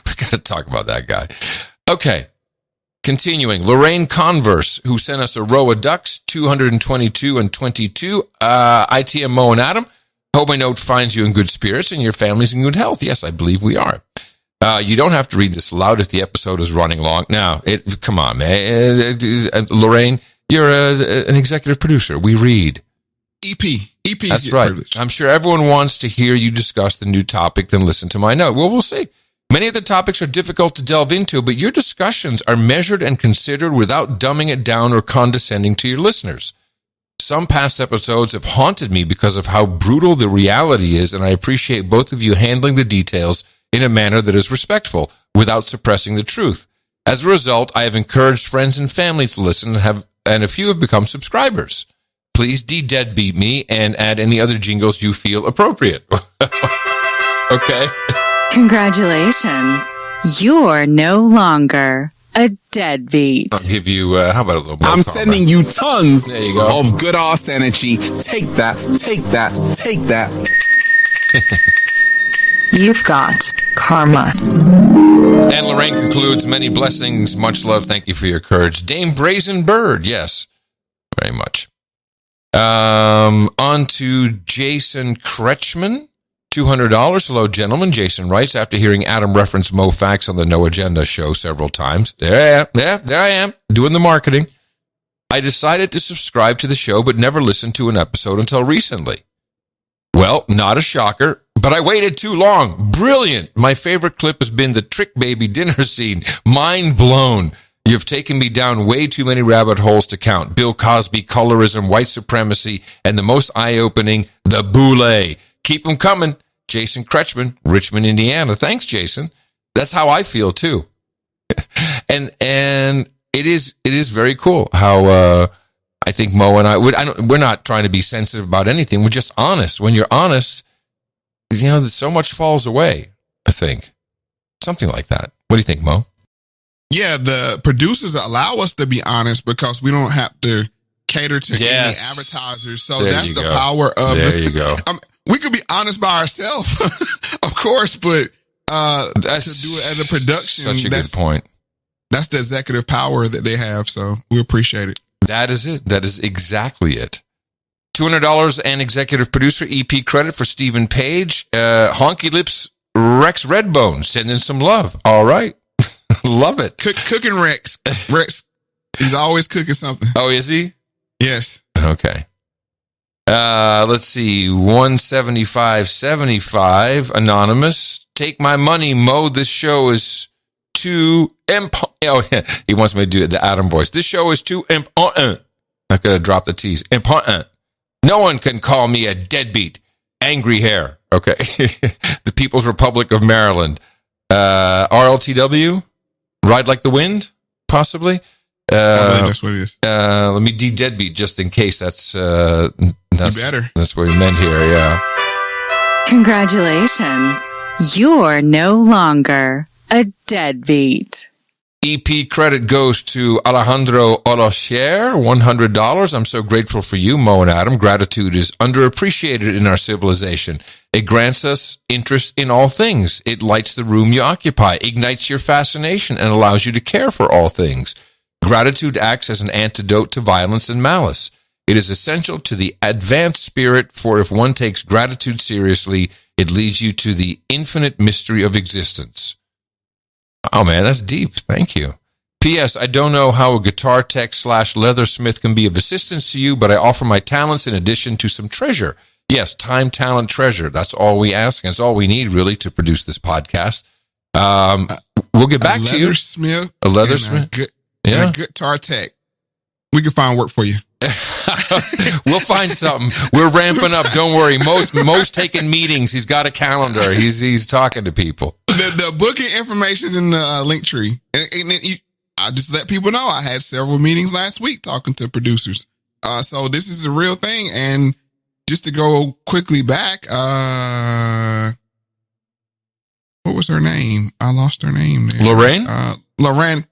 Speaker 1: We got to talk about that guy. Okay. Continuing, Lorraine Converse, who sent us a row of ducks, 222 and 22. ITM Mo and Adam, hope my note finds you in good spirits and your families in good health. Yes, I believe we are. You don't have to read this aloud if the episode is running long. Now, come on, man. Lorraine, you're an executive producer. We read.
Speaker 2: EP.
Speaker 1: That's right. Privilege. I'm sure everyone wants to hear you discuss the new topic, then listen to my note. Well, we'll see. Many of the topics are difficult to delve into, but your discussions are measured and considered without dumbing it down or condescending to your listeners. Some past episodes have haunted me because of how brutal the reality is, and I appreciate both of you handling the details in a manner that is respectful without suppressing the truth. As a result, I have encouraged friends and family to listen and a few have become subscribers. Please de-deadbeat me and add any other jingles you feel appropriate. Okay.
Speaker 9: Congratulations. You're no longer a deadbeat.
Speaker 1: I'll give you, how about a little more?
Speaker 11: I'm sending you tons
Speaker 1: there you go.
Speaker 11: of good ass energy. Take that.
Speaker 8: You've got karma.
Speaker 1: And Lorraine concludes, many blessings, much love, thank you for your courage. Dame Brazen Bird, yes, very much. On to Jason Kretschmann, $200. Hello, gentlemen. Jason writes, after hearing Adam reference Moe Factz on the No Agenda show several times, there I am, doing the marketing. I decided to subscribe to the show, but never listened to an episode until recently. Well, not a shocker, but I waited too long. Brilliant. My favorite clip has been the Trick Baby dinner scene. Mind blown. You've taken me down way too many rabbit holes to count. Bill Cosby, colorism, white supremacy, and the most eye-opening, the boule. Keep them coming. Jason Kretschmann, Richmond, Indiana. Thanks, Jason. That's how I feel, too. and it is very cool how I think Mo and we're not trying to be sensitive about anything. We're just honest. When you're honest, so much falls away, I think. Something like that. What do you think, Mo?
Speaker 2: Yeah, the producers allow us to be honest because we don't have to cater to any advertisers. So that's the power of
Speaker 1: There you go.
Speaker 2: We could be honest by ourselves, of course, but to do it as a production.
Speaker 1: Such a good point.
Speaker 2: That's the executive power that they have, so we appreciate it.
Speaker 1: That is it. That is exactly it. $200 and executive producer EP credit for Stephen Page. Honky Lips Rex Redbone, send in some love. All right. Love it.
Speaker 2: Cooking Rex. Rex, he's always cooking something.
Speaker 1: Oh, is he?
Speaker 2: Yes.
Speaker 1: Okay. Let's see. 175.75 anonymous. Take my money, Mo. This show is too he wants me to do the Adam voice. This show is too important. Not gonna drop the T's. Important. No one can call me a deadbeat. Angry hair. Okay. The People's Republic of Maryland. RLTW, Ride Like the Wind, possibly.
Speaker 2: I believe that's what it is.
Speaker 1: Let me deadbeat just in case that's
Speaker 2: better.
Speaker 1: That's what he meant here, yeah.
Speaker 9: Congratulations. You're no longer a deadbeat.
Speaker 1: EP credit goes to Alejandro Olocher, $100. I'm so grateful for you, Mo and Adam. Gratitude is underappreciated in our civilization. It grants us interest in all things. It lights the room you occupy, ignites your fascination, and allows you to care for all things. Gratitude acts as an antidote to violence and malice. It is essential to the advanced spirit, for if one takes gratitude seriously, it leads you to the infinite mystery of existence. Oh, man, that's deep. Thank you. P.S. I don't know how a guitar tech / leathersmith can be of assistance to you, but I offer my talents in addition to some treasure. Yes, time, talent, treasure. That's all we ask, and it's all we need, really, to produce this podcast. We'll get back to you. A leathersmith?
Speaker 2: And a guitar tech. We can find work for you.
Speaker 1: We'll find something. We're ramping up. Don't worry. Mo's taking meetings. He's got a calendar. He's talking to people.
Speaker 2: The booking information is in the link tree. And I just let people know I had several meetings last week talking to producers. So this is a real thing. And just to go quickly back, what was her name? I lost her name there.
Speaker 1: Lorraine?
Speaker 2: Lorraine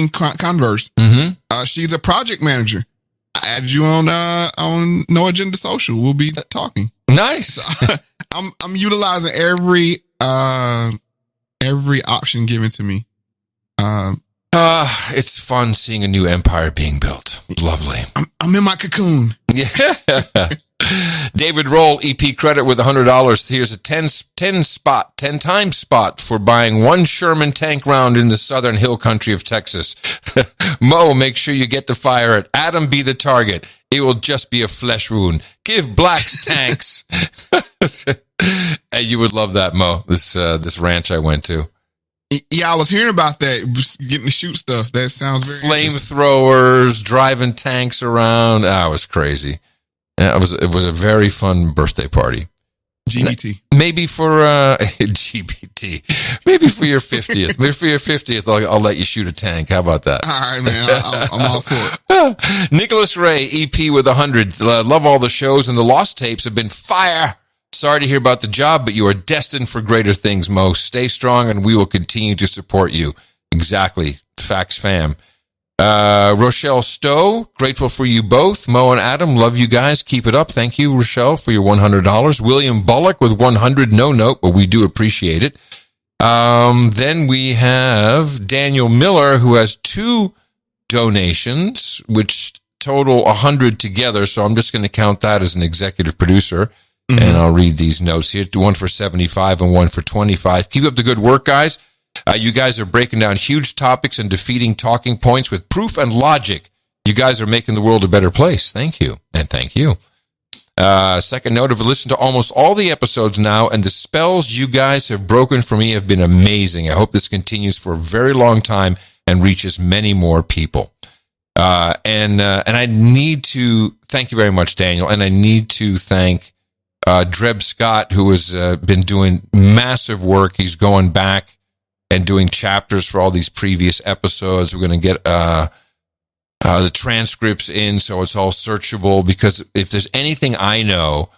Speaker 2: Converse.
Speaker 1: Mm-hmm.
Speaker 2: She's a project manager. I added you on No Agenda Social. We'll be talking.
Speaker 1: Nice.
Speaker 2: So, I'm utilizing every option given to me.
Speaker 1: It's fun seeing a new empire being built. Lovely.
Speaker 2: I'm in my cocoon.
Speaker 1: Yeah. David Roll, EP credit with $100. Here's a 10 times spot for buying one Sherman tank round in the southern hill country of Texas. Mo, make sure you get the fire at Adam be the target. It will just be a flesh wound. Give blacks tanks. Hey, you would love that, Mo. This ranch I went to.
Speaker 2: Yeah, I was hearing about that, getting to shoot stuff. That sounds very
Speaker 1: flamethrowers, driving tanks around. It was crazy. Yeah, it was a very fun birthday party.
Speaker 2: GBT.
Speaker 1: Maybe for GBT. Maybe for your 50th. Maybe for your 50th, I'll let you shoot a tank. How about that?
Speaker 2: All right, man. I'm all for it.
Speaker 1: Nicholas Ray, EP with 100. Love all the shows, and the lost tapes have been fire. Sorry to hear about the job, but you are destined for greater things, Mo. Stay strong, and we will continue to support you. Exactly. Facts fam. Rochelle Stowe, grateful for you both. Mo and Adam, love you guys. Keep it up. Thank you, Rochelle, for your $100. William Bullock with 100, no note, but we do appreciate it. Then we have Daniel Miller, who has 2 donations, which total 100 together. So I'm just going to count that as an executive producer. Mm-hmm. And I'll read these notes here. One for 75 and one for 25. Keep up the good work, guys. You guys are breaking down huge topics and defeating talking points with proof and logic. You guys are making the world a better place. Thank you. And thank you. Second note, I've listened to almost all the episodes now, and the spells you guys have broken for me have been amazing. I hope this continues for a very long time and reaches many more people. And I need to thank you very much, Daniel. And I need to thank Dreb Scott, who has been doing massive work. He's going back and doing chapters for all these previous episodes. We're going to get the transcripts in so it's all searchable, because if there's anything I know,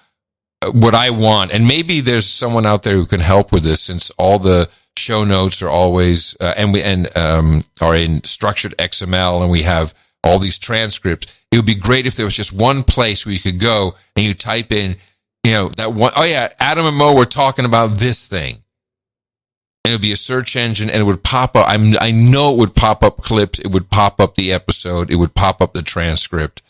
Speaker 1: what I want, and maybe there's someone out there who can help with this, since all the show notes are always are in structured XML, and we have all these transcripts. It would be great if there was just one place where you could go and you type in, that one, oh yeah, Adam and Mo were talking about this thing. And it would be a search engine, and it would pop up. I know it would pop up clips. It would pop up the episode. It would pop up the transcript.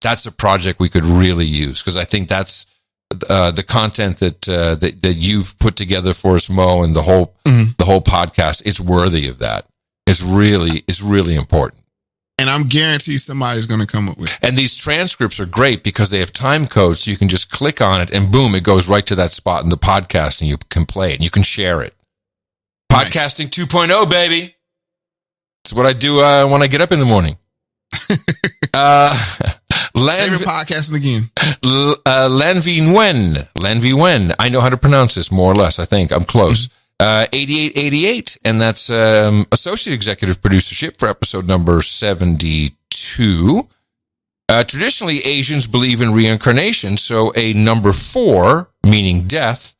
Speaker 1: That's a project we could really use, because I think that's the content that you've put together for us, Mo, and the whole podcast. It's worthy of that. It's really important.
Speaker 2: And I'm guaranteed somebody's going to come up with it.
Speaker 1: And these transcripts are great because they have time codes, so you can just click on it, and boom, it goes right to that spot in the podcast, and you can play it, and you can share it. Podcasting 2.0, baby. It's what I do when I get up in the morning.
Speaker 2: Favorite podcasting again.
Speaker 1: Lanvi Nguyen. I know how to pronounce this, more or less, I think. I'm close. 8888, and that's associate executive producership for episode number 72. Traditionally, Asians believe in reincarnation, so a number 4, meaning death,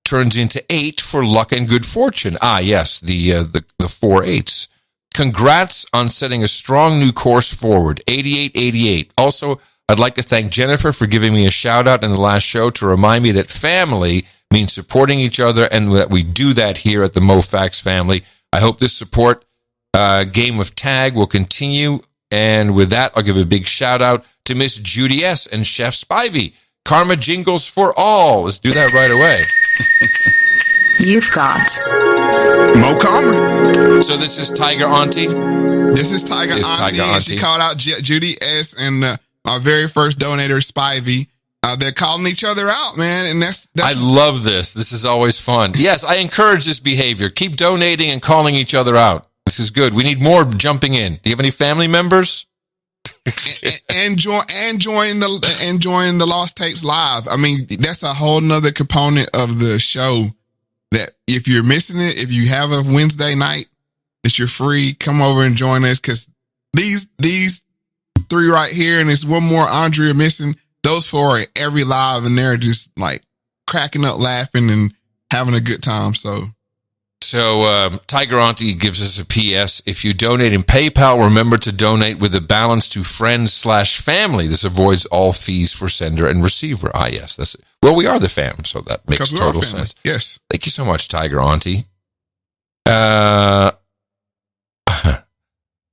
Speaker 1: turns into 8 for luck and good fortune. Ah, yes, the 4 8s. Congrats on setting a strong new course forward. 8888. Also, I'd like to thank Jennifer for giving me a shout out in the last show to remind me that family means supporting each other, and that we do that here at the Moe Factz family. I hope this support game of tag will continue. And with that, I'll give a big shout out to Miss Judy S. and Chef Spivey. Karma jingles for all. Let's do that right away.
Speaker 8: You've got
Speaker 2: Mo Karma.
Speaker 1: So this is Tiger Auntie.
Speaker 2: This is Tiger Auntie. She called out Judy S. and my very first donator, Spivey. They're calling each other out, man. And that's
Speaker 1: I love this. This is always fun. Yes, I encourage this behavior. Keep donating and calling each other out. This is good. We need more jumping in. Do you have any family members?
Speaker 2: and join the Lost Tapes live. I mean, that's a whole nother component of the show that if you're missing it, if you have a Wednesday night that you're free, come over and join us, because these 3 right here, and there's one more Andrea missing. Those 4 are every live, and they're just like cracking up, laughing, and having a good time. So Tiger Auntie gives us a PS. If you donate in PayPal, remember to donate with a balance to friends/family. This avoids all fees for sender and receiver. Ah, yes. That's it. Well, we are the fam, so that makes total sense. Yes.
Speaker 1: Thank you so much, Tiger Auntie.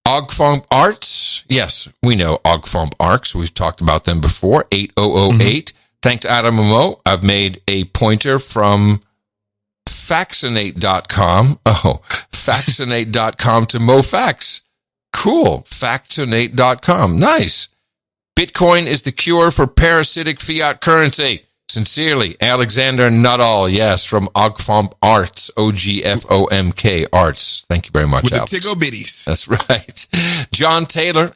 Speaker 1: Ogfomp Arts. Yes, we know Ogfomp Arts. We've talked about them before. 8008. Thanks, Adam and Mo. I've made a pointer from Vaccinate.com. Oh, Vaccinate.com to Moe Factz. Cool. Vaccinate.com. Nice. Bitcoin is the cure for parasitic fiat currency. Sincerely, Alexander Nuttall. Yes, from Ogfomp Arts. OGFOMK Arts. Thank you very much,
Speaker 2: with
Speaker 1: Alex.
Speaker 2: The Tiggo Bitties.
Speaker 1: That's right. John Taylor,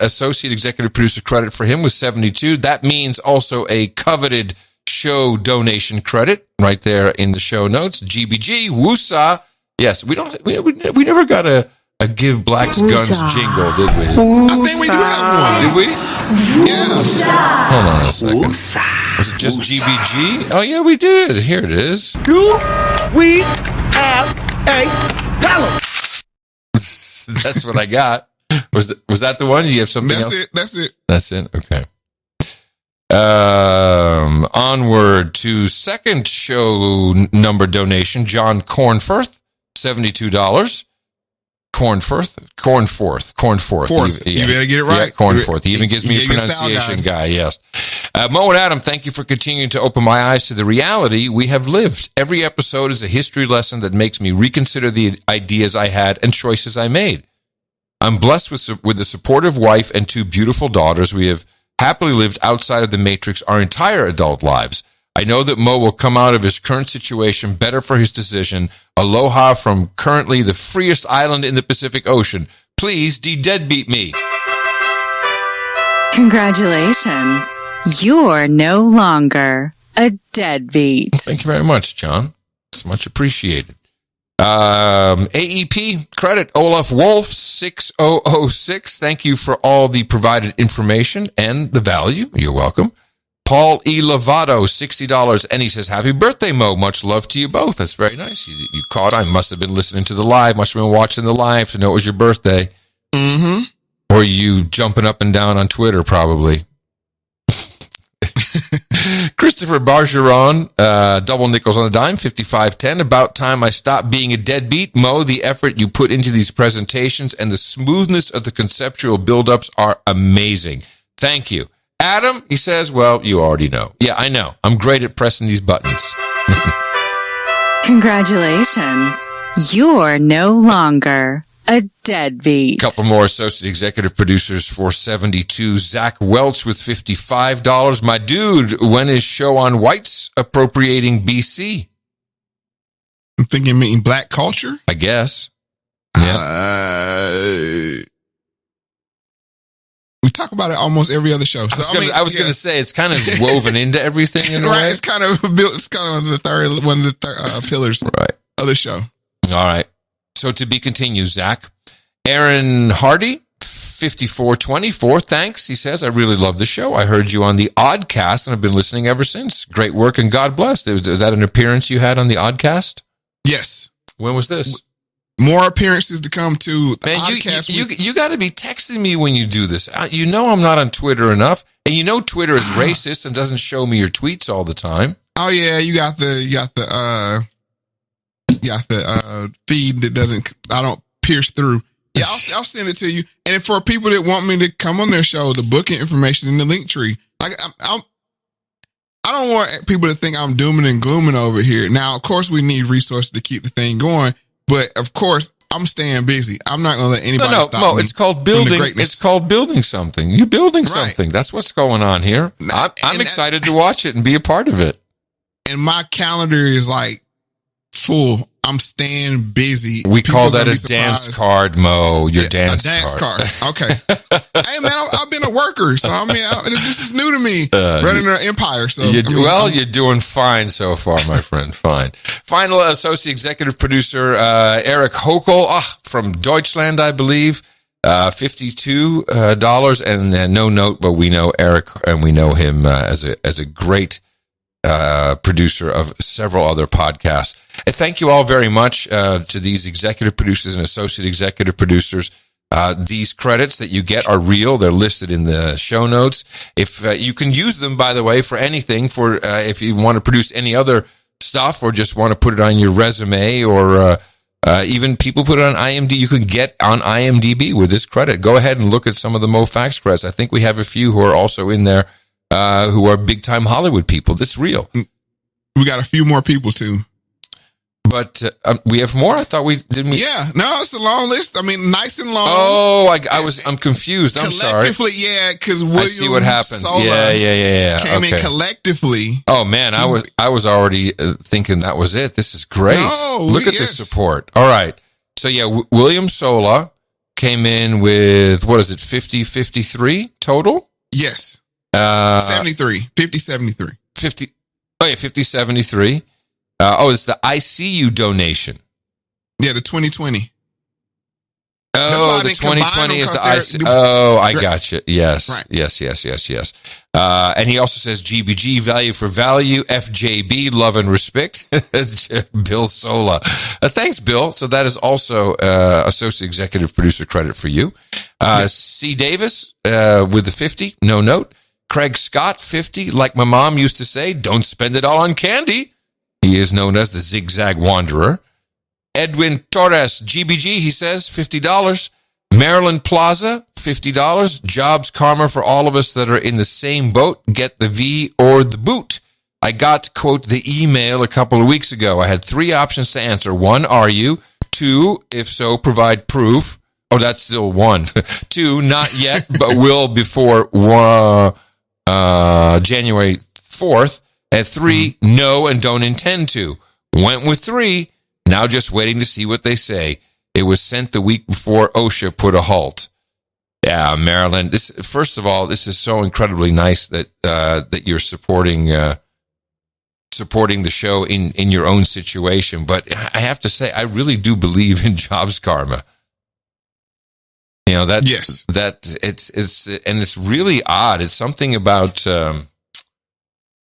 Speaker 1: associate executive producer, credit for him was 72. That means also a coveted show donation credit right there in the show notes. GBG, Woosa. Yes, we never got a Give Blacks Guns jingle, did we?
Speaker 2: I think we do have one.
Speaker 1: Did we?
Speaker 2: Yeah.
Speaker 1: Hold on a second. Was it just GBG? Oh, yeah, we did. Here it is.
Speaker 10: We have a ballot.
Speaker 1: That's what I got. Was that the one? Do you have something else? That's it. Okay. Onward to second show number donation. John Cornforth, $72. Cornforth.
Speaker 2: You better get it right.
Speaker 1: Yeah, Cornforth. He even gives me a pronunciation guy. Yes. Mo and Adam, thank you for continuing to open my eyes to the reality we have lived. Every episode is a history lesson that makes me reconsider the ideas I had and choices I made. I'm blessed with a supportive wife and 2 beautiful daughters. We have happily lived outside of the matrix our entire adult lives. I know that Mo will come out of his current situation better for his decision. Aloha from currently the freest island in the Pacific Ocean. Please de-deadbeat me.
Speaker 9: Congratulations. You're no longer a deadbeat.
Speaker 1: Thank you very much, John. It's much appreciated. AEP credit, Olaf Wolf 6006. Thank you for all the provided information and the value. You're welcome. Paul E. Lovato, $60. And he says, happy birthday, Mo. Much love to you both. That's very nice. You caught. I must have been listening to the live. Must have been watching the live to know it was your birthday.
Speaker 2: Mm-hmm.
Speaker 1: Or you jumping up and down on Twitter, probably. Christopher Bargeron, double nickels on a dime, 5510. About time I stopped being a deadbeat. Mo, the effort you put into these presentations and the smoothness of the conceptual buildups are amazing. Thank you. Adam, he says, well, you already know. Yeah, I know. I'm great at pressing these buttons.
Speaker 9: Congratulations. You're no longer a deadbeat.
Speaker 1: Couple more associate executive producers for 72. Zach Welch with $55. My dude, when is show on whites appropriating BC?
Speaker 2: I'm thinking meaning black culture.
Speaker 1: I guess. Yeah.
Speaker 2: We talk about it almost every other show. So
Speaker 1: I was going to say it's kind of woven into everything in a way.
Speaker 2: It's kind of built. It's kind of one of the third pillars of the show.
Speaker 1: All right. So to be continued, Zach. Aaron Hardy, 5424. Thanks. He says, I really love the show. I heard you on the Oddcast and I've been listening ever since. Great work and God bless. Is that an appearance you had on the Oddcast?
Speaker 2: Yes.
Speaker 1: When was this?
Speaker 2: More appearances to come to the
Speaker 1: Man,
Speaker 2: Oddcast.
Speaker 1: you got to be texting me when you do this. You know I'm not on Twitter enough, and you know Twitter is racist and doesn't show me your tweets all the time.
Speaker 2: Oh yeah, you got the feed that I don't pierce through. Yeah, I'll send it to you. And for people that want me to come on their show, the booking information is in the link tree. Like I don't want people to think I'm dooming and glooming over here. Now, of course, we need resources to keep the thing going, but of course, I'm staying busy. I'm not going to let anybody stop me.
Speaker 1: It's called building. It's called building something. You're building something. That's what's going on here. I'm excited to watch it and be a part of it.
Speaker 2: And my calendar is like full. I'm staying busy.
Speaker 1: We call that a dance card, Mo. Your dance card.
Speaker 2: Okay. Hey, man, I've been a worker, so I mean, this is new to me, running an empire. So
Speaker 1: you're doing fine so far, my friend. Fine. Final associate executive producer Eric Hochul from Deutschland, I believe. $52 and no note, but we know Eric and we know him as a great producer of several other podcasts. And thank you all very much to these executive producers and associate executive producers. These credits that you get are real. They're listed in the show notes. If you can use them, by the way, for anything, for if you want to produce any other stuff or just want to put it on your resume or even people put it on IMDb, you can get on IMDb with this credit. Go ahead and look at some of the Moe Factz credits. I think we have a few who are also in there who are big-time Hollywood people. That's real.
Speaker 2: We got a few more people, too.
Speaker 1: But we have more? I thought we didn't.
Speaker 2: Yeah, no, it's a long list. I mean, nice and long.
Speaker 1: Oh, I'm confused. I'm sorry.
Speaker 2: Collectively, yeah, because William
Speaker 1: I see what happened.
Speaker 2: Sola came in collectively.
Speaker 1: Oh man, I was already thinking that was it. This is great. Look at this support. All right, so yeah, William Sola came in with what is it, 53 total?
Speaker 2: Yes, 73, 50,
Speaker 1: 73. It's the ICU donation.
Speaker 2: Yeah, the 2020.
Speaker 1: Oh, the 2020 is the ICU. Oh, I got you. Yes. Right. Yes. And he also says GBG, value for value, FJB, love and respect. Bill Sola. Thanks, Bill. So that is also associate executive producer credit for you. C. Davis with the 50, no note. Craig Scott, 50. Like my mom used to say, don't spend it all on candy. He is known as the Zigzag Wanderer. Edwin Torres, GBG, he says, $50. Maryland Plaza, $50. Jobs karma for all of us that are in the same boat. Get the V or the boot. I got, quote, the email a couple of weeks ago. I had 3 options to answer. 1, are you? 2, if so, provide proof. Oh, that's still 1. 2, not yet, but will before January 4th. At 3, no and don't intend to. Went with 3. Now just waiting to see what they say. It was sent the week before OSHA put a halt. Yeah, Maryland. First of all, this is so incredibly nice that that you're supporting the show in your own situation. But I have to say, I really do believe in jobs karma. You know that.
Speaker 2: Yes.
Speaker 1: That it's really odd. It's something about.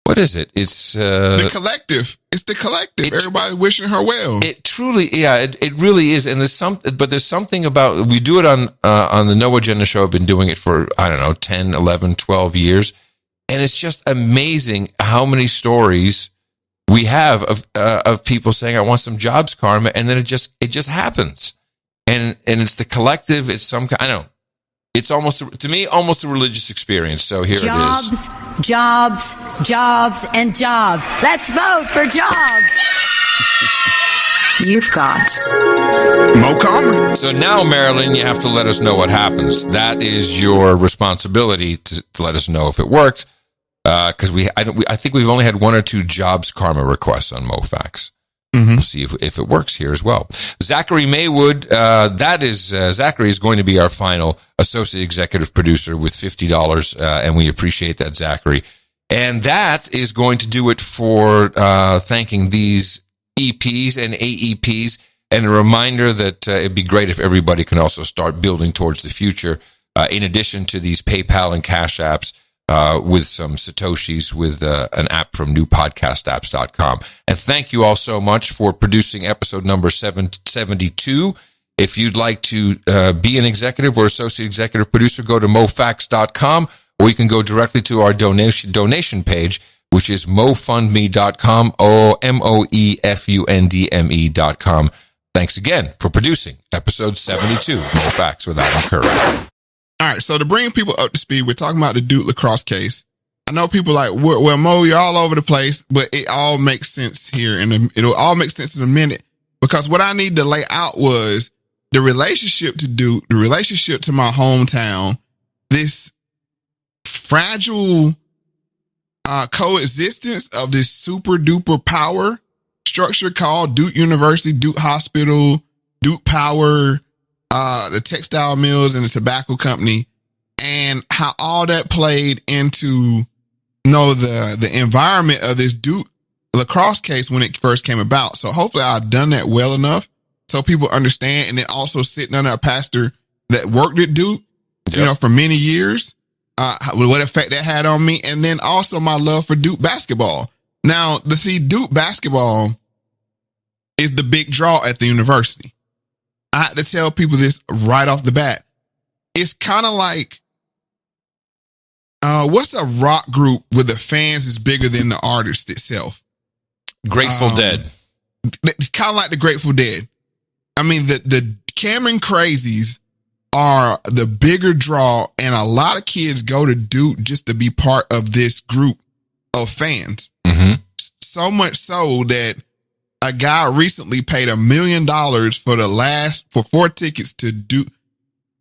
Speaker 1: What is it? It's
Speaker 2: the collective. It's the collective. Everybody wishing her well.
Speaker 1: It truly, it really is. And there's something about, we do it on the No Agenda Show. I've been doing it for, 10, 11, 12 years. And it's just amazing how many stories we have of people saying, I want some jobs karma. And then it just happens. And it's the collective. It's some kind, I don't know. It's almost, to me, almost a religious experience. So here it is.
Speaker 12: Jobs, and jobs. Let's vote for jobs.
Speaker 8: You've got
Speaker 2: Moe Commerce.
Speaker 1: So now, Marilyn, you have to let us know what happens. That is your responsibility to let us know if it worked. Because I think we've only had 1 or 2 jobs karma requests on Moe Factz. We'll see if it works here as well. Zachary Maywood, Zachary is going to be our final associate executive producer with $50, and we appreciate that, Zachary. And that is going to do it for thanking these EPs and AEPs, and a reminder that it'd be great if everybody can also start building towards the future, in addition to these PayPal and Cash apps, with some Satoshis with an app from newpodcastapps.com. And thank you all so much for producing episode number 772. If you'd like to be an executive or associate executive producer, go to mofactz.com, or you can go directly to our donation page, which is mofundme.com, MOEFUNDME.com. Thanks again for producing episode 72, Moe Factz with Adam Curry.
Speaker 2: All right, so to bring people up to speed, we're talking about the Duke lacrosse case. I know people are like, well, Mo, you're all over the place, but it all makes sense here, and it'll all make sense in a minute, because what I need to lay out was the relationship to Duke, the relationship to my hometown, this fragile coexistence of this super duper power structure called Duke University, Duke Hospital, Duke Power, the textile mills and the tobacco company, and how all that played into the environment of this Duke lacrosse case when it first came about. So hopefully I've done that well enough so people understand, and then also sitting under a pastor that worked at Duke, for many years, what effect that had on me, and then also my love for Duke basketball. Now, Duke basketball is the big draw at the university. I had to tell people this right off the bat. It's kind of like, what's a rock group where the fans is bigger than the artist itself?
Speaker 1: Grateful Dead.
Speaker 2: It's kind of like the Grateful Dead. I mean, the Cameron Crazies are the bigger draw, and a lot of kids go to Duke just to be part of this group of fans.
Speaker 1: Mm-hmm.
Speaker 2: So much so that a guy recently paid $1 million for 4 tickets to Duke.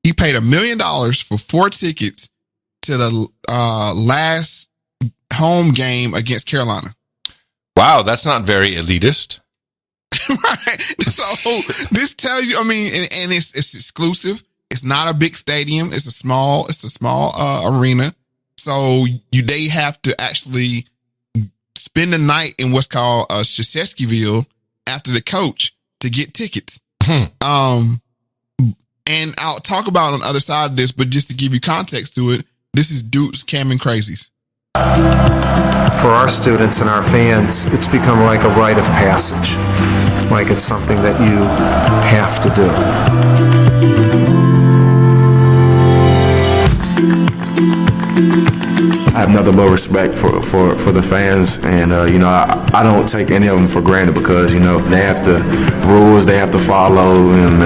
Speaker 2: He paid $1 million for 4 tickets to the last home game against Carolina.
Speaker 1: Wow, that's not very elitist.
Speaker 2: Right. So this tells you, and it's exclusive. It's not a big stadium. It's a small arena. So they have to actually spend the night in what's called Shasheskyville after the coach to get tickets. And I'll talk about on the other side of this, but just to give you context to it, this is Duke's Cameron Crazies.
Speaker 13: For our students and our fans, it's become like a rite of passage, like it's something that you have to do.
Speaker 15: I have nothing but respect for the fans, and I don't take any of them for granted, because they have the rules they have to follow, and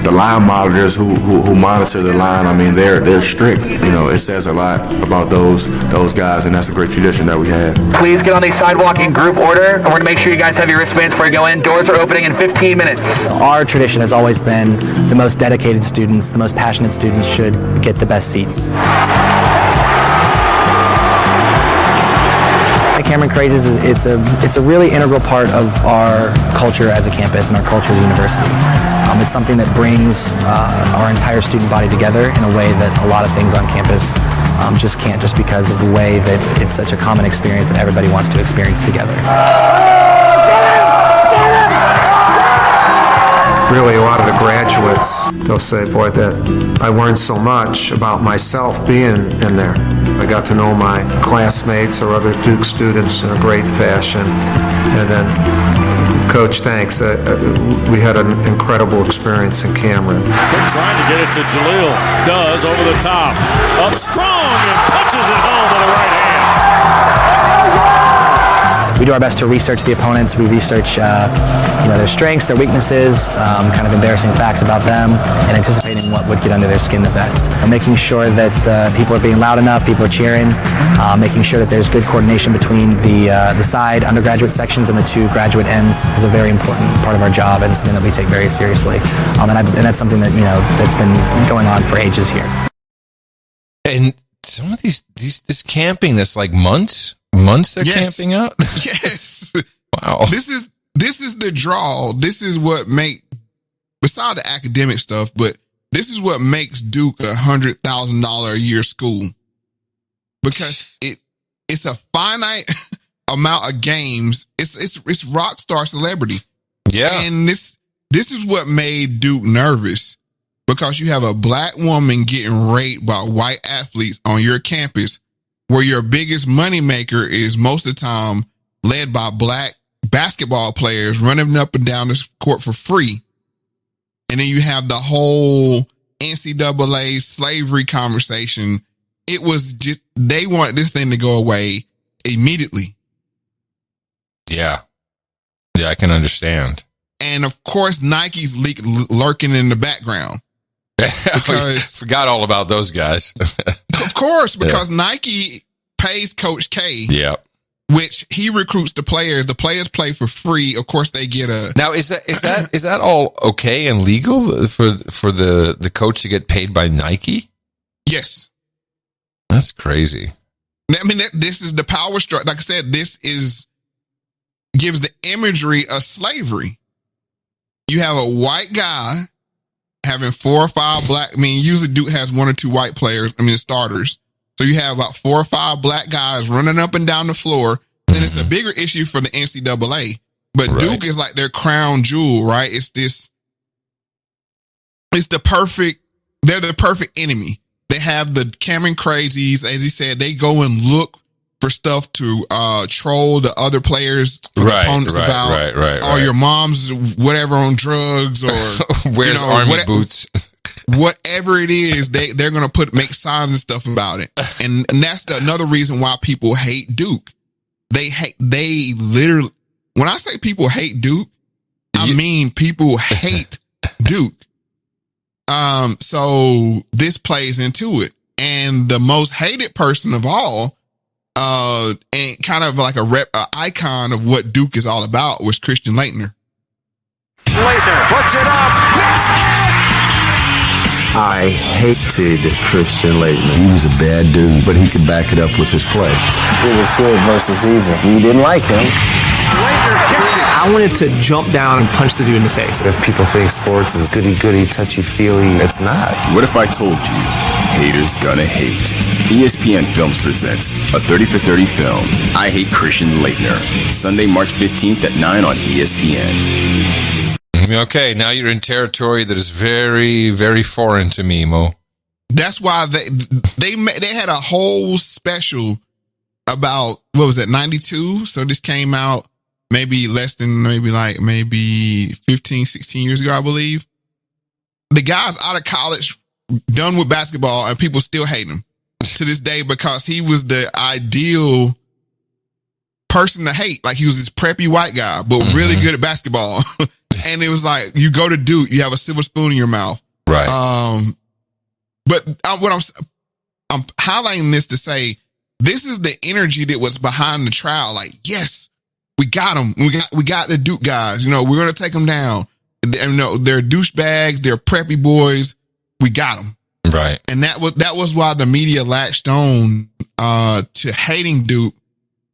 Speaker 15: the line monitors who monitor the line. They're strict. It says a lot about those guys, and that's a great tradition that we have.
Speaker 23: Please get on the sidewalk in group order, and we're going to make sure you guys have your wristbands before you go in. Doors are opening in 15 minutes.
Speaker 24: Our tradition has always been the most dedicated students, the most passionate students should get the best seats. Cameron Crazies, it's a really integral part of our culture as a campus and our culture as a university. It's something that brings our entire student body together in a way that a lot of things on campus just can't, just because of the way that it's such a common experience that everybody wants to experience together.
Speaker 13: Really, a lot of the graduates, they'll say, boy, that I learned so much about myself being in there. I got to know my classmates or other Duke students in a great fashion. And then, Coach, thanks. We had an incredible experience in Cameron.
Speaker 25: Trying to get it to Jaleel. Does over the top. Up strong and punches it home with the right hand.
Speaker 24: We do our best to research the opponents. We research their strengths, their weaknesses, kind of embarrassing facts about them, and anticipating what would get under their skin the best. And making sure that people are being loud enough, people are cheering, making sure that there's good coordination between the side undergraduate sections and the 2 graduate ends is a very important part of our job, and something that we take very seriously. And that's something that that's been going on for ages here.
Speaker 1: And some of this camping that's like months they're camping out.
Speaker 2: Yes.
Speaker 1: Wow.
Speaker 2: This is the the draw. This is what beside the academic stuff, but this is what makes Duke $100,000 a year school, because it's a finite amount of games. It's rock star celebrity.
Speaker 1: Yeah.
Speaker 2: And this is what made Duke nervous, because you have a black woman getting raped by white athletes on your campus, where your biggest moneymaker is most of the time led by black basketball players running up and down this court for free. And then you have the whole NCAA slavery conversation. It was just, they wanted this thing to go away immediately.
Speaker 1: Yeah. Yeah, I can understand.
Speaker 2: And of course, Nike's lurking in the background. Because
Speaker 1: forgot all about those guys.
Speaker 2: Of course, because Nike pays Coach K.
Speaker 1: Yeah.
Speaker 2: Which he recruits the players. The players play for free. Of course, they get a.
Speaker 1: Now, is that all okay and legal for the coach to get paid by Nike?
Speaker 2: Yes.
Speaker 1: That's crazy.
Speaker 2: I mean, this is the power structure. Like I said, gives the imagery of slavery. You have a white guy having 4 or 5 black. I mean, usually Duke has 1 or 2 white players. I mean, starters. So you have about 4 or 5 black guys running up and down the floor. And it's a bigger issue for the NCAA. But Duke is like their crown jewel, right? They're the perfect enemy. They have the Cameron Crazies. As he said, they go and look for stuff to troll the other players, the opponents about. Or your mom's whatever on drugs, or
Speaker 1: wears army boots.
Speaker 2: Whatever it is, they're going to make signs and stuff about it. And that's another reason why people hate Duke. They literally, when I say people hate Duke, I mean people hate Duke. So this plays into it. And the most hated person of all, and kind of like a icon of what Duke is all about, was Christian Laettner.
Speaker 14: Laettner puts it up.
Speaker 16: I hated Christian Laettner. He was a bad dude, but he could back it up with his play.
Speaker 17: It was good versus evil. We didn't like him.
Speaker 18: I wanted to jump down and punch the dude in the face.
Speaker 17: If people think sports is goody-goody, touchy-feely, it's not.
Speaker 19: What if I told you, haters gonna hate? ESPN Films presents a 30 for 30 film, I Hate Christian Laettner, Sunday, March 15th at 9 on ESPN.
Speaker 1: Okay, now you're in territory that is very, very foreign to me, Mo.
Speaker 2: That's why they had a whole special about, what was that, 92? So this came out maybe 15, 16 years ago, I believe. The guy's out of college, done with basketball, and people still hate him to this day because he was the ideal person to hate. Like, he was this preppy white guy, but really good at basketball. And it was like, you go to Duke, you have a silver spoon in your mouth.
Speaker 1: Right.
Speaker 2: But I'm highlighting this to say, this is the energy that was behind the trial. Like, yes, we got them. We got the Duke guys. You know, we're going to take them down. And, you know, they're douchebags. They're preppy boys. We got them.
Speaker 1: Right.
Speaker 2: And that was why the media latched on to hating Duke,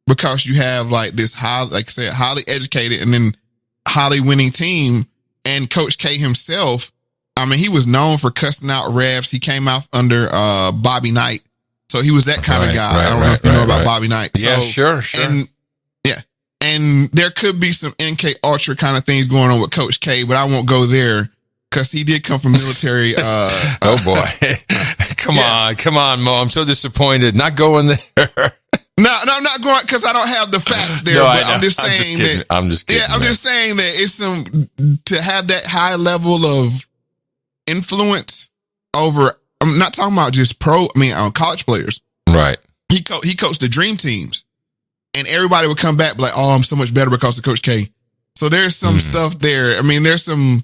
Speaker 2: because you have like this highly educated and then highly winning team. And Coach K himself, I mean, he was known for cussing out refs. He came out under Bobby Knight. So he was that kind of guy. I don't know if you know about Bobby Knight.
Speaker 1: Yeah,
Speaker 2: so,
Speaker 1: sure.
Speaker 2: And yeah. And there could be some MK Ultra kind of things going on with Coach K, but I won't go there because he did come from military.
Speaker 1: Oh boy. Come on, Mo. I'm so disappointed. Not going there.
Speaker 2: No, I'm not going because I don't have the facts there.
Speaker 1: No,
Speaker 2: but I'm just saying that.
Speaker 1: I'm just kidding.
Speaker 2: Yeah, I'm just saying that it's to have that high level of influence over. I'm not talking about just college players.
Speaker 1: Right.
Speaker 2: He coached the dream teams, and everybody would come back like, "Oh, I'm so much better because of Coach K." So there's some stuff there. I mean, there's some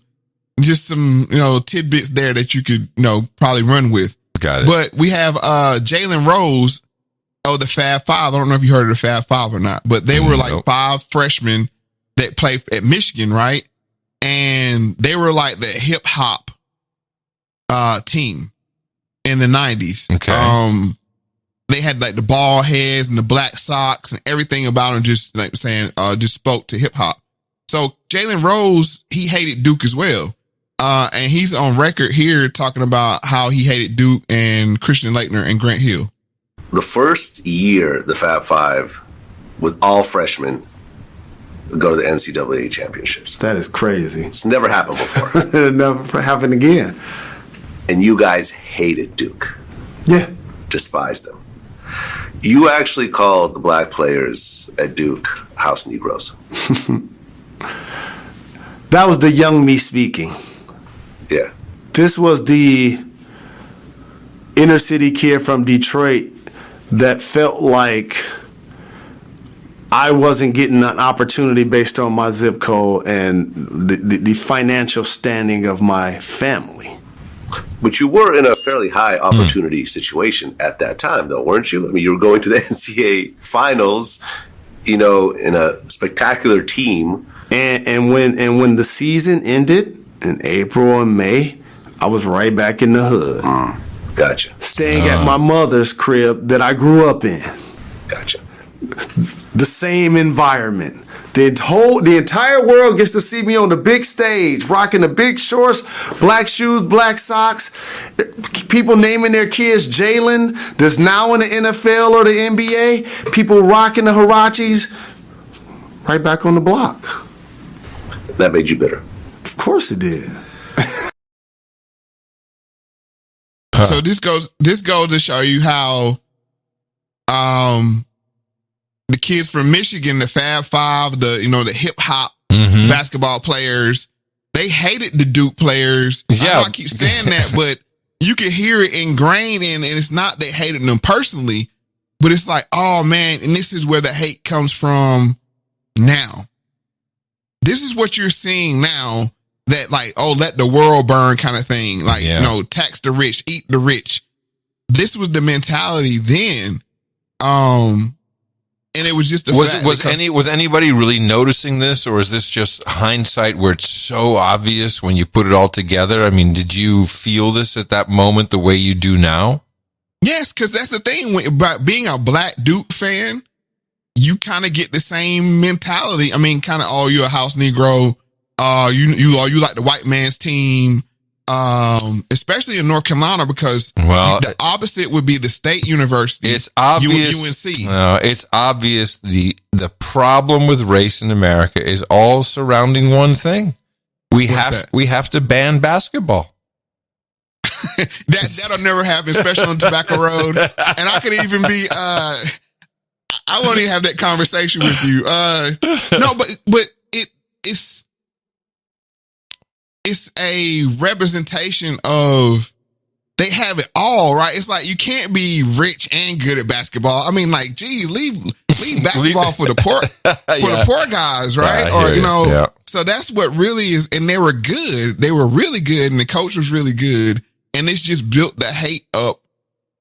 Speaker 2: tidbits there that you could probably run with.
Speaker 1: Got it.
Speaker 2: But we have Jalen Rose. Oh, the Fab Five. I don't know if you heard of the Fab Five or not, but they were like 5 freshmen that played at Michigan, right? And they were like the hip hop team in the 90s.
Speaker 1: Okay.
Speaker 2: They had like the ball heads and the black socks and everything about them, just like saying, just spoke to hip hop. So Jalen Rose, he hated Duke as well. And he's on record here talking about how he hated Duke and Christian Laettner and Grant Hill.
Speaker 3: The first year, the Fab Five, with all freshmen, go to the NCAA championships.
Speaker 5: That is crazy.
Speaker 3: It's never happened before.
Speaker 5: It'll never happen again.
Speaker 3: And you guys hated Duke.
Speaker 5: Yeah.
Speaker 3: Despised them. You actually called the black players at Duke house Negroes.
Speaker 5: That was the young me speaking.
Speaker 3: Yeah.
Speaker 5: This was the inner city kid from Detroit that felt like I wasn't getting an opportunity based on my zip code and the financial standing of my family.
Speaker 3: But you were in a fairly high opportunity situation at that time, though, weren't you? I mean, you were going to the NCAA finals, in a spectacular team.
Speaker 5: And when the season ended in April and May, I was right back in the hood.
Speaker 3: Gotcha.
Speaker 5: Staying at my mother's crib that I grew up in.
Speaker 3: Gotcha.
Speaker 5: The same environment. The entire world gets to see me on the big stage, rocking the big shorts, black shoes, black socks. People naming their kids Jalen, that's now in the NFL or the NBA. People rocking the Huaraches. Right back on the block.
Speaker 3: That made you bitter.
Speaker 5: Of course it did.
Speaker 2: So this goes to show you how the kids from Michigan, the Fab Five, the hip hop basketball players, they hated the Duke players. Yeah. I know I keep saying that, but you can hear it ingrained in, and it's not they hated them personally, but it's like, oh man, and this is where the hate comes from now. This is what you're seeing now, that like, oh, let the world burn kind of thing. Like, tax the rich, eat the rich. This was the mentality then. And it was just
Speaker 1: was anybody really noticing this, or is this just hindsight where it's so obvious when you put it all together? I mean, did you feel this at that moment the way you do now?
Speaker 2: Yes, because that's the thing about being a black Duke fan. You kind of get the same mentality. I mean, kind of, oh, you're a house Negro. You like the white man's team. Especially in North Carolina, because the opposite would be the state university.
Speaker 1: It's obvious.
Speaker 2: UNC.
Speaker 1: It's obvious the problem with race in America is all surrounding one thing. We have to ban basketball.
Speaker 2: That'll never happen, especially on Tobacco Road. And I could even be I won't even have that conversation with you. No, but it's a representation of, they have it all, right? It's like you can't be rich and good at basketball. I mean, like, geez, leave basketball for the poor the poor guys, right? So that's what really is. And they were good. They were really good, and the coach was really good. And it's just built the hate up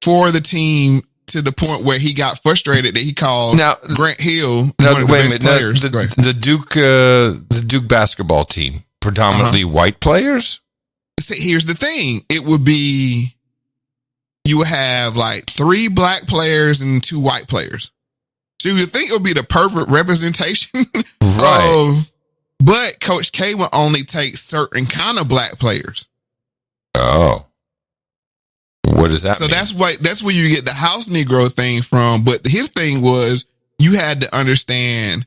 Speaker 2: for the team to the point where he got frustrated that he called Grant Hill one of the best players.
Speaker 1: The Duke basketball team. Predominantly white players?
Speaker 2: So here's the thing. It would be, you would have like 3 black players and 2 white players. So you would think it would be the perfect representation but Coach K would only take certain kind of black players.
Speaker 1: Oh. What does that mean?
Speaker 2: So that's where you get the house Negro thing from. But his thing was, you had to understand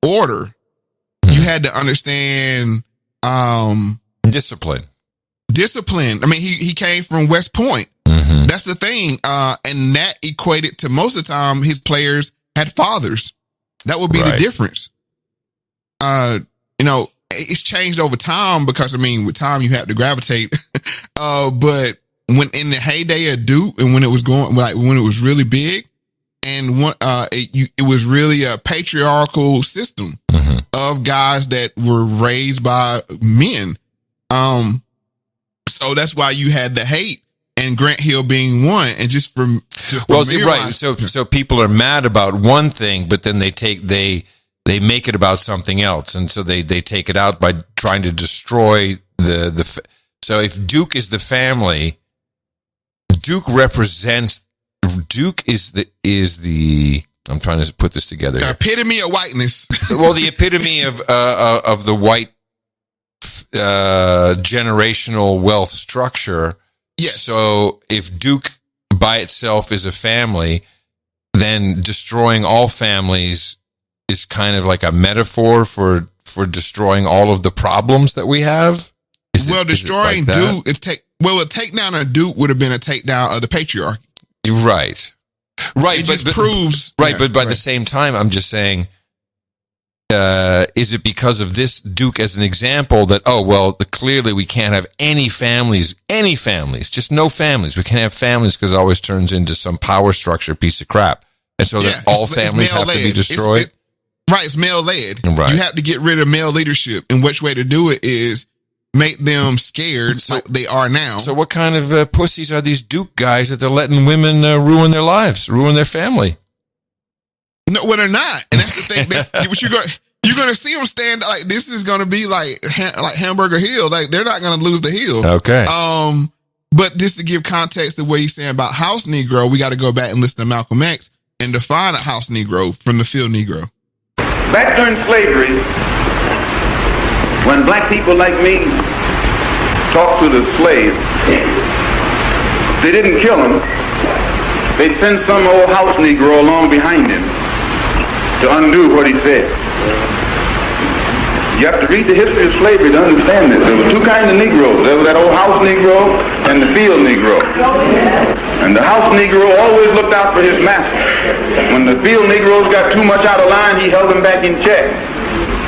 Speaker 2: order. You had to understand
Speaker 1: discipline.
Speaker 2: I mean, he came from West Point. Mm-hmm. That's the thing. And that equated to, most of the time, his players had fathers. That would be the difference. It's changed over time, because, I mean, with time you have to gravitate. But when in the heyday of Duke, and when it was when it was really big, and it was really a patriarchal system of guys that were raised by men. So that's why you had the hate, and Grant Hill being one. And just
Speaker 1: So people are mad about one thing, but then they make it about something else, and so they take it out by trying to destroy the. So if Duke is the family, Duke is the. I'm trying to put this together.
Speaker 2: The epitome of whiteness.
Speaker 1: the epitome of the white generational wealth structure.
Speaker 2: Yes.
Speaker 1: So if Duke by itself is a family, then destroying all families is kind of like a metaphor for destroying all of the problems that we have.
Speaker 2: Destroying Duke a takedown of Duke would have been a takedown of the patriarchy.
Speaker 1: Right.
Speaker 2: It just proves.
Speaker 1: Right, but by the same time, I'm just saying, is it because of this Duke as an example that, clearly we can't have any families, just no families. We can't have families because it always turns into some power structure piece of crap. And so that all families have to be destroyed?
Speaker 2: It's male-led.
Speaker 1: Right.
Speaker 2: You have to get rid of male leadership. And which way to do it is make them scared like they are now.
Speaker 1: So what kind of pussies are these Duke guys that they're letting women ruin their lives, ruin their family?
Speaker 2: No, well, they're not. And that's the thing. That's what you're going to see them stand like this is going to be like Hamburger Hill. Like they're not going to lose the hill.
Speaker 1: Okay.
Speaker 2: But just to give context to what he's saying about house Negro, we got to go back and listen to Malcolm X and define a house Negro from the field Negro.
Speaker 4: Back during slavery, when black people like me talked to the slaves, they didn't kill him. They'd send some old house Negro along behind him to undo what he said. You have to read the history of slavery to understand this. There were two kinds of Negroes. There was that old house Negro and the field Negro. And the house Negro always looked out for his master. When the field Negroes got too much out of line, he held them back in check.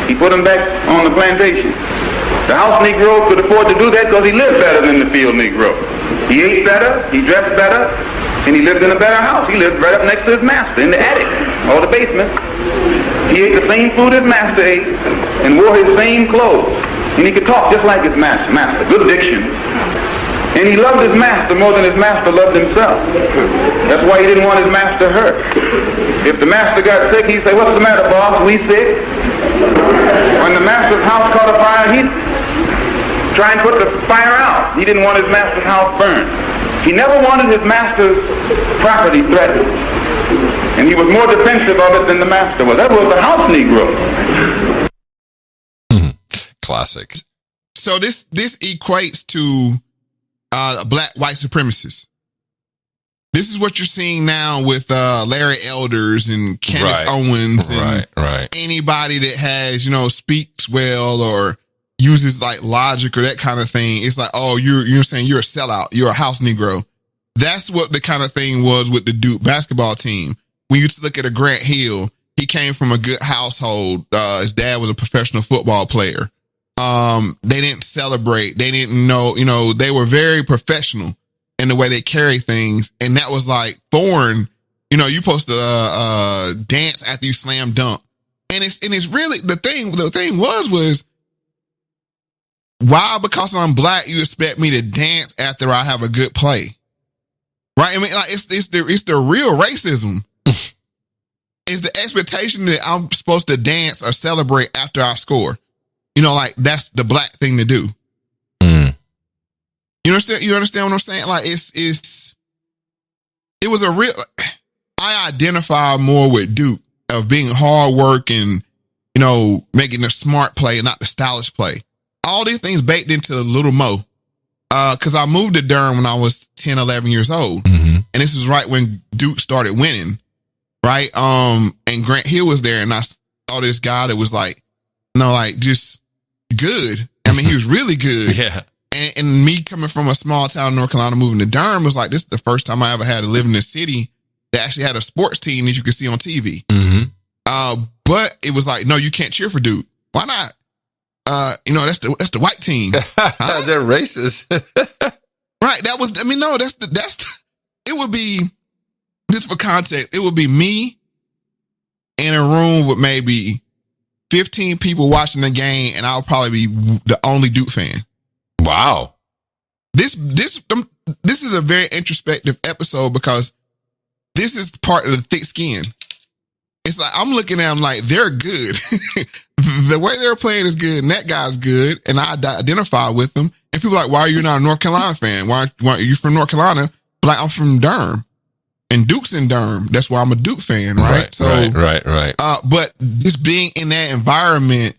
Speaker 4: He put them back on the plantation. The house Negro could afford to do that because he lived better than the field Negro. He ate better, he dressed better, and he lived in a better house. He lived right up next to his master in the attic or the basement. He ate the same food his master ate and wore his same clothes. And he could talk just like his master. Good diction. And he loved his master more than his master loved himself. That's why he didn't want his master hurt. If the master got sick, he'd say, "What's the matter, boss? We sick?" When the master's house caught a fire, he'd try and put the fire out. He didn't want his master's house burned. He never wanted his master's property threatened. And he was more defensive of it than the master was. That was the house Negro.
Speaker 1: Classic.
Speaker 2: So this equates to black white supremacists. This is what you're seeing now with Larry Elders and Kenneth Owens and anybody that has, speaks well or uses like logic or that kind of thing. It's like, oh, you're saying you're a sellout. You're a house Negro. That's what the kind of thing was with the Duke basketball team. We used to look at a Grant Hill. He came from a good household. His dad was a professional football player. They didn't celebrate. They didn't know, they were very professional in the way they carry things. And that was like foreign. You're supposed to dance after you slam dunk. And it's really the thing was why, because I'm black, you expect me to dance after I have a good play. Right? I mean, like it's the real racism. It's the expectation that I'm supposed to dance or celebrate after I score. Like that's the black thing to do. You understand what I'm saying? Like it was a real, I identify more with Duke of being hard work and, making the smart play and not the stylish play. All these things baked into little Moe. Cause I moved to Durham when I was 10, 11 years old. Mm-hmm. And this is right when Duke started winning. Right. And Grant Hill was there and I saw this guy that was like, just good. I mean, he was really good.
Speaker 1: Yeah.
Speaker 2: And me coming from a small town in North Carolina, moving to Durham was like, this is the first time I ever had to live in a city that actually had a sports team that you could see on TV.
Speaker 1: Mm-hmm.
Speaker 2: But it was like, no, you can't cheer for Duke. Why not? That's the white team.
Speaker 1: They're racist.
Speaker 2: Right. It would be, just for context, it would be me in a room with maybe 15 people watching the game, and I'll probably be the only Duke fan.
Speaker 1: Wow.
Speaker 2: This is a very introspective episode because this is part of the thick skin. It's like, I'm looking at them like they're good. The way they're playing is good and that guy's good. And I identify with them. And people are like, why are you not a North Carolina fan? Why are you from North Carolina? Like, I'm from Durham. And Duke's in Durham. That's why I'm a Duke fan, right?
Speaker 1: Right.
Speaker 2: But just being in that environment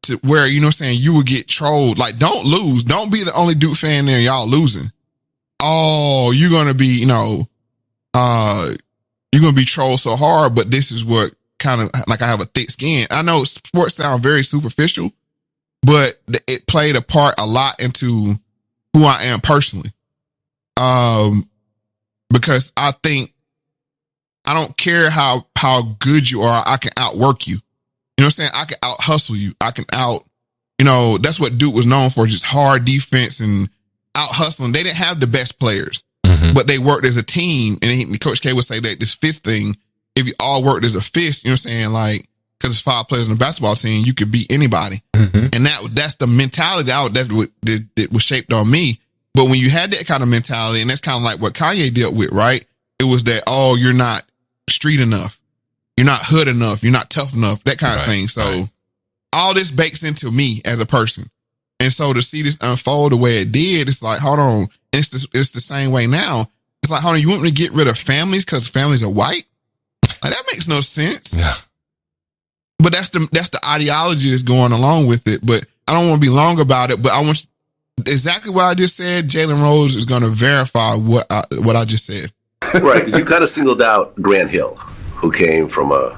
Speaker 2: to where, you know what I'm saying, you will get trolled. Like, don't lose. Don't be the only Duke fan there. Y'all losing. Oh, you're going to be, you're going to be trolled so hard, but this is what kind of, like, I have a thick skin. I know sports sound very superficial, but it played a part a lot into who I am personally. Because I think I don't care how good you are, I can outwork you. You know what I'm saying? I can out hustle you. I can that's what Duke was known for, just hard defense and out hustling. They didn't have the best players, but they worked as a team. And Coach K would say that this fist thing, if you all worked as a fist, you know what I'm saying? Like, because it's 5 players on the basketball team, you could beat anybody. And that's the mentality that was shaped on me. But when you had that kind of mentality, and that's kind of like what Kanye dealt with, right? It was that, oh, you're not street enough. You're not hood enough. You're not tough enough, that kind of thing. So all this bakes into me as a person. And so to see this unfold the way it did, it's like, hold on. It's the same way now. It's like, hold on, you want me to get rid of families because families are white? Like, that makes no sense.
Speaker 1: Yeah.
Speaker 2: But that's the ideology that's going along with it. But I don't want to be long about it, but I want exactly what I just said. Jalen Rose is going to verify what I just said.
Speaker 3: Right. You kind of singled out Grant Hill, who came from a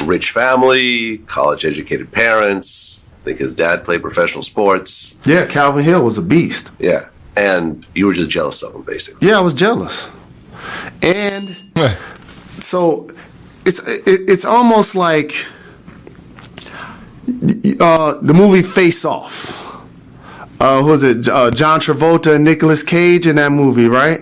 Speaker 3: rich family, college-educated parents. I think his dad played professional sports.
Speaker 5: Yeah, Calvin Hill was a beast.
Speaker 3: Yeah. And you were just jealous of him, basically.
Speaker 5: Yeah, I was jealous. And so it's almost like the movie Face Off. Who was it? John Travolta and Nicolas Cage in that movie, right?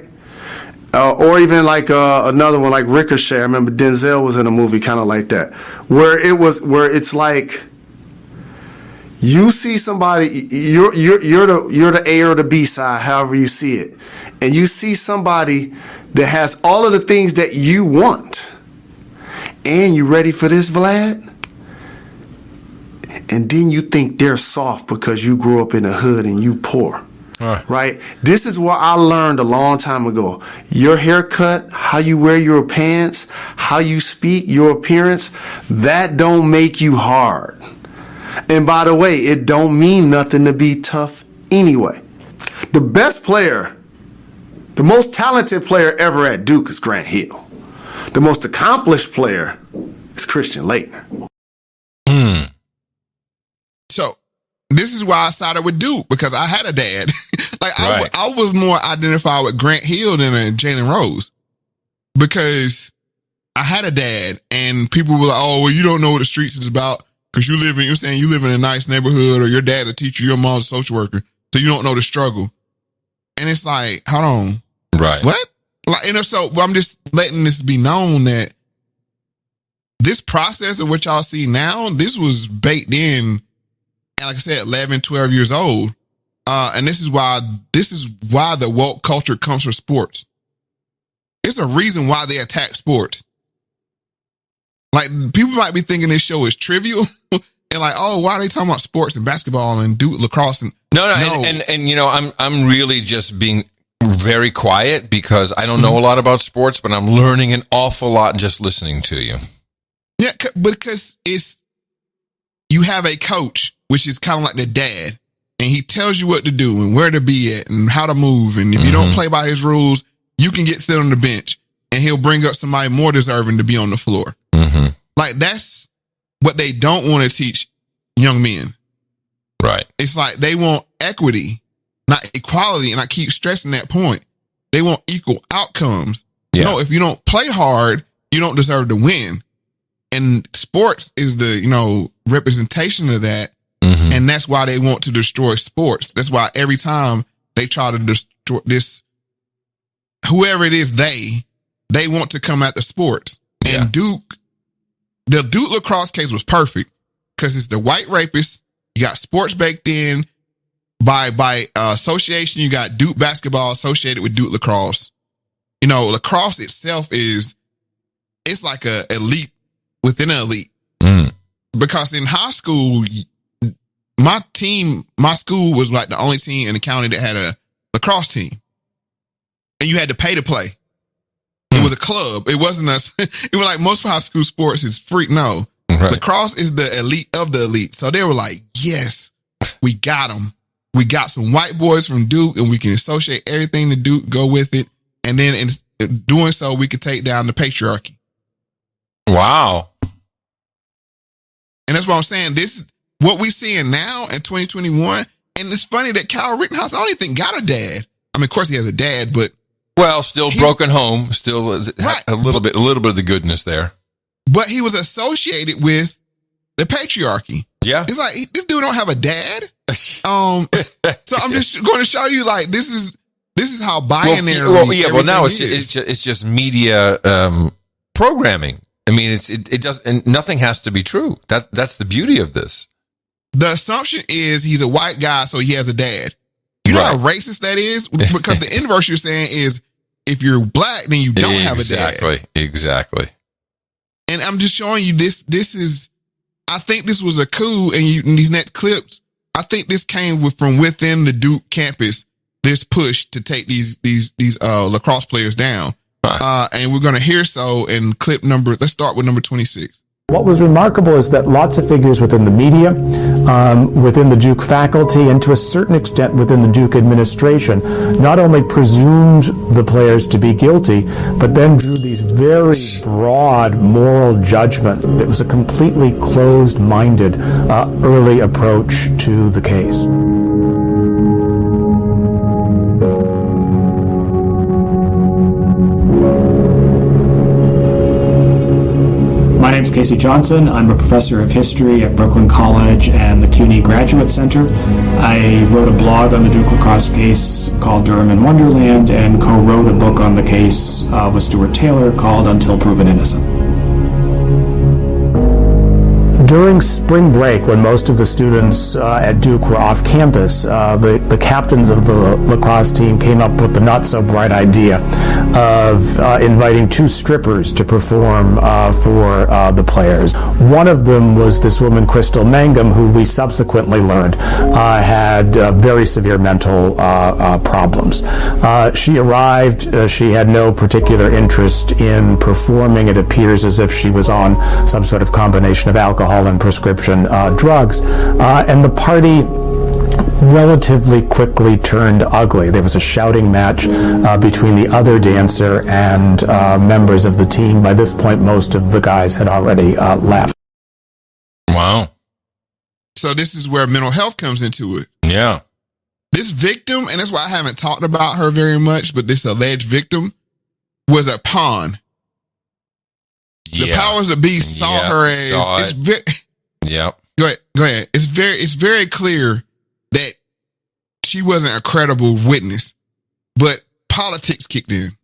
Speaker 5: Or even like another one like Ricochet. I remember Denzel was in a movie kind of like that, where it's like you see somebody, you're the A or the B side, however you see it, and you see somebody that has all of the things that you want, and you ready for this, Vlad? And then you think they're soft because you grew up in the hood and you poor. Right? This is what I learned a long time ago. Your haircut, how you wear your pants, how you speak, your appearance, that don't make you hard. And by the way, it don't mean nothing to be tough anyway. The best player, the most talented player ever at Duke is Grant Hill. The most accomplished player is Christian Laettner.
Speaker 2: So this is why I sided with Duke, because I had a dad. I was more identified with Grant Hill than Jalen Rose, because I had a dad, and people were like, "Oh, well, you don't know what the streets is about because you live in a nice neighborhood, or your dad's a teacher, your mom's a social worker, so you don't know the struggle." And it's like, hold on,
Speaker 1: right?
Speaker 2: What? Like, so I'm just letting this be known that this process of what y'all see now, this was baked in. And like I said, 11, 12 years old. And this is why the woke culture comes from sports. It's a reason why they attack sports. Like, people might be thinking this show is trivial and like, oh, why are they talking about sports and basketball and Duke lacrosse? And
Speaker 1: no. And I'm really just being very quiet because I don't know a lot about sports, but I'm learning an awful lot just listening to you.
Speaker 2: Yeah, because you have a coach, which is kind of like the dad, and he tells you what to do and where to be at and how to move. And if you don't play by his rules, you can get sit on the bench, and he'll bring up somebody more deserving to be on the floor. Like, that's what they don't want to teach young men.
Speaker 1: Right.
Speaker 2: It's like they want equity, not equality. And I keep stressing that point. They want equal outcomes.
Speaker 1: Yeah.
Speaker 2: No, if you don't play hard, you don't deserve to win. And sports is the, representation of that. And that's why they want to destroy sports. That's why every time they try to destroy this, whoever it is, they want to come at the sports. And the Duke lacrosse case was perfect because it's the white rapist. You got sports baked in by association. You got Duke basketball associated with Duke lacrosse. Lacrosse itself it's like a elite within an elite. Because in high school, my school was like the only team in the county that had a lacrosse team. And you had to pay to play. It was a club. It wasn't it was like most high school sports is free. No. Right. Lacrosse is the elite of the elite. So they were like, yes, we got them. We got some white boys from Duke, and we can associate everything to Duke, go with it. And then in doing so, we could take down the patriarchy.
Speaker 1: Wow.
Speaker 2: And that's what I'm saying. This what we seeing now in 2021. And it's funny that Kyle Rittenhouse, I don't even think got a dad. I mean, of course he has a dad, but
Speaker 1: still broken home, still right, a little bit of the goodness there.
Speaker 2: But he was associated with the patriarchy.
Speaker 1: Yeah.
Speaker 2: It's like, this dude don't have a dad. So I'm just going to show you, like, this is how binary.
Speaker 1: Well, now it's just media programming. I mean, it does, and nothing has to be true. That's the beauty of this.
Speaker 2: The assumption is he's a white guy, so he has a dad. You know how racist that is? Because the inverse you're saying is if you're black, then you don't have a dad.
Speaker 1: Exactly.
Speaker 2: And I'm just showing you this is, I think this was a coup, and in these next clips, I think this came from within the Duke campus, this push to take these lacrosse players down. And we're going to hear so in clip let's start with number 26.
Speaker 6: What was remarkable is that lots of figures within the media, within the Duke faculty, and to a certain extent within the Duke administration, not only presumed the players to be guilty, but then drew these very broad moral judgments. It was a completely closed-minded early approach to the case. My name's Casey Johnson. I'm a professor of history at Brooklyn College and the CUNY Graduate Center. I wrote a blog on the Duke lacrosse case called Durham in Wonderland and co-wrote a book on the case with Stuart Taylor called Until Proven Innocent. During spring break, when most of the students at Duke were off campus, the captains of the lacrosse team came up with the not-so-bright idea of inviting two strippers to perform for the players. One of them was this woman, Crystal Mangum, who we subsequently learned had very severe mental problems. She arrived, she had no particular interest in performing. It appears as if she was on some sort of combination of alcohol and prescription drugs, and the party relatively quickly turned ugly. There was a shouting match between the other dancer and members of the team. By this point, most of the guys had already left.
Speaker 1: Wow.
Speaker 2: So this is where mental health comes into it.
Speaker 1: Yeah.
Speaker 2: This victim, and that's why I haven't talked about her very much, but this alleged victim was a pawn. The powers that be saw her as.
Speaker 1: Yep.
Speaker 2: Go ahead. It's very clear that she wasn't a credible witness, but politics kicked in.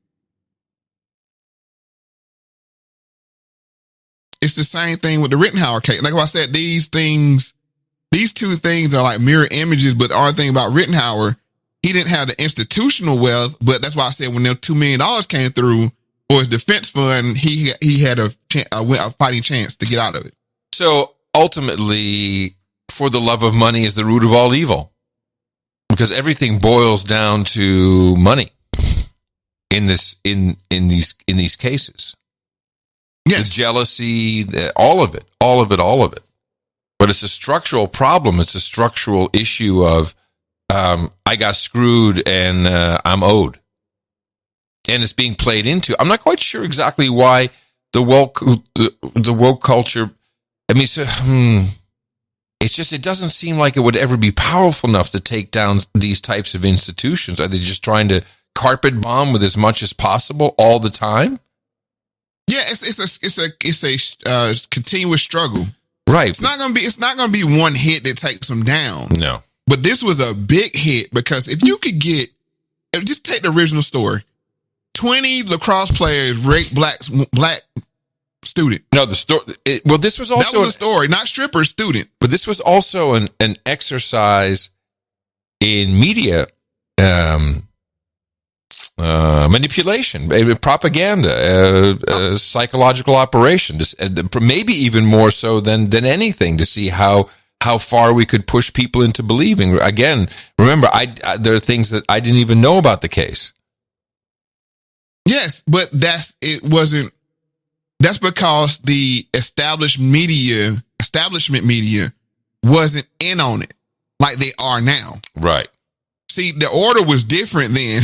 Speaker 2: It's the same thing with the Rittenhouse case. Like I said, these two things are like mirror images, but the only thing about Rittenhouse, he didn't have the institutional wealth, but that's why I said when them $2 million came through for his defense fund, he had a fighting chance to get out of it.
Speaker 1: So ultimately, for the love of money is the root of all evil, because everything boils down to money in these cases.
Speaker 2: Yes.
Speaker 1: The jealousy, all of it. But it's a structural problem. It's a structural issue of I got screwed and I'm owed. And it's being played into. I'm not quite sure exactly why the woke culture. I mean, it's just, it doesn't seem like it would ever be powerful enough to take down these types of institutions. Are they just trying to carpet bomb with as much as possible all the time?
Speaker 2: Yeah, it's a continuous struggle.
Speaker 1: Right.
Speaker 2: It's not gonna be one hit that takes them down.
Speaker 1: No.
Speaker 2: But this was a big hit, because if you could just take the original story, 20 lacrosse players raped black student.
Speaker 1: No, the story. This was also
Speaker 2: that was a story, not stripper, student.
Speaker 1: But this was also an exercise in media manipulation, propaganda, psychological operation, maybe even more so than anything, to see how far we could push people into believing. Again, remember, there are things that I didn't even know about the case.
Speaker 2: Yes, but that's because the establishment media wasn't in on it like they are now.
Speaker 1: Right.
Speaker 2: See, the order was different then.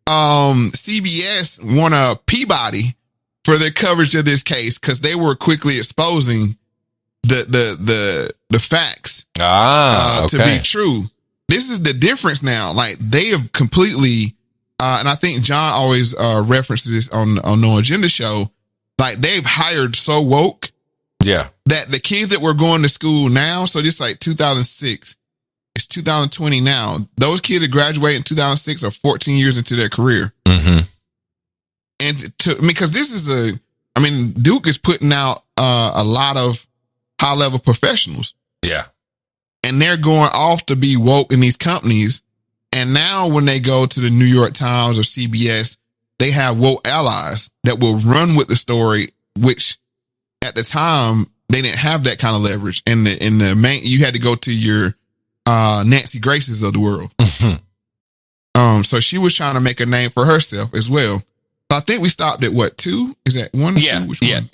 Speaker 2: CBS won a Peabody for their coverage of this case because they were quickly exposing the facts to be true. This is the difference now. Like they have completely, and I think John always references this on No Agenda show. Like they've hired so woke, that the kids that were going to school now, so just like 2006, it's 2020 now. Those kids that graduated in 2006 are 14 years into their career.
Speaker 1: Mm-hmm.
Speaker 2: And because this is Duke is putting out a lot of high level professionals.
Speaker 1: Yeah.
Speaker 2: And they're going off to be woke in these companies. And now when they go to the New York Times or CBS, they have woke allies that will run with the story, which at the time they didn't have that kind of leverage. And the main, you had to go to your Nancy Graces of the world.
Speaker 1: Mm-hmm.
Speaker 2: So she was trying to make a name for herself as well. So I think we stopped at what, 2? Is that 1 or 2? Which one?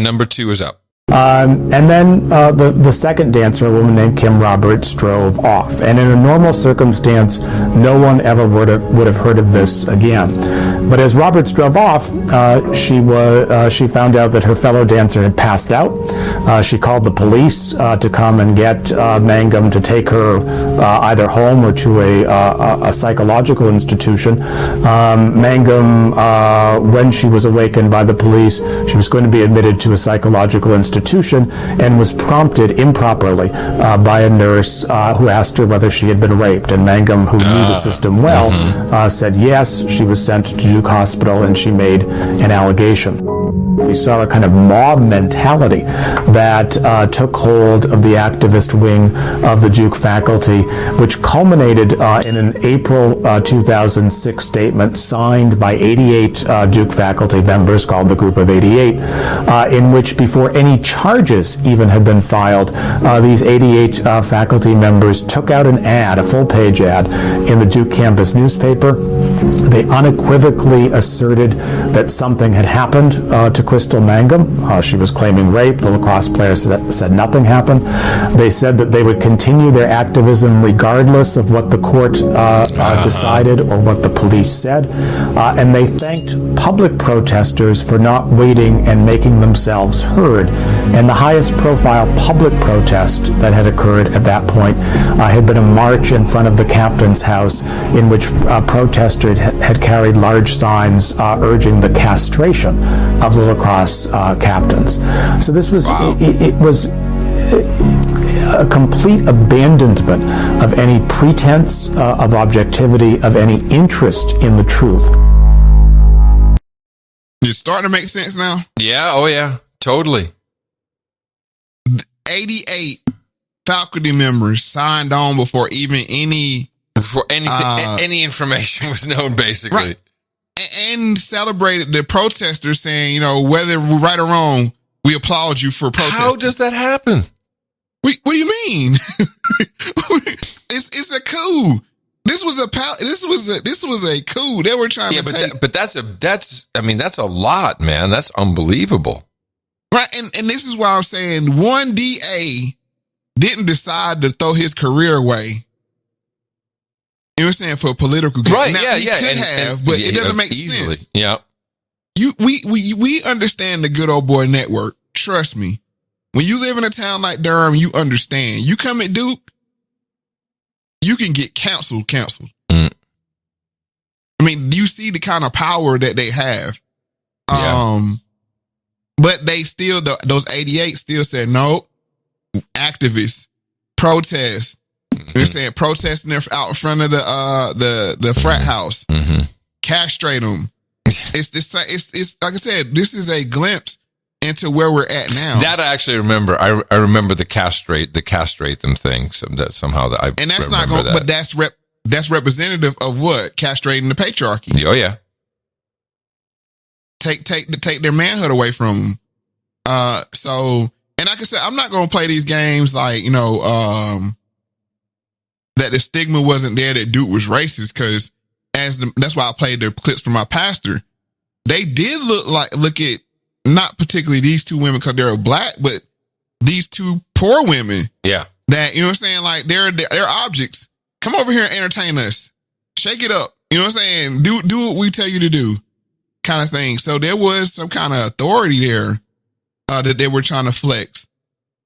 Speaker 1: Number 2 is up.
Speaker 6: And then the second dancer, a woman named Kim Roberts, drove off. And in a normal circumstance, no one ever would have heard of this again. But as Roberts drove off, she found out that her fellow dancer had passed out. She called the police to come and get Mangum to take her either home or to a psychological institution. Mangum, when she was awakened by the police, she was going to be admitted to a psychological institution and was prompted improperly by a nurse who asked her whether she had been raped. And Mangum, who knew the system well, said yes. She was sent to Duke Hospital and she made an allegation. We saw a kind of mob mentality that took hold of the activist wing of the Duke faculty, which culminated in an April 2006 statement signed by 88 Duke faculty members called the Group of 88, in which before any charges even had been filed, these 88 faculty members took out an ad, a full-page ad, in the Duke campus newspaper. They unequivocally asserted that something had happened to Crystal Mangum. She was claiming rape. The lacrosse players said nothing happened. They said that they would continue their activism regardless of what the court decided or what the police said. And they thanked public protesters for not waiting and making themselves heard. And the highest profile public protest that had occurred at that point had been a march in front of the captain's house in which protesters had carried large signs urging the castration of the lacrosse captains. So this was, it was a complete abandonment of any pretense of objectivity, of any interest in the truth.
Speaker 2: It's starting to make sense now?
Speaker 1: Yeah, oh yeah, totally.
Speaker 2: 88 faculty members signed on before even any
Speaker 1: information was known, basically.
Speaker 2: Right. And celebrated the protesters, saying, whether we're right or wrong, we applaud you for protesting.
Speaker 1: How does that happen?
Speaker 2: What do you mean? It's a coup. This was a coup. They were trying to take.
Speaker 1: But that's a lot, man. That's unbelievable.
Speaker 2: Right, and this is why I'm saying one DA didn't decide to throw his career away. You know what I'm saying, for a political gain.
Speaker 1: Right,
Speaker 2: now, he could have, but it doesn't make sense.
Speaker 1: Yeah.
Speaker 2: We understand the good old boy network. Trust me. When you live in a town like Durham, you understand. You come at Duke, you can get canceled. I mean, you see the kind of power that they have. But they still, those 88 still said, no, activists, protest. They're saying protesting out in front of the frat house, castrate them. It's like I said, this is a glimpse into where we're at now.
Speaker 1: That I actually remember. I remember the castrate them thing. So that somehow that I
Speaker 2: and that's not going, but that's representative of what? Castrating the patriarchy.
Speaker 1: Oh yeah.
Speaker 2: Take their manhood away from them. So, and like I said, I'm not going to play these games like, that the stigma wasn't there that Duke was racist, because that's why I played the clips from my pastor. They did look at not particularly these two women because they're black, but these two poor women.
Speaker 1: Yeah.
Speaker 2: That, you know what I'm saying? Like they're objects. Come over here and entertain us. Shake it up. You know what I'm saying? Do what we tell you to do, kind of thing. So there was some kind of authority there that they were trying to flex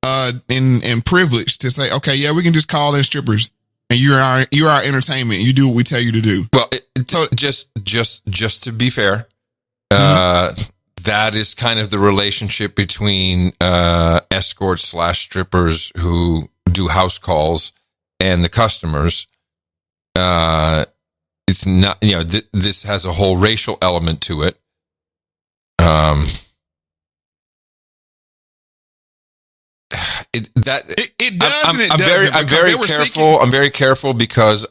Speaker 2: and privilege to say, okay, yeah, we can just call in strippers and you're our entertainment. You do what we tell you to do.
Speaker 1: Well, so just to be fair, that is kind of the relationship between escorts / strippers who do house calls and the customers. It's not, this has a whole racial element to it. It does. I'm very careful. I'm very careful because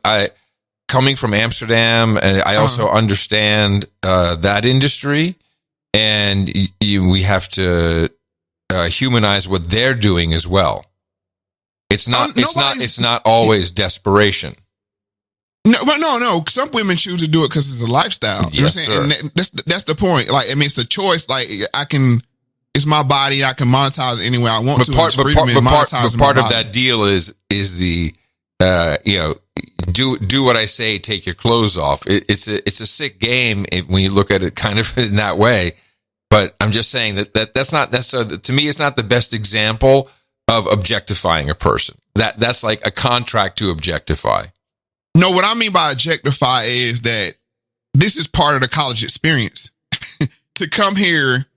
Speaker 1: coming from Amsterdam, and I also understand that industry, and we have to humanize what they're doing as well. It's not always desperation.
Speaker 2: No. Some women choose to do it because it's a lifestyle. You know what I'm saying? And that's the point. Like, I mean, it's a choice. Like, it's my body. I can monetize it any way I want to.
Speaker 1: Part of that deal is the, do what I say, take your clothes off. It's a sick game when you look at it kind of in that way. But I'm just saying that's not necessarily, to me, it's not the best example of objectifying a person. That's like a contract to objectify.
Speaker 2: No, what I mean by objectify is that this is part of the college experience to come here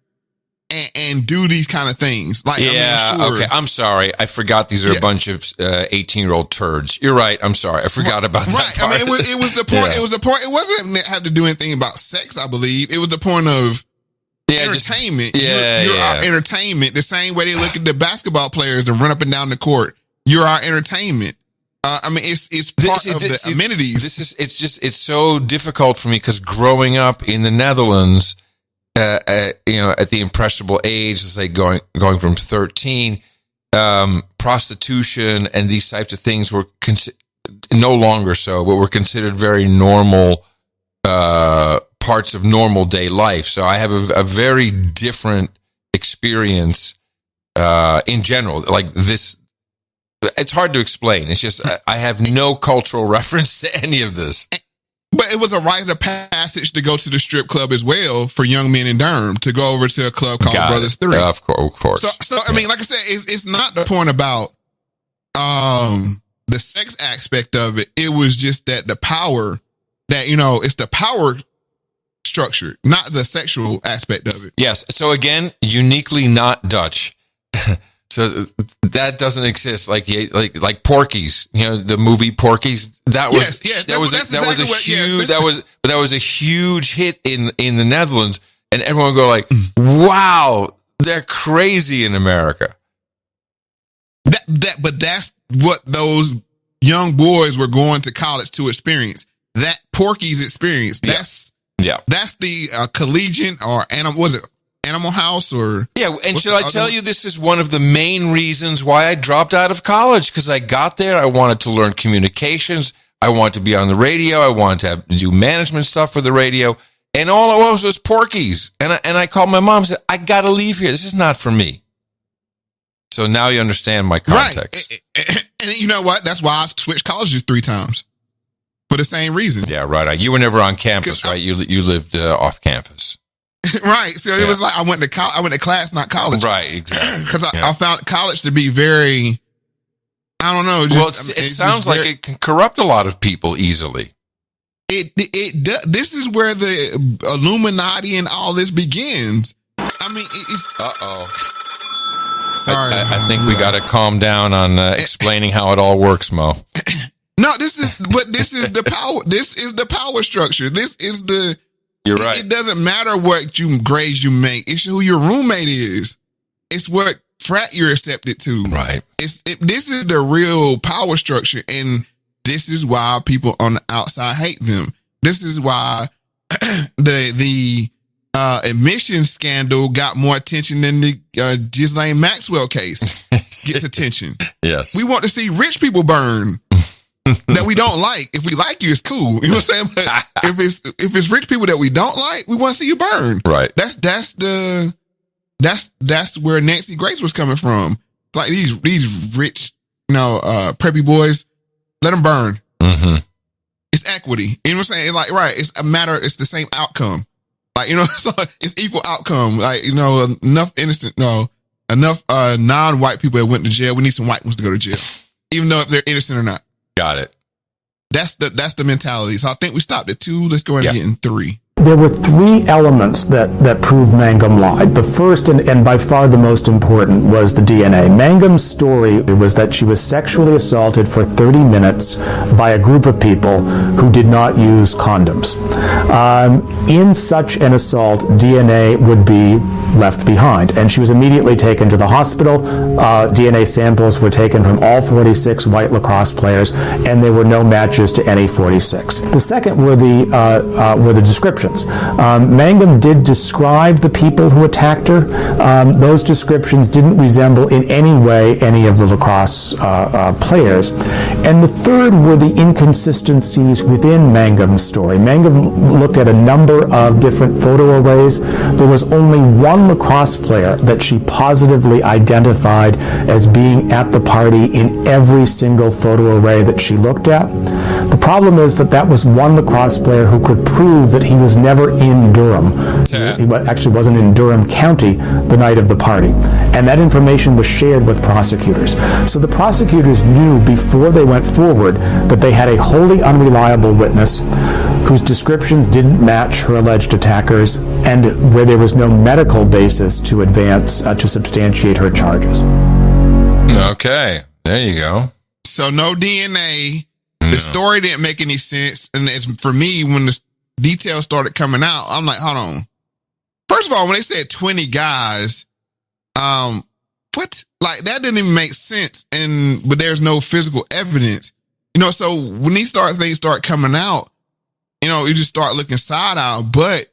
Speaker 2: and do these kind of things. Like,
Speaker 1: Okay. I'm sorry. I forgot these are a bunch of 18-year-old turds. You're right. I'm sorry. I forgot about that.
Speaker 2: Right.
Speaker 1: Part.
Speaker 2: I mean, it was the point. Yeah. It was the point. It wasn't have to do anything about sex, I believe. It was the point of entertainment. You're our entertainment. The same way they look at the basketball players and run up and down the court. You're our entertainment. I mean, it's part of the amenities.
Speaker 1: It's so difficult for me because growing up in the Netherlands, at the impressionable age, let's say going from 13, prostitution and these types of things were no longer so, but were considered very normal parts of normal day life. So I have a very different experience in general. Like this. It's hard to explain. It's just I have no cultural reference to any of this.
Speaker 2: But it was a rite of passage to go to the strip club as well for young men in Durham to go over to a club called Brothers 3.
Speaker 1: Of course.
Speaker 2: So I mean, like I said, it's not the point about the sex aspect of it. It was just that the power that, it's the power structure, not the sexual aspect of it.
Speaker 1: Yes. So again, uniquely not Dutch. So that doesn't exist, like Porky's, the movie Porky's. That was a huge hit in the Netherlands, and everyone go like, "Wow, they're crazy in America."
Speaker 2: But that's what those young boys were going to college to experience. That Porky's experience. That's the collegiate or Animal House or...
Speaker 1: Yeah, and should I tell you, this is one of the main reasons why I dropped out of college, because I got there, I wanted to learn communications, I wanted to be on the radio, I wanted to do management stuff for the radio, and all it was Porky's. And I called my mom and said, I got to leave here. This is not for me. So now you understand my context.
Speaker 2: Right. And you know what? That's why I switched colleges 3 times. For the same reason.
Speaker 1: Yeah, right. You were never on campus, right? You lived off campus.
Speaker 2: Right. So it was like I went to class, not college.
Speaker 1: Right, exactly.
Speaker 2: Because I found college to be very, I don't know.
Speaker 1: It sounds like it can corrupt a lot of people easily.
Speaker 2: This is where the Illuminati and all this begins. I mean, it's... Sorry.
Speaker 1: I think we got to calm down on explaining how it all works, Mo.
Speaker 2: No, this is the power. This is the power structure. This is the...
Speaker 1: You're right.
Speaker 2: It doesn't matter what grades you make. It's who your roommate is. It's what frat you're accepted to.
Speaker 1: Right.
Speaker 2: This is the real power structure, and this is why people on the outside hate them. This is why the admission scandal got more attention than the Ghislaine Maxwell case gets attention.
Speaker 1: Yes.
Speaker 2: We want to see rich people burn. that we don't like. If we like you, it's cool. You know what I'm saying? But if it's rich people that we don't like, we want to see you burn.
Speaker 1: Right.
Speaker 2: That's where Nancy Grace was coming from. It's like these rich, preppy boys, let them burn.
Speaker 1: Mm-hmm.
Speaker 2: It's equity. You know what I'm saying? It's like, right. It's a matter. It's the same outcome. Like, so it's equal outcome. Like, enough non-white people that went to jail. We need some white ones to go to jail, even though if they're innocent or not.
Speaker 1: Got it.
Speaker 2: That's the mentality. So I think we stopped at 2. Let's go ahead and get in 3.
Speaker 6: There were 3 elements that proved Mangum lied. The first and by far the most important was the DNA. Mangum's story was that she was sexually assaulted for 30 minutes by a group of people who did not use condoms. In such an assault, DNA would be left behind, and she was immediately taken to the hospital. DNA samples were taken from all 46 white lacrosse players, and there were no matches to any 46. The second were the descriptions. Mangum did describe the people who attacked her. Those descriptions didn't resemble in any way any of the lacrosse players. And the third were the inconsistencies within Mangum's story. Mangum looked at a number of different photo arrays. There was only one lacrosse player that she positively identified as being at the party in every single photo array that she looked at. The problem is that was one lacrosse player who could prove that he was never in Durham. Yeah. He actually wasn't in Durham County the night of the party. And that information was shared with prosecutors. So the prosecutors knew before they went forward that they had a wholly unreliable witness whose descriptions didn't match her alleged attackers and where there was no medical basis to advance to substantiate her charges.
Speaker 1: Okay, there you go.
Speaker 2: So no DNA. The story didn't make any sense. And for me, when the details started coming out, I'm like, hold on. First of all, when they said 20 guys, what? Like, that didn't even make sense. But there's no physical evidence. So when things start coming out, you just start looking side out. But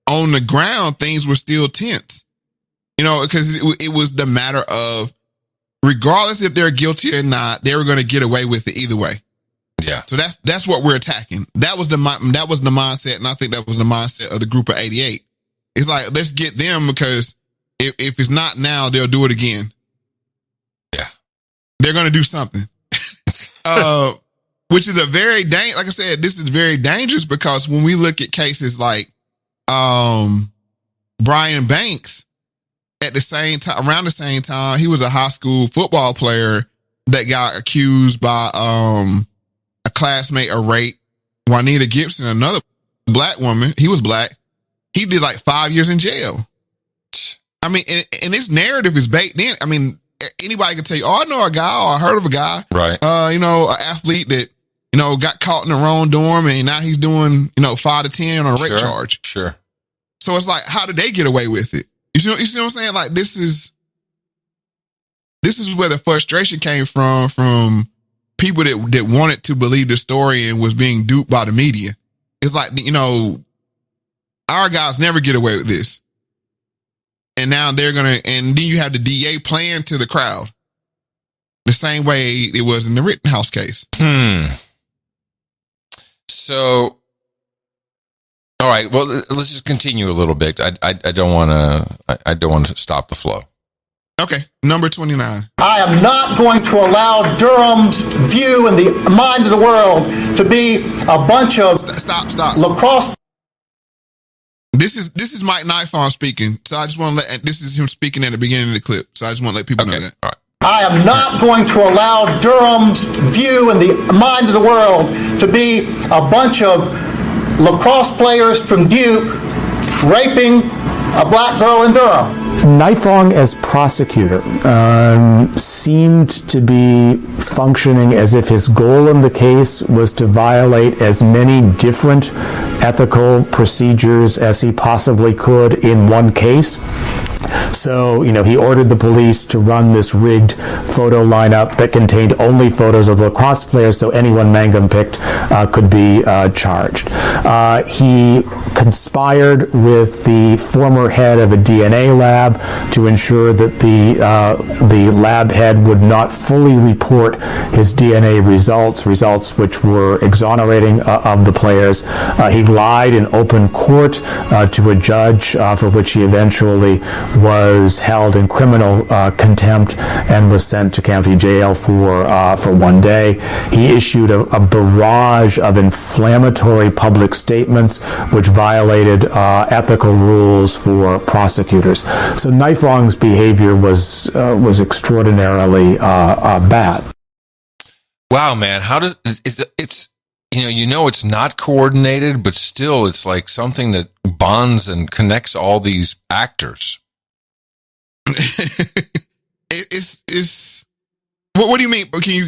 Speaker 2: on the ground, things were still tense. Because it was the matter of, regardless if they're guilty or not, they were going to get away with it either way.
Speaker 1: Yeah.
Speaker 2: So that's what we're attacking. That was the mindset, and I think that was the mindset of the group of 88. It's like, let's get them, because if it's not now, they'll do it again.
Speaker 1: Yeah.
Speaker 2: They're going to do something. Which is like I said, this is very dangerous, because when we look at cases like Brian Banks, at the same time, around the same time, he was a high school football player that got accused by a classmate of rape. Juanita Gibson, another black woman, he was black. He did like 5 years in jail. I mean, and this narrative is baked in. I mean, anybody can tell you, I know a guy, or I heard of a guy,
Speaker 1: right?
Speaker 2: An athlete that, got caught in the wrong dorm, and now he's doing, 5 to 10 on a rape charge.
Speaker 1: Sure.
Speaker 2: So it's like, how did they get away with it? You see what I'm saying? Like, this is where the frustration came from people that wanted to believe the story and was being duped by the media. It's like, our guys never get away with this. And now and then you have the DA playing to the crowd the same way it was in the Rittenhouse case.
Speaker 1: So, all right, well, let's just continue a little bit. I don't want to stop the flow.
Speaker 2: Okay, number 29.
Speaker 10: I am not going to allow Durham's view in the mind of the world to be a bunch of
Speaker 2: stop
Speaker 10: lacrosse.
Speaker 2: This is Mike Nifon speaking, so I just want to this is him speaking at the beginning of the clip, so I just want to let people know that.
Speaker 1: All right.
Speaker 10: I am not going to allow Durham's view in the mind of the world to be a bunch of lacrosse players from Duke raping a black girl in Durham.
Speaker 6: Nifong as prosecutor seemed to be functioning as if his goal in the case was to violate as many different ethical procedures as he possibly could in one case. So, he ordered the police to run this rigged photo lineup that contained only photos of lacrosse players, so anyone Mangum picked could be charged. He conspired with the former head of a DNA lab to ensure that the lab head would not fully report his DNA results which were exonerating of the players. He lied in open court to a judge, for which he eventually was held in criminal contempt and was sent to county jail for 1 day. He issued a barrage of inflammatory public statements which violated ethical rules for prosecutors. So Knifelong's behavior was extraordinarily bad.
Speaker 1: Wow, man! How does it's it's not coordinated, but still, it's like something that bonds and connects all these actors.
Speaker 2: It's what do you mean? Can you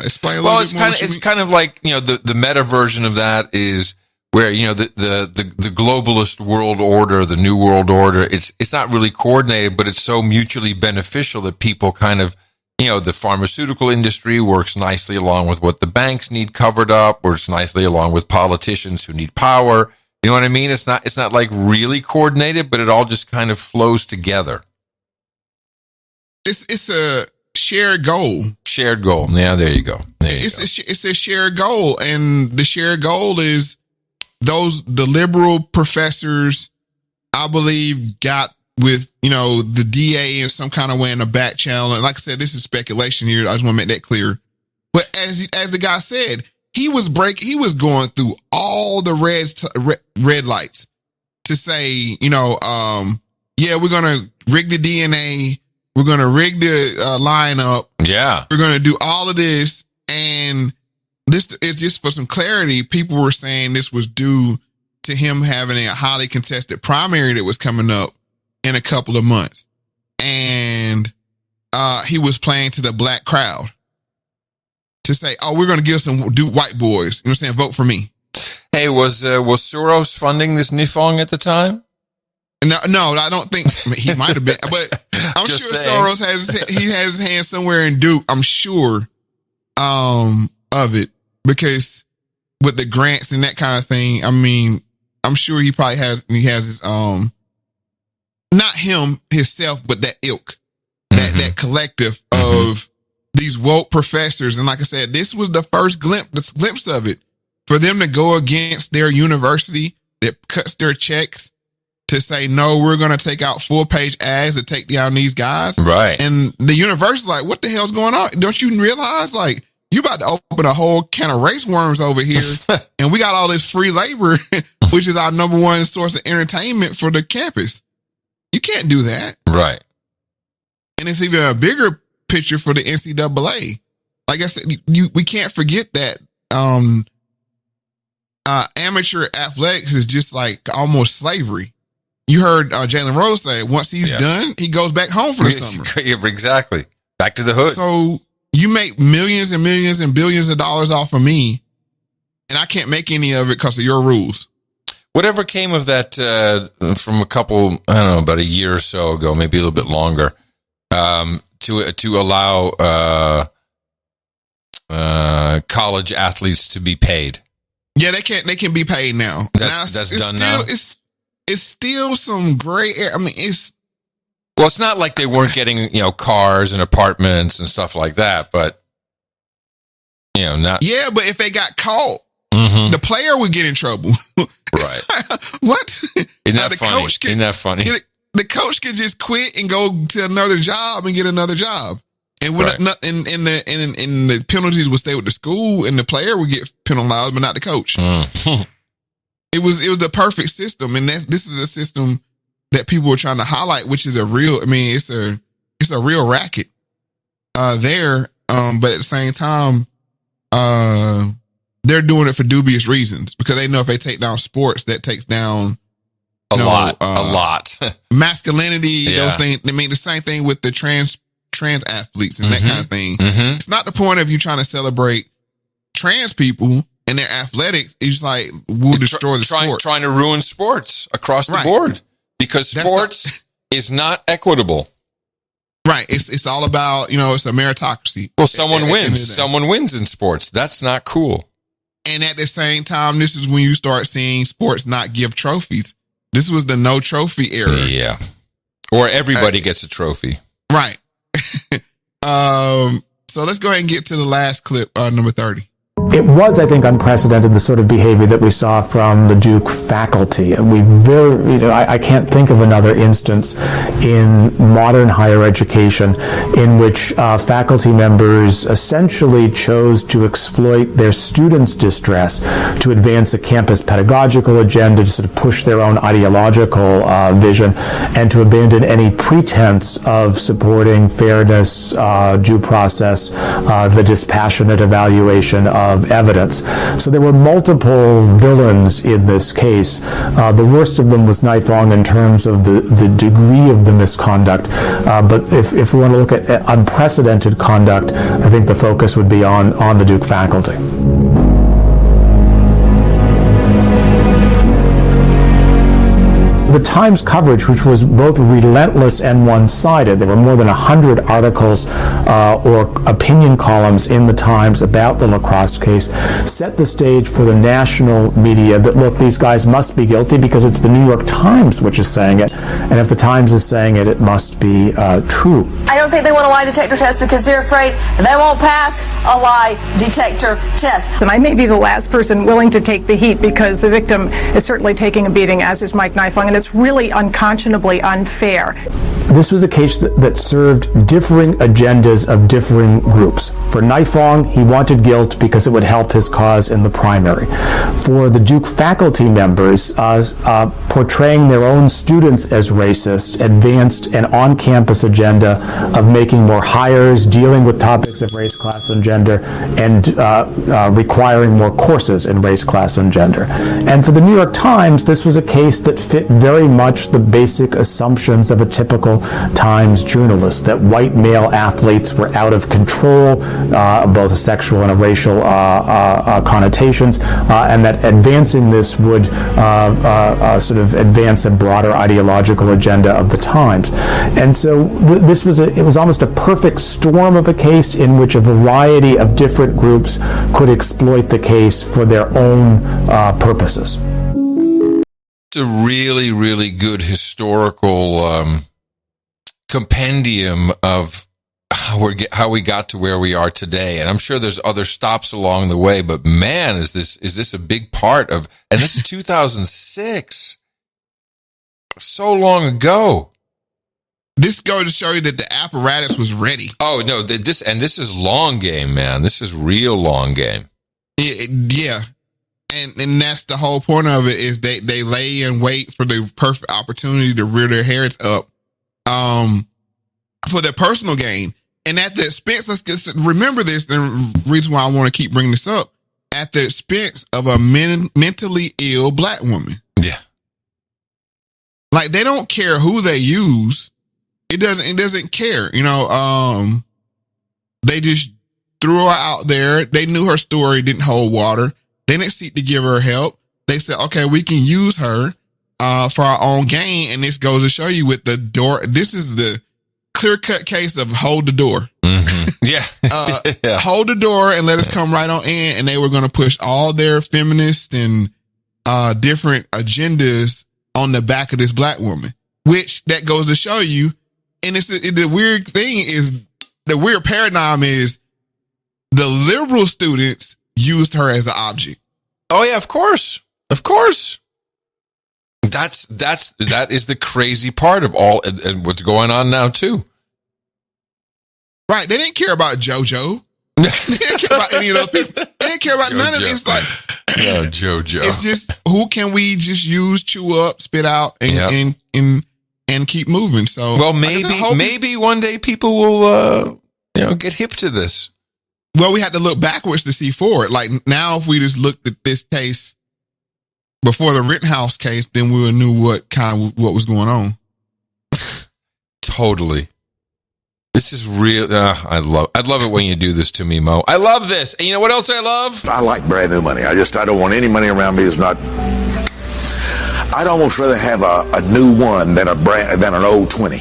Speaker 2: explain a little bit more? Well,
Speaker 1: it's kind of like the meta version of that is where the globalist world order, the new world order. It's not really coordinated, but it's so mutually beneficial that people kind of. The pharmaceutical industry works nicely along with what the banks need covered up, works nicely along with politicians who need power. You know what I mean? It's not like really coordinated, but it all just kind of flows together.
Speaker 2: It's a shared goal.
Speaker 1: Shared goal. Yeah, there you go.
Speaker 2: It's a shared goal, and the shared goal is the liberal professors, I believe, got with the DA in some kind of way in the back channel. And like I said, this is speculation here. I just want to make that clear. But as the guy said, he was going through all the red lights to say, yeah, we're gonna rig the DNA, we're gonna rig the lineup,
Speaker 1: yeah,
Speaker 2: we're gonna do all of this. And this is just for some clarity. People were saying this was due to him having a highly contested primary that was coming up in a couple of months, and he was playing to the black crowd to say, "Oh, we're going to give some white boys." You know what I'm saying? Vote for me.
Speaker 1: Hey, was Soros funding this Nifong at the time?
Speaker 2: No, I don't think he might have been, but I'm sure Soros has his hand somewhere in Duke. I'm sure of it, because with the grants and that kind of thing. I mean, I'm sure he probably has. He has his not him himself, but that ilk, that collective of these woke professors. And like I said, this was the first glimpse of it for them to go against their university that cuts their checks to say, no, we're going to take out full-page ads to take down these guys.
Speaker 1: Right.
Speaker 2: And the university's like, what the hell's going on? Don't you realize, like, you about to open a whole can of race worms over here, and we got all this free labor, which is our number one source of entertainment for the campus. You can't do that.
Speaker 1: Right.
Speaker 2: And it's even a bigger picture for the NCAA. Like I said, we can't forget that amateur athletics is just like almost slavery. You heard Jalen Rose say, once he's done, he goes back home for the summer.
Speaker 1: Exactly. Back to the hood.
Speaker 2: So you make millions and millions and billions of dollars off of me, and I can't make any of it because of your rules.
Speaker 1: Whatever came of that from a couple, I don't know, about a year or so ago, maybe a little bit longer, to allow college athletes to be paid.
Speaker 2: Yeah, they can be paid now.
Speaker 1: That's done now.
Speaker 2: It's still some gray area. I mean, it's
Speaker 1: not like they weren't getting, cars and apartments and stuff like that, but not.
Speaker 2: Yeah, but if they got caught, the player would get in trouble.
Speaker 1: Right.
Speaker 2: What?
Speaker 1: Isn't that funny? Isn't that funny?
Speaker 2: The coach could just quit and go to another job and get another job. And when the penalties would stay with the school, and the player would get penalized, but not the coach. It was the perfect system, and this is a system that people are trying to highlight, which is a real. I mean, it's a real racket there. But at the same time, they're doing it for dubious reasons, because they know if they take down sports, that takes down
Speaker 1: a lot
Speaker 2: masculinity. Those things. I mean, the same thing with the trans athletes and that kind of thing. It's not the point of you trying to celebrate trans people and their athletics. It's like, we'll destroy the sport.
Speaker 1: Trying to ruin sports across the board, because sports is not equitable.
Speaker 2: Right. It's all about, it's a meritocracy.
Speaker 1: Well, someone wins. Someone wins in sports. That's not cool.
Speaker 2: And at the same time, this is when you start seeing sports not give trophies. This was the no trophy era.
Speaker 1: Yeah. Or everybody gets a trophy.
Speaker 2: Right. So let's go ahead and get to the last clip, number 30.
Speaker 6: It was, I think, unprecedented, the sort of behavior that we saw from the Duke faculty. I can't think of another instance in modern higher education in which faculty members essentially chose to exploit their students' distress to advance a campus pedagogical agenda, to sort of push their own ideological vision, and to abandon any pretense of supporting fairness, due process, the dispassionate evaluation of evidence. So there were multiple villains in this case. The worst of them was Naifong in terms of the degree of the misconduct. But if we want to look at unprecedented conduct, I think the focus would be on the Duke faculty. The Times coverage, which was both relentless and one-sided, there were more than 100 articles or opinion columns in the Times about the lacrosse case, set the stage for the national media that, look, these guys must be guilty because it's the New York Times which is saying it, and if the Times is saying it, it must be true.
Speaker 7: I don't think they want a lie detector test because they're afraid they won't pass a lie detector test.
Speaker 11: And I may be the last person willing to take the heat because the victim is certainly taking a beating, as is Mike Naifong, and it's really unconscionably unfair.
Speaker 6: This was a case that served differing agendas of differing groups. For Naifong, he wanted guilt because it would help his cause in the primary. For the Duke faculty members, portraying their own students as racist advanced an on-campus agenda of making more hires, dealing with topics of race, class, and gender, and requiring more courses in race, class, and gender. And for the New York Times, this was a case that fit very much the basic assumptions of a typical Times journalist, that white male athletes were out of control, both sexual and racial connotations, and that advancing this would sort of advance a broader ideological agenda of the Times. And so this was it was almost a perfect storm of a case in which a variety of different groups could exploit the case for their own purposes.
Speaker 1: It's a really, really good historical compendium of how we got to where we are today. And I'm sure there's other stops along the way, but man, is this a big part of, and this is 2006. So long ago.
Speaker 2: This goes to show you that the apparatus was ready.
Speaker 1: Oh no, this is long game, man. This is real long game.
Speaker 2: Yeah. And that's the whole point of it, is they lay in wait for the perfect opportunity to rear their heads up for their personal gain. And at the expense, let's remember this, the reason why I want to keep bringing this up, at the expense of a mentally ill black woman.
Speaker 1: Yeah.
Speaker 2: Like, they don't care who they use. It doesn't care. They just threw her out there. They knew her story didn't hold water. They didn't seek to give her help. They said, okay, we can use her for our own gain. And this goes to show you with the door. This is the clear-cut case of hold the door.
Speaker 1: Mm-hmm. Yeah.
Speaker 2: Yeah. Hold the door and let us come right on in. And they were going to push all their feminist and different agendas on the back of this black woman, which that goes to show you. And the weird thing is, the weird paradigm is the liberal students used her as an object.
Speaker 1: Oh yeah, of course. Of course. That is the crazy part of all and what's going on now too.
Speaker 2: Right. They didn't care about JoJo. They didn't care about any of those people. They didn't care about JoJo. None of this. Like,
Speaker 1: no, JoJo.
Speaker 2: It's just, who can we just use, chew up, spit out, and keep moving. So,
Speaker 1: well, maybe one day people will get hip to this.
Speaker 2: Well, we had to look backwards to see forward. Like, now, if we just looked at this case before the Rittenhouse case, then we would knew what was going on.
Speaker 1: Totally. This is real. I'd love it when you do this to me, Mo. I love this. And you know what else I love?
Speaker 20: I like brand new money. I don't want any money around me that's not.
Speaker 9: I'd almost rather have a new one than an old 20.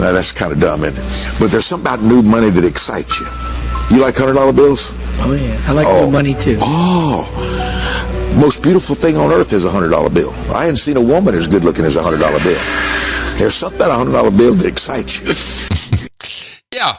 Speaker 9: Now, that's kind of dumb, isn't it? But there's something about new money that excites you. You like $100 bills?
Speaker 12: Oh, yeah. I like new money, too.
Speaker 9: Oh, most beautiful thing on earth is a $100 bill. I hadn't seen a woman as good looking as a $100 bill. There's something about a $100 bill that excites you.
Speaker 1: Yeah.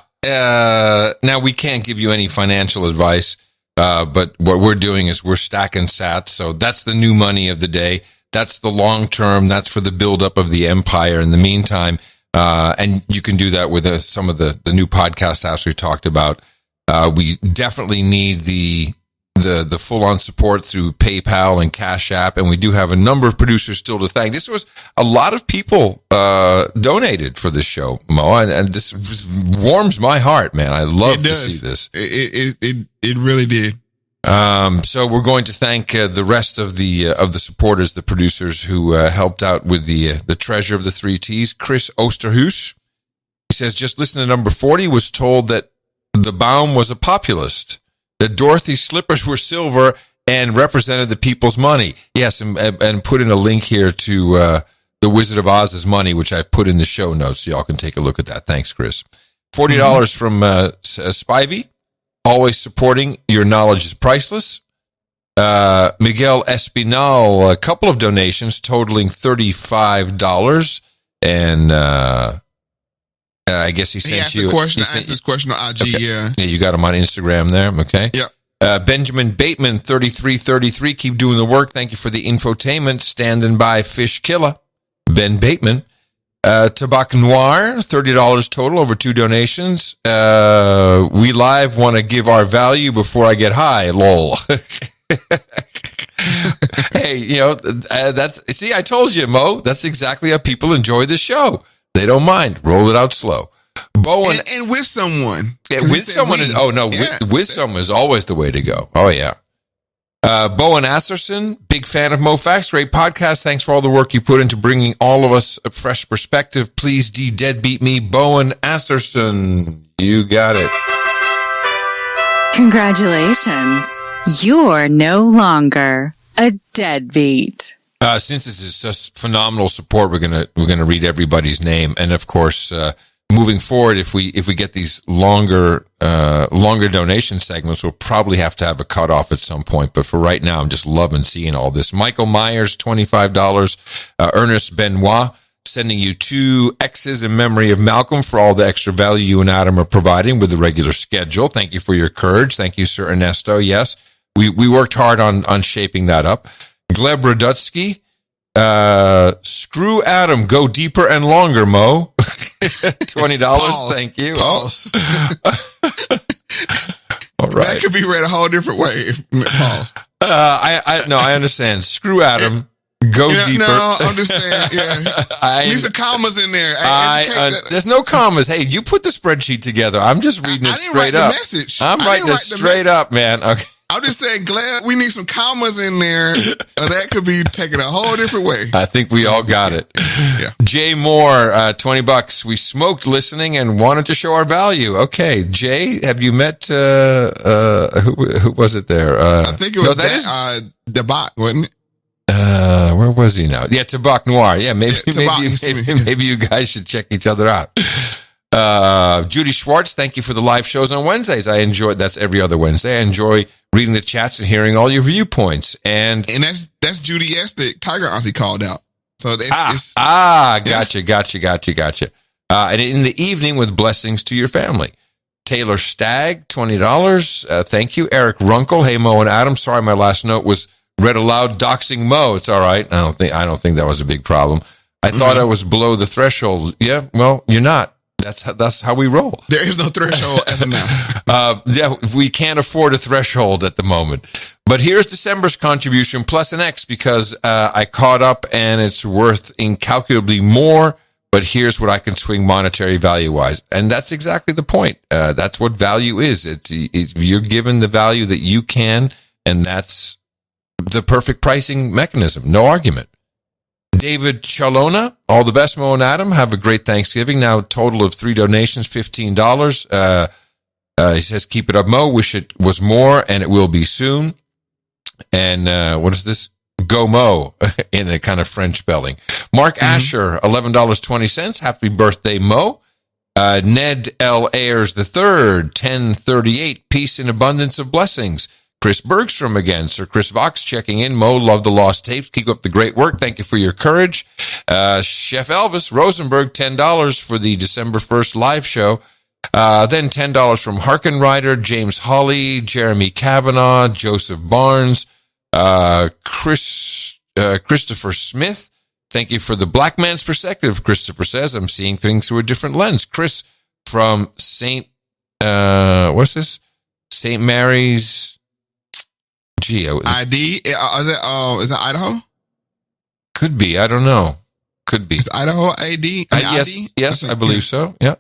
Speaker 1: Now, we can't give you any financial advice, but what we're doing is we're stacking sats. So that's the new money of the day. That's the long term. That's for the buildup of the empire. In the meantime, and you can do that with some of the new podcast apps we talked about. We definitely need the full-on support through PayPal and Cash App, and we do have a number of producers still to thank. This was a lot of people donated for this show, Mo, and this just warms my heart, man. I love to see this.
Speaker 2: It really did.
Speaker 1: So we're going to thank the rest of the supporters, the producers who helped out with the treasure of the 3 T's. Chris Osterhuis, he says, just listen to number 40, was told that the Baum was a populist, that Dorothy's slippers were silver and represented the people's money. Yes, and put in a link here to the Wizard of Oz's money, which I've put in the show notes, so y'all can take a look at that. Thanks, Chris. $40 from Spivey. Always supporting. Your knowledge is priceless. Miguel Espinal, a couple of donations totaling $35. And I guess he sent you.
Speaker 2: I asked this question on IG,
Speaker 1: okay.
Speaker 2: Yeah,
Speaker 1: you got him on Instagram there. Okay.
Speaker 2: Yeah.
Speaker 1: Benjamin Bateman, 3333. Keep doing the work. Thank you for the infotainment. Standing by Fish Killer. Ben Bateman. Tabac Noir, $30 total over 2 donations. We live want to give our value before I get high. Lol. Hey, see, I told you, Mo, that's exactly how people enjoy the show. They don't mind. Roll it out slow. Bowen.
Speaker 2: And with someone.
Speaker 1: Yeah, with someone. With someone is always the way to go. Oh, yeah. Bowen Asserson, big fan of Moe Factz. Great podcast. Thanks for all the work you put into bringing all of us a fresh perspective. Please deadbeat me. Bowen Asserson. You got it.
Speaker 8: Congratulations. You're no longer a deadbeat.
Speaker 1: Since this is just phenomenal support, we're gonna read everybody's name, and of course, moving forward, if we get these longer donation segments, we'll probably have to have a cutoff at some point. But for right now, I'm just loving seeing all this. Michael Myers, $25. Ernest Benoit, sending you 2 X's in memory of Malcolm for all the extra value you and Adam are providing with the regular schedule. Thank you for your courage. Thank you, Sir Ernesto. Yes, we worked hard on shaping that up. Gleb Radutsky, screw Adam, go deeper and longer, Mo. $20.
Speaker 2: Pause.
Speaker 1: Thank you.
Speaker 2: Pause.
Speaker 1: All right.
Speaker 2: That could be read a whole different way. Pause.
Speaker 1: I understand. Screw Adam. Go deeper.
Speaker 2: No, I'm just saying, yeah. Need some commas in there.
Speaker 1: There's no commas. Hey, you put the spreadsheet together. I'm just reading it straight up. I'm writing it straight up, man. Okay.
Speaker 2: I'm just saying, glad we need some commas in there. That could be taken a whole different way.
Speaker 1: I think we all got it.
Speaker 2: Yeah.
Speaker 1: Jay Moore, $20. We smoked listening and wanted to show our value. Okay, Jay, have you met who was it there?
Speaker 2: I think it was Debac, wasn't it?
Speaker 1: Where was he now? Yeah, Tabac Noir. Yeah, maybe you guys should check each other out. Judy Schwartz, thank you for the live shows on Wednesdays. I enjoy that's every other Wednesday. I enjoy reading the chats and hearing all your viewpoints. And
Speaker 2: that's Judy S that Tiger Auntie called out. So that's
Speaker 1: gotcha. And in the evening with blessings to your family. Taylor Stagg, $20. Thank you. Eric Runkle, hey Mo and Adam. Sorry, my last note was read aloud doxing Mo. It's all right. I don't think that was a big problem. I thought I was below the threshold. Yeah, well, you're not. That's how we roll.
Speaker 2: There is no threshold as of now.
Speaker 1: We can't afford a threshold at the moment. But here's December's contribution plus an X because I caught up and it's worth incalculably more. But here's what I can swing monetary value-wise. And that's exactly the point. That's what value is. It's you're given the value that you can, and that's the perfect pricing mechanism. No argument. David Chalona, all the best, Mo and Adam. Have a great Thanksgiving. Now, total of 3 donations, $15. He says, keep it up, Mo. Wish it was more, and it will be soon. And what is this? Go Moe in a kind of French spelling. Mark Asher, $11.20. Happy birthday, Moe. Ned L. Ayers III, 1038. Peace and abundance of blessings. Chris Bergstrom again. Sir Chris Vox checking in. Mo, love the lost tapes. Keep up the great work. Thank you for your courage. Chef Elvis Rosenberg, $10 for the December 1st live show. Then $10 from Harkenrider, James Hawley, Jeremy Kavanaugh, Joseph Barnes, Christopher Smith. Thank you for the black man's perspective. Christopher says, I'm seeing things through a different lens. Chris from St. Mary's.
Speaker 2: ID? Is that Idaho?
Speaker 1: Could be. I don't know. Could be.
Speaker 2: Is Idaho AD?
Speaker 1: Yes, I believe so. Yeah.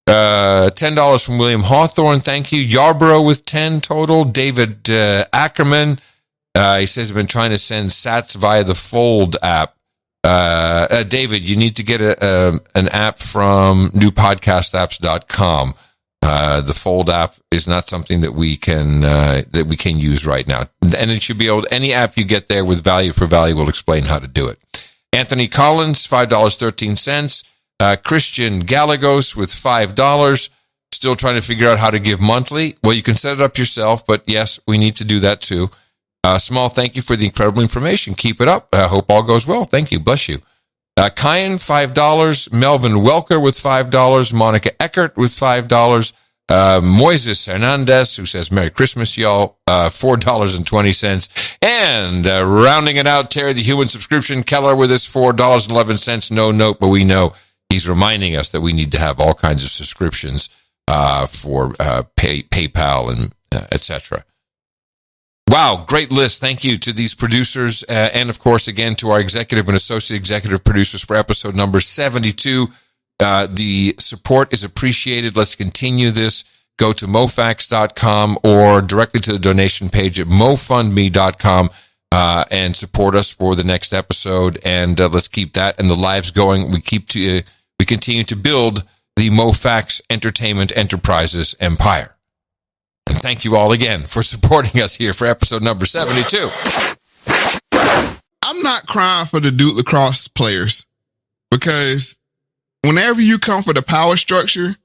Speaker 1: $10 from William Hawthorne. Thank you. Yarborough with 10 total. David Ackerman. He says he's been trying to send sats via the Fold app. David, you need to get an app from newpodcastapps.com. The Fold app is not something that we can use right now. And it should be able, any app you get there with value for value will explain how to do it. Anthony Collins, $5.13. Christian Gallegos with $5. Still trying to figure out how to give monthly. Well, you can set it up yourself, but yes, we need to do that too. Small thank you for the incredible information. Keep it up. I hope all goes well. Thank you. Bless you. Kyan, $5. Melvin Welker with $5. Monica Eckert with $5. Moises Hernandez, who says, Merry Christmas, y'all, $4.20. And rounding it out, Terry the Human Subscription Keller with his $4.11. No note, but we know he's reminding us that we need to have all kinds of subscriptions for PayPal and etc. Wow, great list. Thank you to these producers. And, of course, again, to our executive and associate executive producers for episode number 72. The support is appreciated. Let's continue this. Go to mofactz.com or directly to the donation page at mofundme.com and support us for the next episode. And let's keep that and the lives going. We continue to build the Moe Factz Entertainment Enterprises empire. And thank you all again for supporting us here for episode number 72.
Speaker 2: I'm not crying for the Duke lacrosse players because whenever you come for the power structure,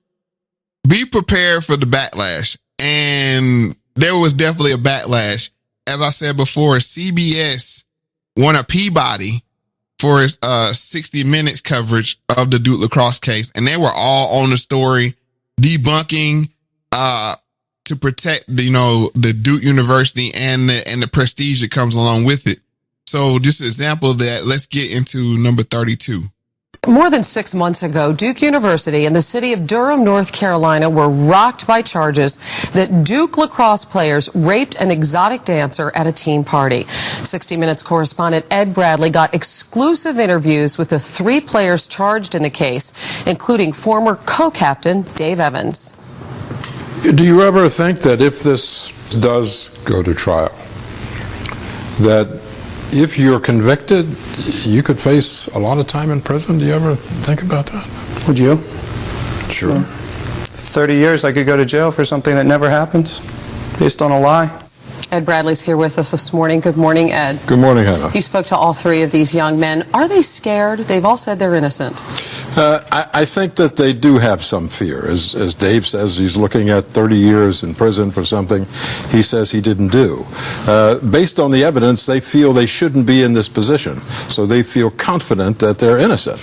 Speaker 2: be prepared for the backlash. And there was definitely a backlash. As I said before, CBS won a Peabody for his 60 Minutes coverage of the Duke lacrosse case. And they were all on the story debunking to protect the Duke University and the prestige that comes along with it. So just an example of that, let's get into number 32.
Speaker 15: More than 6 months ago, Duke University and the city of Durham, North Carolina were rocked by charges that Duke lacrosse players raped an exotic dancer at a team party. 60 Minutes correspondent Ed Bradley got exclusive interviews with the 3 players charged in the case, including former co-captain Dave Evans.
Speaker 20: Do you ever think that if this does go to trial, that if you're convicted, you could face a lot of time in prison? Do you ever think about that?
Speaker 21: Would you?
Speaker 20: Sure.
Speaker 21: 30 years I could go to jail for something that never happens, based on a lie.
Speaker 15: Ed Bradley's here with us this morning. Good morning, Ed.
Speaker 20: Good morning, Hannah.
Speaker 15: You spoke to all 3 of these young men. Are they scared? They've all said they're innocent.
Speaker 20: I think that they do have some fear. As Dave says, he's looking at 30 years in prison for something he says he didn't do. Based on the evidence, they feel they shouldn't be in this position, so they feel confident that they're innocent.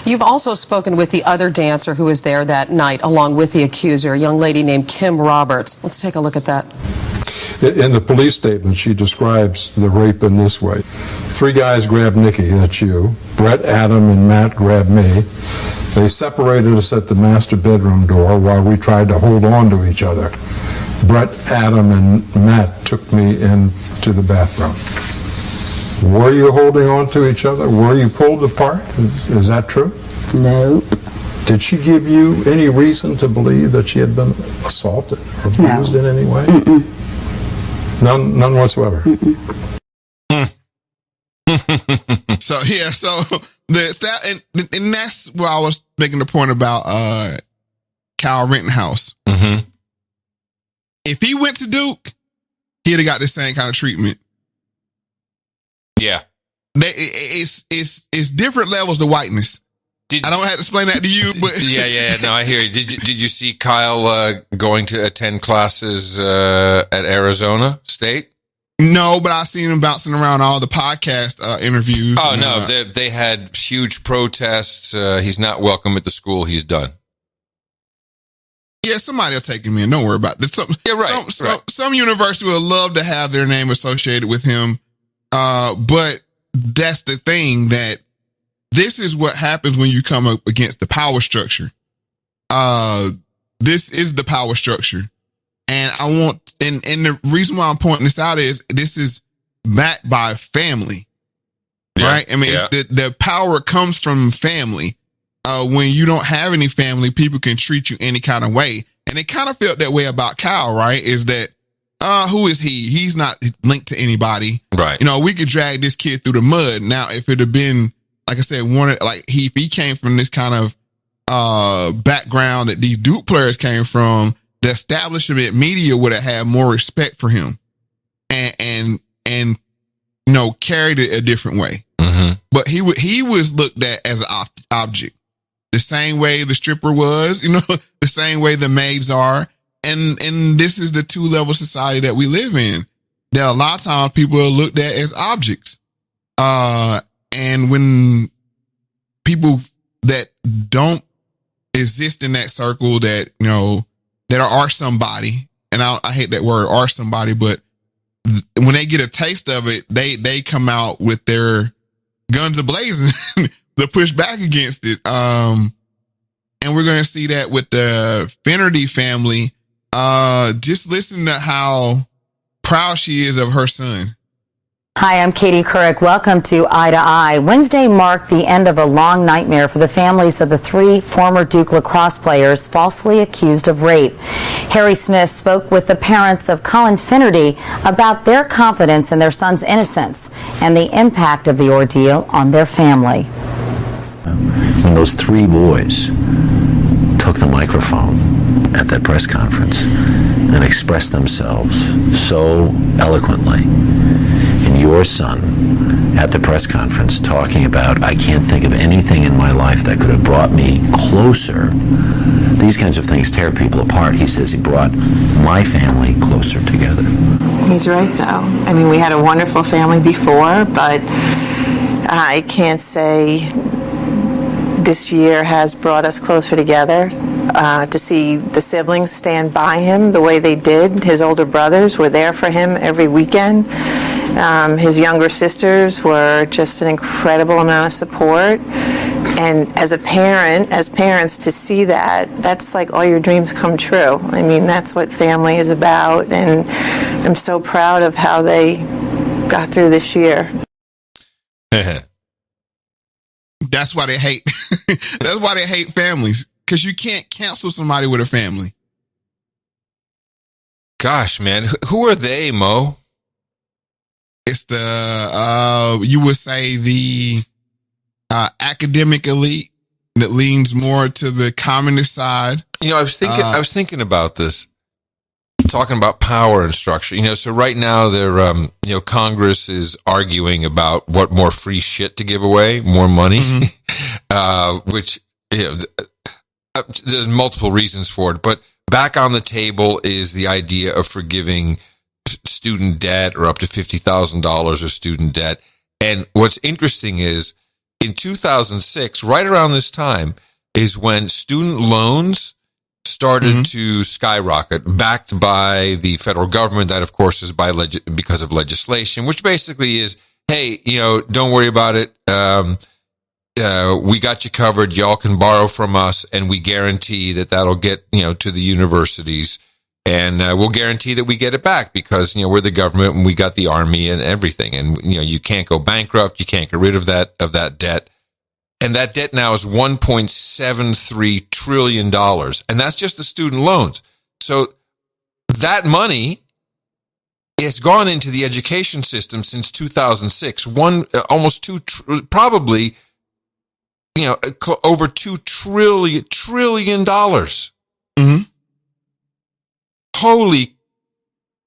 Speaker 15: You've also spoken with the other dancer who was there that night, along with the accuser, a young lady named Kim Roberts. Let's take a look at that.
Speaker 20: In the police statement, she describes the rape in this way. 3 guys grabbed Nikki, that's you. Brett, Adam, and Matt grabbed me. They separated us at the master bedroom door while we tried to hold on to each other. Brett, Adam, and Matt took me into the bathroom. Were you holding on to each other? Were you pulled apart? Is that true?
Speaker 22: No.
Speaker 20: Did she give you any reason to believe that she had been assaulted or abused in any way?
Speaker 22: Mm-mm.
Speaker 20: None whatsoever.
Speaker 2: So the and that's where I was making the point about Kyle Rittenhouse.
Speaker 1: Mm-hmm.
Speaker 2: If he went to Duke, he'd have got the same kind of treatment.
Speaker 1: Yeah.
Speaker 2: It's different levels to whiteness. I don't have to explain that to you, but
Speaker 1: yeah. No, I hear you. Did you see Kyle going to attend classes at Arizona State?
Speaker 2: No, but I've seen him bouncing around all the podcast interviews.
Speaker 1: Oh, no, they had huge protests. He's not welcome at the school. He's done.
Speaker 2: Yeah, somebody will take him in. Don't worry about it. Some university would love to have their name associated with him. But that's the thing, that this is what happens when you come up against the power structure. This is the power structure. And and the reason why I'm pointing this out is this is backed by family, right? I mean, the power comes from family. When you don't have any family, people can treat you any kind of way. And it kind of felt that way about Kyle, right? Is that, who is he? He's not linked to anybody.
Speaker 1: Right.
Speaker 2: You know, we could drag this kid through the mud. Now, if it had been, like I said, if he came from this kind of background that these Duke players came from, the establishment media would have had more respect for him and you know, carried it a different way.
Speaker 1: Mm-hmm.
Speaker 2: But he was looked at as an object, the same way the stripper was, you know, the same way the maids are. And this is the two-level society that we live in, that a lot of times people are looked at as objects. And when people that don't exist in that circle, that, you know, that are somebody, and I hate that word, are somebody, but when they get a taste of it, they come out with their guns a-blazing to push back against it. And we're going to see that with the Finnerty family. Just listen to how proud she is of her son.
Speaker 13: Hi, I'm Katie Couric. Welcome to Eye to Eye. Wednesday marked the end of a long nightmare for the families of the 3 former Duke lacrosse players falsely accused of rape. Harry Smith spoke with the parents of Colin Finnerty about their confidence in their son's innocence and the impact of the ordeal on their family.
Speaker 22: When those 3 boys took the microphone at that press conference and expressed themselves so eloquently, and your son at the press conference talking about, I can't think of anything in my life that could have brought me closer. These kinds of things tear people apart. He says he brought my family closer together.
Speaker 23: He's right, though. I mean, we had a wonderful family before, but I can't say this year has brought us closer together. To see the siblings stand by him the way they did. His older brothers were there for him every weekend. His younger sisters were just an incredible amount of support. And as parents, to see that, that's like all your dreams come true. I mean, that's what family is about. And I'm so proud of how they got through this year.
Speaker 2: That's why they hate. That's why they hate families. Because you can't cancel somebody with a family.
Speaker 1: Gosh, man. Who are they, Mo?
Speaker 2: It's the, you would say the academic elite that leans more to the communist side.
Speaker 1: You know, I was thinking about this, talking about power and structure. You know, so right now they're, you know, Congress is arguing about what more free shit to give away, more money, which, you know, there's multiple reasons for it, but back on the table is the idea of forgiving student debt or up to $50,000 of student debt. And what's interesting is in 2006, right around this time, is when student loans started to skyrocket, backed by the federal government. That, of course, is because of legislation, which basically is, hey, you know, don't worry about it. We got you covered. Y'all can borrow from us, and we guarantee that that'll get, you know, to the universities, and we'll guarantee that we get it back because, you know, we're the government and we got the army and everything, and, you know, you can't go bankrupt. You can't get rid of that debt, and that debt now is $1.73 trillion, and that's just the student loans. So that money has gone into the education system since 2006. Probably. You know, over $2 trillion. Holy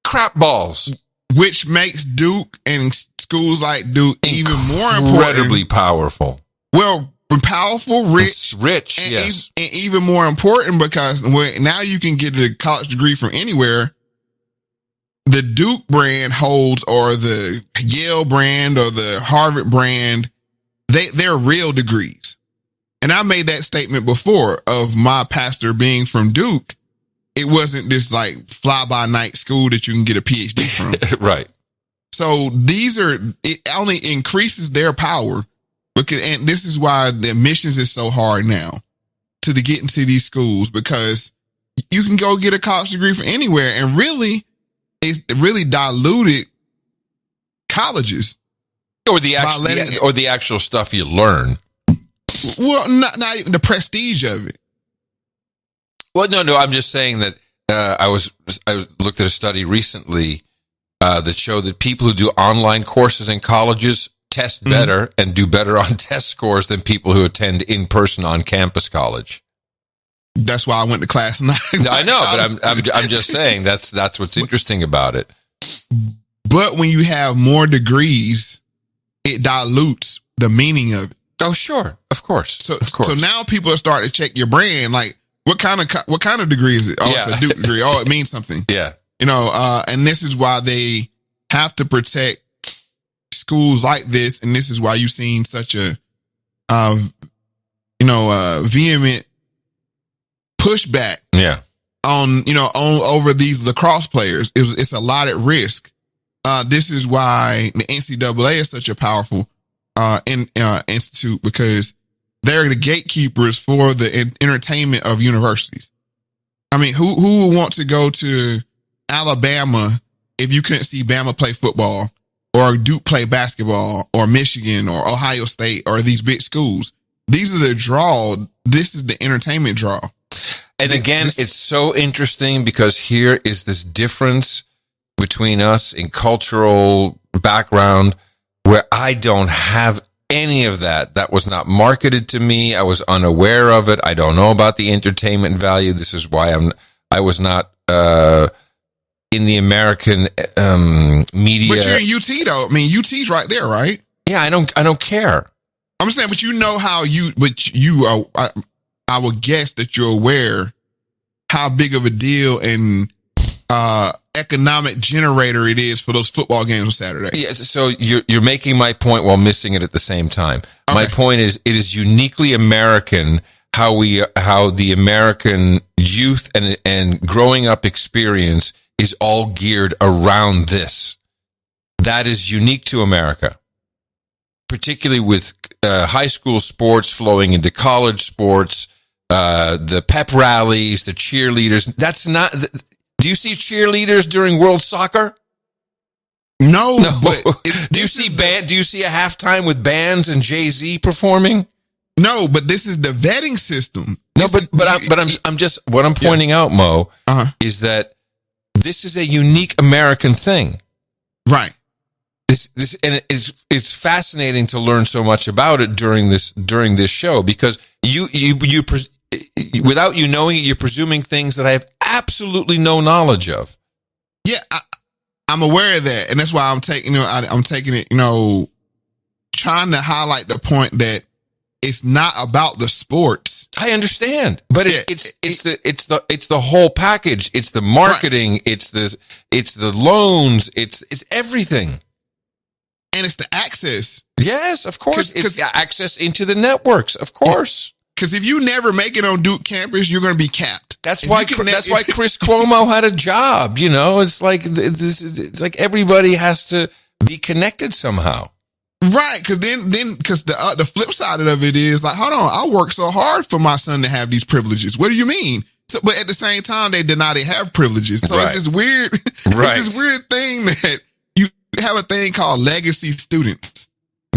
Speaker 1: crap balls.
Speaker 2: Which makes Duke and schools like Duke even more important.
Speaker 1: Incredibly powerful.
Speaker 2: Well, powerful, rich, and
Speaker 1: yes,
Speaker 2: and even more important because now you can get a college degree from anywhere. The Duke brand holds, or the Yale brand, or the Harvard brand, they're real degrees. And I made that statement before of my pastor being from Duke. It wasn't this like fly by night school that you can get a PhD from.
Speaker 1: Right.
Speaker 2: So it only increases their power. And this is why the admissions is so hard now to get into these schools, because you can go get a college degree from anywhere, and really, it's really diluted colleges.
Speaker 1: Or the actual stuff you learn.
Speaker 2: Well, not even the prestige of it.
Speaker 1: Well, no, I'm just saying that I looked at a study recently that showed that people who do online courses in colleges test better and do better on test scores than people who attend in-person on-campus college.
Speaker 2: That's why I went to class.
Speaker 1: I know, but I'm just saying that's what's interesting about it.
Speaker 2: But when you have more degrees, it dilutes the meaning of it.
Speaker 1: Oh, sure, of course.
Speaker 2: So now people are starting to check your brand. Like, what kind of degree is it? Oh, it's a Duke degree. Oh, it means something.
Speaker 1: Yeah,
Speaker 2: and this is why they have to protect schools like this, and this is why you've seen such a vehement pushback on over these lacrosse players. It's a lot at risk. This is why the NCAA is such a powerful institute, because they're the gatekeepers for the entertainment of universities. I mean, who would want to go to Alabama if you couldn't see Bama play football, or Duke play basketball, or Michigan, or Ohio State, or these big schools? These are the draw. This is the entertainment draw.
Speaker 1: And again, it's so interesting because here is this difference between us in cultural background where I don't have any of that. That was not marketed to me. I was unaware of it. I don't know about the entertainment value. This is why I was not in the American media.
Speaker 2: But you're in UT though. I mean, UT's right there, right?
Speaker 1: Yeah, I don't care.
Speaker 2: I'm saying, but you know how I would guess that you're aware how big of a deal and economic generator it is for those football games on Saturday.
Speaker 1: Yeah, so you're making my point while missing it at the same time. Okay. My point is, it is uniquely American how the American youth and growing up experience is all geared around this. That is unique to America, particularly with high school sports flowing into college sports, the pep rallies, the cheerleaders. That's not. Do you see cheerleaders during World Soccer?
Speaker 2: No. But
Speaker 1: do you see a halftime with bands and Jay-Z performing?
Speaker 2: No, but this is the vetting system.
Speaker 1: No, I'm just what I'm pointing out, Mo, is that this is a unique American thing, right? This and it's fascinating to learn so much about it during this show, because you without you knowing it, you're presuming things that I have absolutely no knowledge of.
Speaker 2: Yeah, I'm aware of that, and that's why I'm taking it, trying to highlight the point that it's not about the sports.
Speaker 1: I understand, but it's the whole package. It's the marketing. Right. It's the loans. It's everything.
Speaker 2: And it's the access.
Speaker 1: Yes, of course. It's access into the networks, of course.
Speaker 2: Because if you never make it on Duke campus, you're going to be capped.
Speaker 1: That's why Chris Cuomo had a job. It's like everybody has to be connected somehow.
Speaker 2: Right, because because the flip side of it is like, hold on, I work so hard for my son to have these privileges. What do you mean? So, but at the same time, they deny they have privileges. So It's this weird, it's this weird thing that you have a thing called legacy students.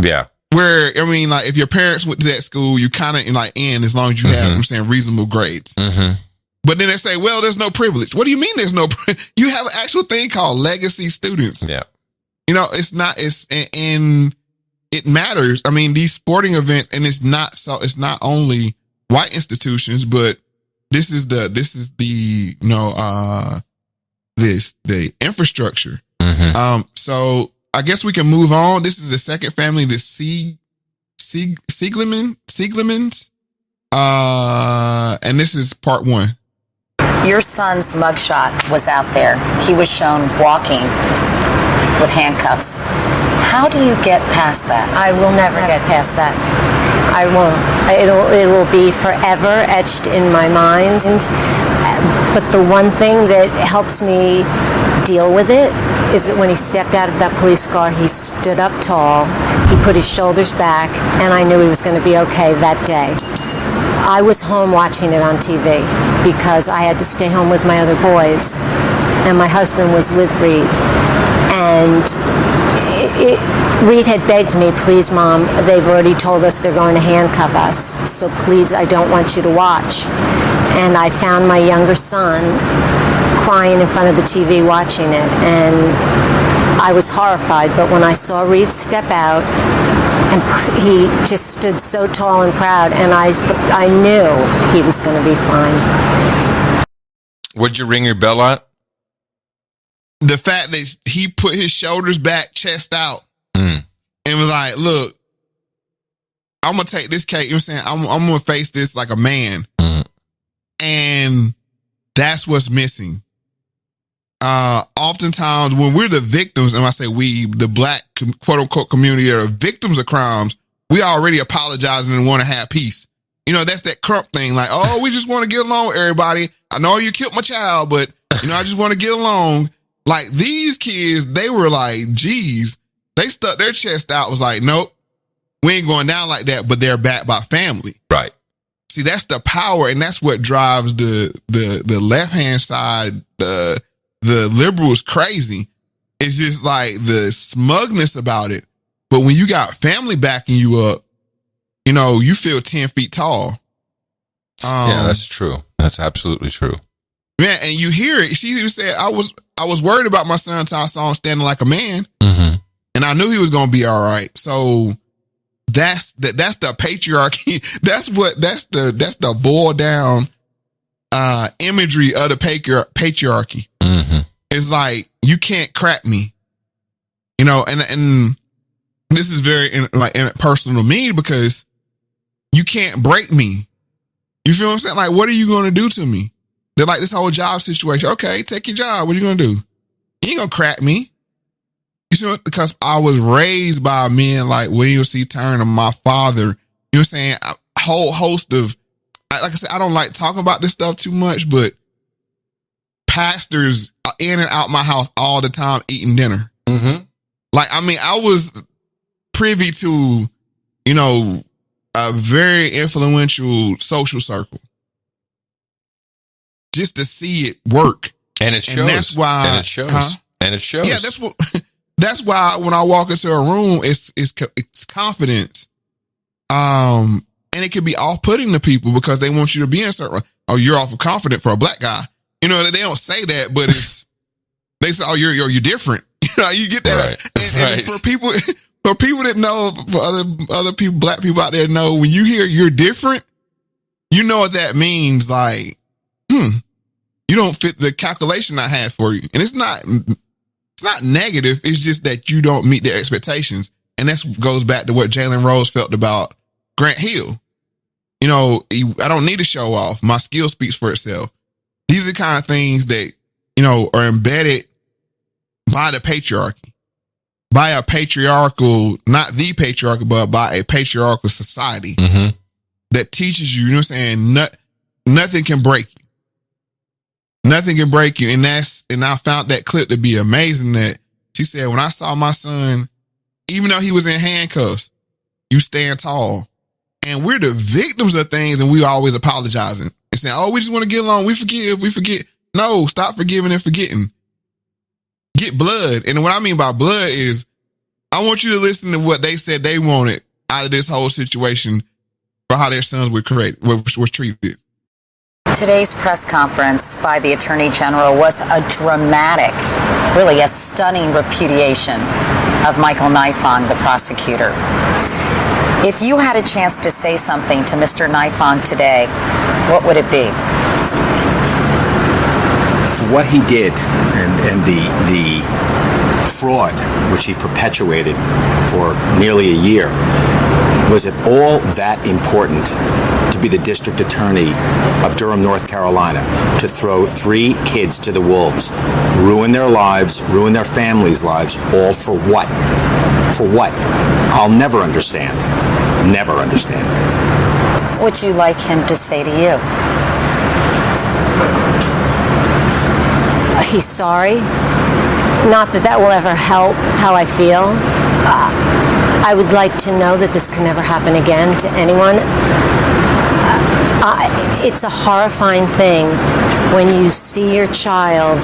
Speaker 1: Yeah,
Speaker 2: where like if your parents went to that school, you kind of in as long as you have, reasonable grades. Mm-hmm. But then they say, well, there's no privilege. What do you mean there's no? You have an actual thing called legacy students.
Speaker 1: Yeah,
Speaker 2: it's not. And it matters. I mean, these sporting events, and it's not only white institutions, but this is the the infrastructure. Mm-hmm. So I guess we can move on. This is the second family, the Siegelmans. And this is part 1.
Speaker 13: Your son's mugshot was out there. He was shown walking with handcuffs. How do you get past that?
Speaker 14: I will never get past that. I won't. It will be forever etched in my mind. But the one thing that helps me deal with it is that when he stepped out of that police car, he stood up tall, he put his shoulders back, and I knew he was going to be okay that day. I was home watching it on TV because I had to stay home with my other boys, and my husband was with Reed. And Reed had begged me, please, Mom, they've already told us they're going to handcuff us, so please, I don't want you to watch. And I found my younger son crying in front of the TV watching it, and I was horrified. But when I saw Reed step out, and he just stood so tall and proud, and I knew he was going to be fine.
Speaker 1: Would you ring your bell on?
Speaker 2: The fact that he put his shoulders back, chest out, and was like, look, I'm going to take this case. You know what I'm saying? I'm going to face this like a man. And that's what's missing. Oftentimes when we're the victims, and I say we, the black quote unquote community are victims of crimes, we already apologizing and want to have peace. You know, that's that Crump thing. Like, oh, we just want to get along with everybody. I know you killed my child, but you know, I just want to get along. Like these kids, they were like, geez, they stuck their chest out, was like, nope, we ain't going down like that, but they're backed by family.
Speaker 1: Right.
Speaker 2: See, that's the power, and that's what drives the left-hand side, the liberals crazy. It's just like the smugness about it. But when you got family backing you up, you know, you feel 10 feet tall.
Speaker 1: Yeah, that's true. That's absolutely true.
Speaker 2: Yeah, and you hear it. She even said, I was worried about my son until I saw him standing like a man. And I knew he was going to be all right. So that's the patriarchy. That's the boiled down imagery of the patriarchy. It's like, you can't crack me, you know, and this is very personal to me because you can't break me. You feel what I'm saying? Like, what are you going to do to me? They're like this whole job situation. Okay, take your job. What are you going to do? You ain't going to crack me. You see what? Because I was raised by men like William C. Turner, my father. You know what I'm saying? A whole host of, like I said, I don't like talking about this stuff too much, but pastors are in and out my house all the time eating dinner. Like, I mean, I was privy to, you know, a very influential social circle. Just to see it work.
Speaker 1: And it shows.
Speaker 2: And that's why.
Speaker 1: And it shows. And it shows.
Speaker 2: Yeah, that's why when I walk into a room, it's confidence. And it can be off-putting to people because they want you to be in certain, oh, you're awful confident for a black guy. You know, they don't say that, but they say, oh, you're different. You know, you get that. Right. And for people that know, for other people, black people out there know, when you hear you're different, you know what that means. Like, you don't fit the calculation I had for you. And it's not negative. It's just that you don't meet their expectations. And that goes back to what Jalen Rose felt about Grant Hill. You know, I don't need to show off. My skill speaks for itself. These are the kind of things that, you know, are embedded by the patriarchy, by a patriarchal, not the patriarchal, but by a patriarchal society that teaches you, you know what I'm saying? Nothing can break you. Nothing can break you. And I found that clip to be amazing that she said, when I saw my son, even though he was in handcuffs, you stand tall. And we're the victims of things and we always apologizing and saying, oh, we just want to get along. We forget. No, stop forgiving and forgetting. Get blood. And what I mean by blood is I want you to listen to what they said they wanted out of this whole situation for how their sons were treated.
Speaker 13: Today's press conference by the Attorney General was a dramatic, really a stunning repudiation of Michael Nifong, the prosecutor. If you had a chance to say something to Mr. Nifong today, what would it be?
Speaker 16: For what he did and the fraud, which he perpetuated for nearly a year, was it all that important to be the district attorney of Durham, North Carolina, to throw 3 kids to the wolves, ruin their lives, ruin their families' lives, all for what? For what? I'll never understand. Never understand.
Speaker 13: What would you like him to say to you?
Speaker 14: He's sorry. Not that that will ever help how I feel. I would like to know that this can never happen again to anyone. It's a horrifying thing when you see your child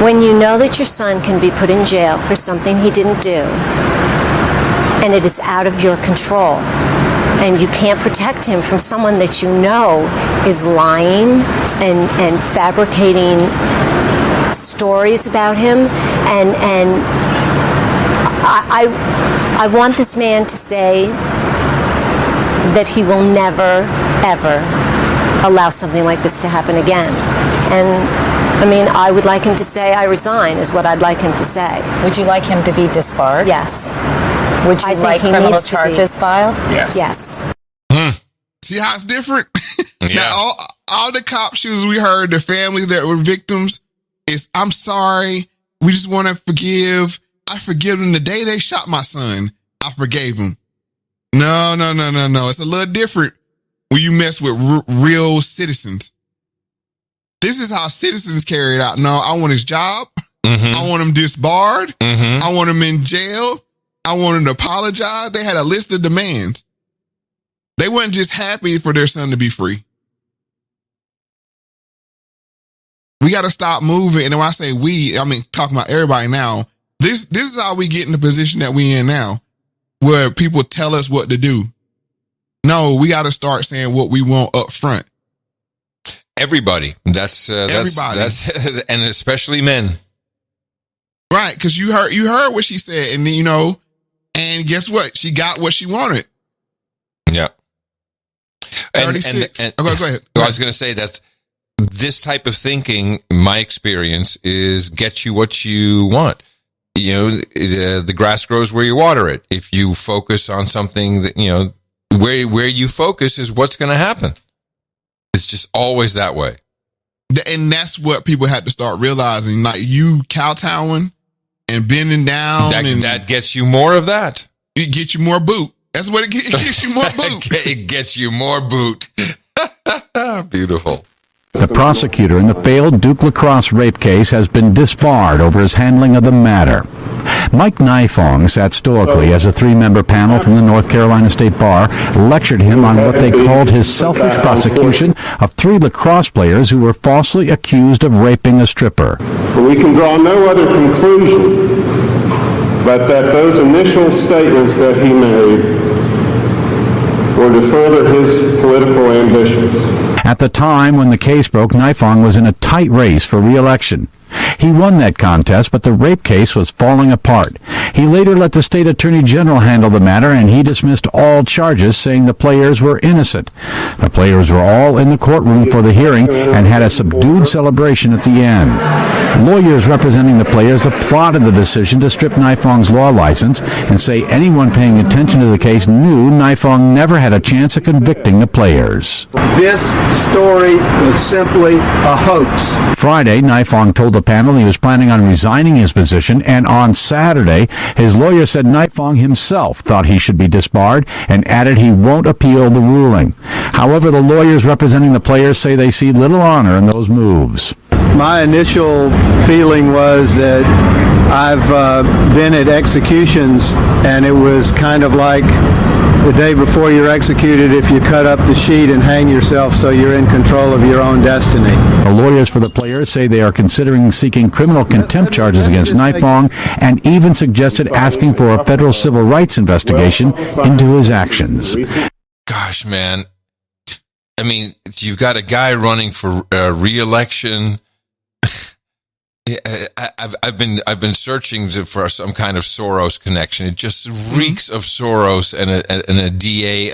Speaker 14: when you know that your son can be put in jail for something he didn't do, and it is out of your control, and you can't protect him from someone that you know is lying and fabricating stories about him, and I want this man to say that he will never, ever allow something like this to happen again. And I mean, I would like him to say, I resign, is what I'd like him to say.
Speaker 13: Would you like him to be disbarred?
Speaker 14: Yes.
Speaker 13: Would you like criminal charges filed?
Speaker 16: Yes.
Speaker 14: Yes.
Speaker 2: See how it's different?
Speaker 1: Yeah.
Speaker 2: Now, all the cop shooters we heard, the families that were victims, is, I'm sorry. We just want to forgive. I forgive them the day they shot my son. I forgave him. No. It's a little different when you mess with real citizens. This is how citizens carry it out. No, I want his job. Mm-hmm. I want him disbarred. Mm-hmm. I want him in jail. I want him to apologize. They had a list of demands. They weren't just happy for their son to be free. We got to stop moving. And when I say we, I mean, talking about everybody now. This is how we get in the position that we in now, where people tell us what to do. No, we got to start saying what we want up front.
Speaker 1: Everybody. That's
Speaker 2: Everybody.
Speaker 1: That's and especially men.
Speaker 2: Right, because you heard what she said, and then, and guess what? She got what she wanted.
Speaker 1: Yeah. And go
Speaker 2: ahead.
Speaker 1: I was going to say that's this type of thinking. My experience is get you what you want. The grass grows where you water it. If you focus on something that where you focus is what's going to happen. It's just always that way.
Speaker 2: And that's what people had to start realizing. Like, you kowtowing and bending down.
Speaker 1: That gets you more of that.
Speaker 2: It gets you more boot. That's what it gets. It gets you more boot.
Speaker 1: It gets you more boot. Beautiful.
Speaker 17: The prosecutor in the failed Duke lacrosse rape case has been disbarred over his handling of the matter. Mike Nifong sat stoically as a 3-member panel from the North Carolina State Bar lectured him on what they called his selfish prosecution of 3 lacrosse players who were falsely accused of raping a stripper.
Speaker 20: We can draw no other conclusion but that those initial statements that he made were to further his political ambitions.
Speaker 17: At the time when the case broke, Nifong was in a tight race for re-election. He won that contest, but the rape case was falling apart. He later let the state attorney general handle the matter, and he dismissed all charges, saying the players were innocent. The players were all in the courtroom for the hearing and had a subdued celebration at the end. Lawyers representing the players applauded the decision to strip Nifong's law license and say anyone paying attention to the case knew Nifong never had a chance of convicting the players.
Speaker 10: This story was simply a hoax.
Speaker 17: Friday, Nifong told the panel he was planning on resigning his position, and on Saturday, his lawyer said Nifong himself thought he should be disbarred and added he won't appeal the ruling. However, the lawyers representing the players say they see little honor in those moves.
Speaker 10: My initial feeling was that I've been at executions, and it was kind of like the day before you're executed if you cut up the sheet and hang yourself so you're in control of your own destiny.
Speaker 17: The lawyers for the players say they are considering seeking criminal contempt charges against Nifong and even suggested asking for a federal civil rights investigation into his actions.
Speaker 1: Gosh, man. I mean, you've got a guy running for re-election. I've been searching for some kind of Soros connection. It just reeks of Soros and a DA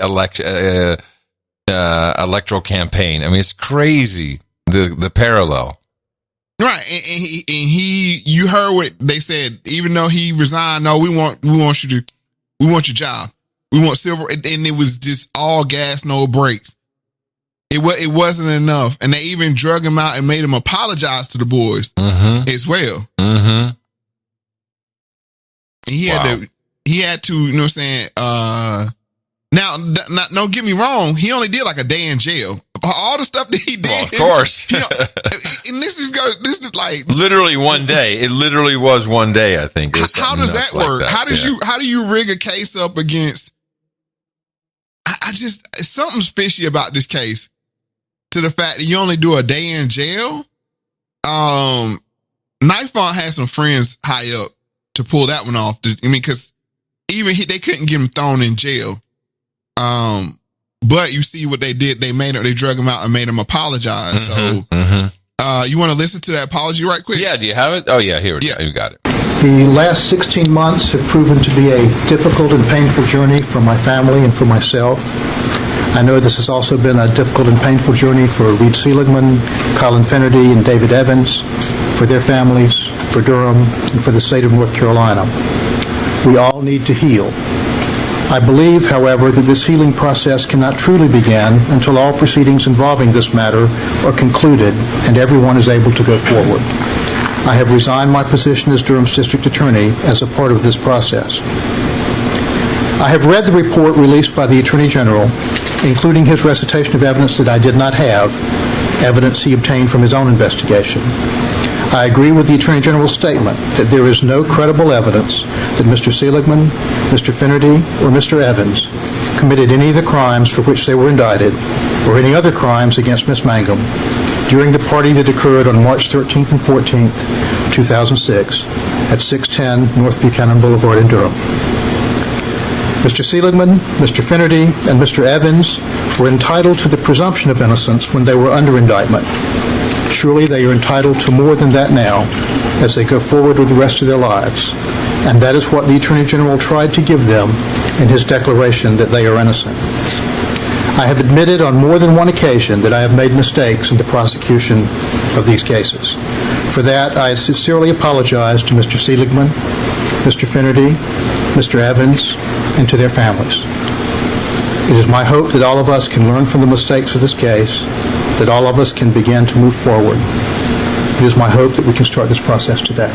Speaker 1: electoral campaign. I mean, it's crazy the parallel.
Speaker 2: Right, and you heard what they said. Even though he resigned, no, we want your job. We want silver, and it was just all gas, no brakes. It wasn't enough, and they even drug him out and made him apologize to the boys as well.
Speaker 1: Mm-hmm.
Speaker 2: And he had to, you know what I'm saying? Now, don't get me wrong. He only did like a day in jail. All the stuff that he did.
Speaker 1: Well, of course.
Speaker 2: And this is like
Speaker 1: literally one day. It literally was one day, I think.
Speaker 2: How does that work? How do you rig a case up against? I just, something's fishy about this case to the fact that you only do a day in jail. Knifeon had some friends high up to pull that one off. Because even they couldn't get him thrown in jail. But you see what they did. They drug him out and made him apologize. So, you want to listen to that apology right quick?
Speaker 1: Yeah. Do you have it? Oh yeah. Here, you got it.
Speaker 4: The last 16 months have proven to be a difficult and painful journey for my family and for myself. I know this has also been a difficult and painful journey for Reed Seligman, Colin Finnerty, and David Evans, for their families, for Durham, and for the state of North Carolina. We all need to heal. I believe, however, that this healing process cannot truly begin until all proceedings involving this matter are concluded and everyone is able to go forward. I have resigned my position as Durham's District Attorney as a part of this process. I have read the report released by the Attorney General, including his recitation of evidence that I did not have, evidence he obtained from his own investigation. I agree with the Attorney General's statement that there is no credible evidence that Mr. Seligman, Mr. Finnerty, or Mr. Evans committed any of the crimes for which they were indicted or any other crimes against Ms. Mangum during the party that occurred on March 13th and 14th, 2006 at 610 North Buchanan Boulevard in Durham. Mr. Seligman, Mr. Finnerty, and Mr. Evans were entitled to the presumption of innocence when they were under indictment. Surely they are entitled to more than that now as they go forward with the rest of their lives. And that is what the Attorney General tried to give them in his declaration that they are innocent. I have admitted on more than one occasion that I have made mistakes in the prosecution of these cases. For that, I sincerely apologize to Mr. Seligman, Mr. Finnerty, Mr. Evans, and to their families. It is my hope that all of us can learn from the mistakes of this case, that all of us can begin to move forward. It is my hope that we can start this process today.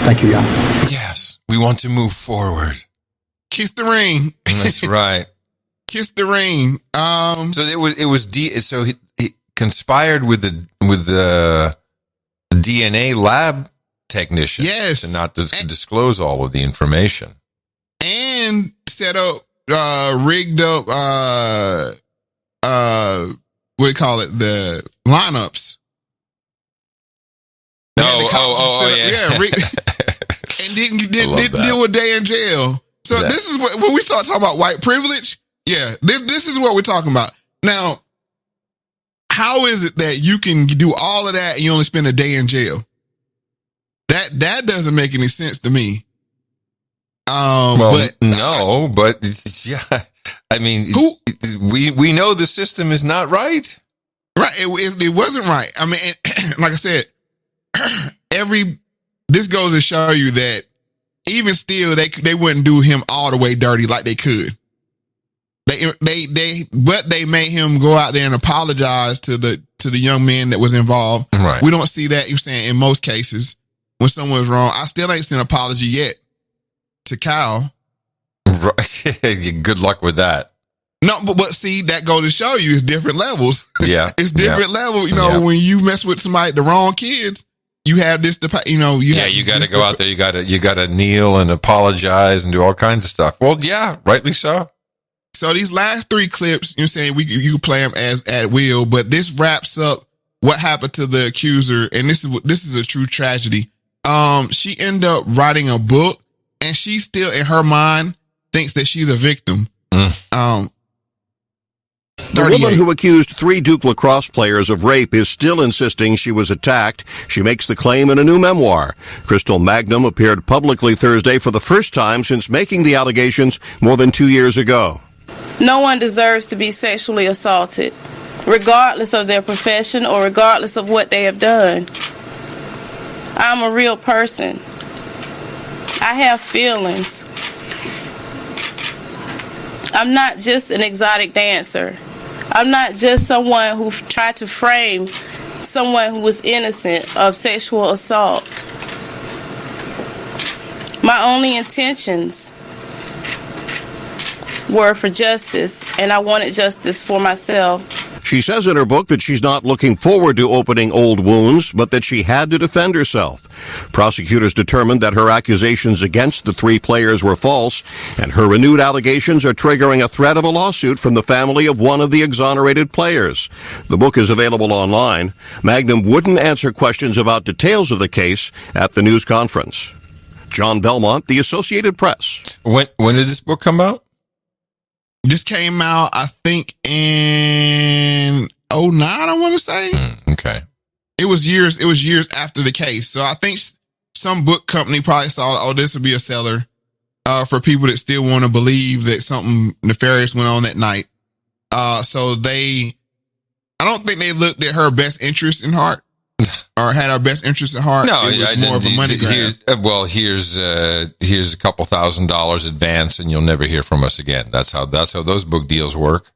Speaker 4: Thank you, Jan.
Speaker 1: Yes, we want to move forward.
Speaker 2: Kiss the ring.
Speaker 1: That's right.
Speaker 2: Kiss the ring.
Speaker 1: So so he conspired with the DNA lab technician.
Speaker 2: Yes.
Speaker 1: To not disclose all of the information.
Speaker 2: And set up, rigged up, what do you call it? The lineups.
Speaker 1: Yeah.
Speaker 2: And didn't deal with day in jail. So this is when we start talking about white privilege. Yeah, this is what we're talking about. Now, how is it that you can do all of that and you only spend a day in jail? That doesn't make any sense to me.
Speaker 1: But yeah, I mean, we know the system is not right.
Speaker 2: Right, it wasn't right. I mean, like I said, this goes to show you that even still, they wouldn't do him all the way dirty like they could. They made him go out there and apologize to the young man that was involved.
Speaker 1: Right.
Speaker 2: We don't see that. You're saying in most cases when someone's wrong, I still ain't seen an apology yet to Kyle.
Speaker 1: Right. Good luck with that.
Speaker 2: No, but see, that goes to show you it's different levels.
Speaker 1: Yeah.
Speaker 2: It's different level. You know, when you mess with somebody, the wrong kids, you have this, you got to
Speaker 1: go out there. You got to kneel and apologize and do all kinds of stuff. Well, yeah, rightly so.
Speaker 2: So these last three clips, you're saying you can play them as at will, but this wraps up what happened to the accuser. And this is a true tragedy. She ended up writing a book and she still in her mind thinks that she's a victim.
Speaker 18: The woman who accused 3 Duke lacrosse players of rape is still insisting she was attacked. She makes the claim in a new memoir. Crystal Magnum appeared publicly Thursday for the first time since making the allegations more than 2 years ago.
Speaker 19: No one deserves to be sexually assaulted.
Speaker 3: regardless of their profession or regardless of what they have done. I'm a real person. I have feelings. I'm not just an exotic dancer. I'm not just someone who tried to frame someone who was innocent of sexual assault. My only intentions were for justice, and I wanted justice for myself.
Speaker 18: She says in her book that she's not looking forward to opening old wounds, but that she had to defend herself. Prosecutors determined that her accusations against the three players were false, and her renewed allegations are triggering a threat of a lawsuit from the family of one of the exonerated players. The book is available online. Magnum wouldn't answer questions about details of the case at the news conference. John Belmont, The Associated Press.
Speaker 1: When did this book come out?
Speaker 2: This came out, I think, in 2009, I want to say.
Speaker 1: Okay.
Speaker 2: It was years after the case. So I think some book company probably saw, this would be a seller for people that still want to believe that something nefarious went on that night. So I don't think they looked at her best interest in heart. Or had our best interest at heart.
Speaker 1: No,
Speaker 2: it was more of a money grab.
Speaker 1: Well, here's a couple $1,000 advance, and you'll never hear from us again. That's how those book deals work.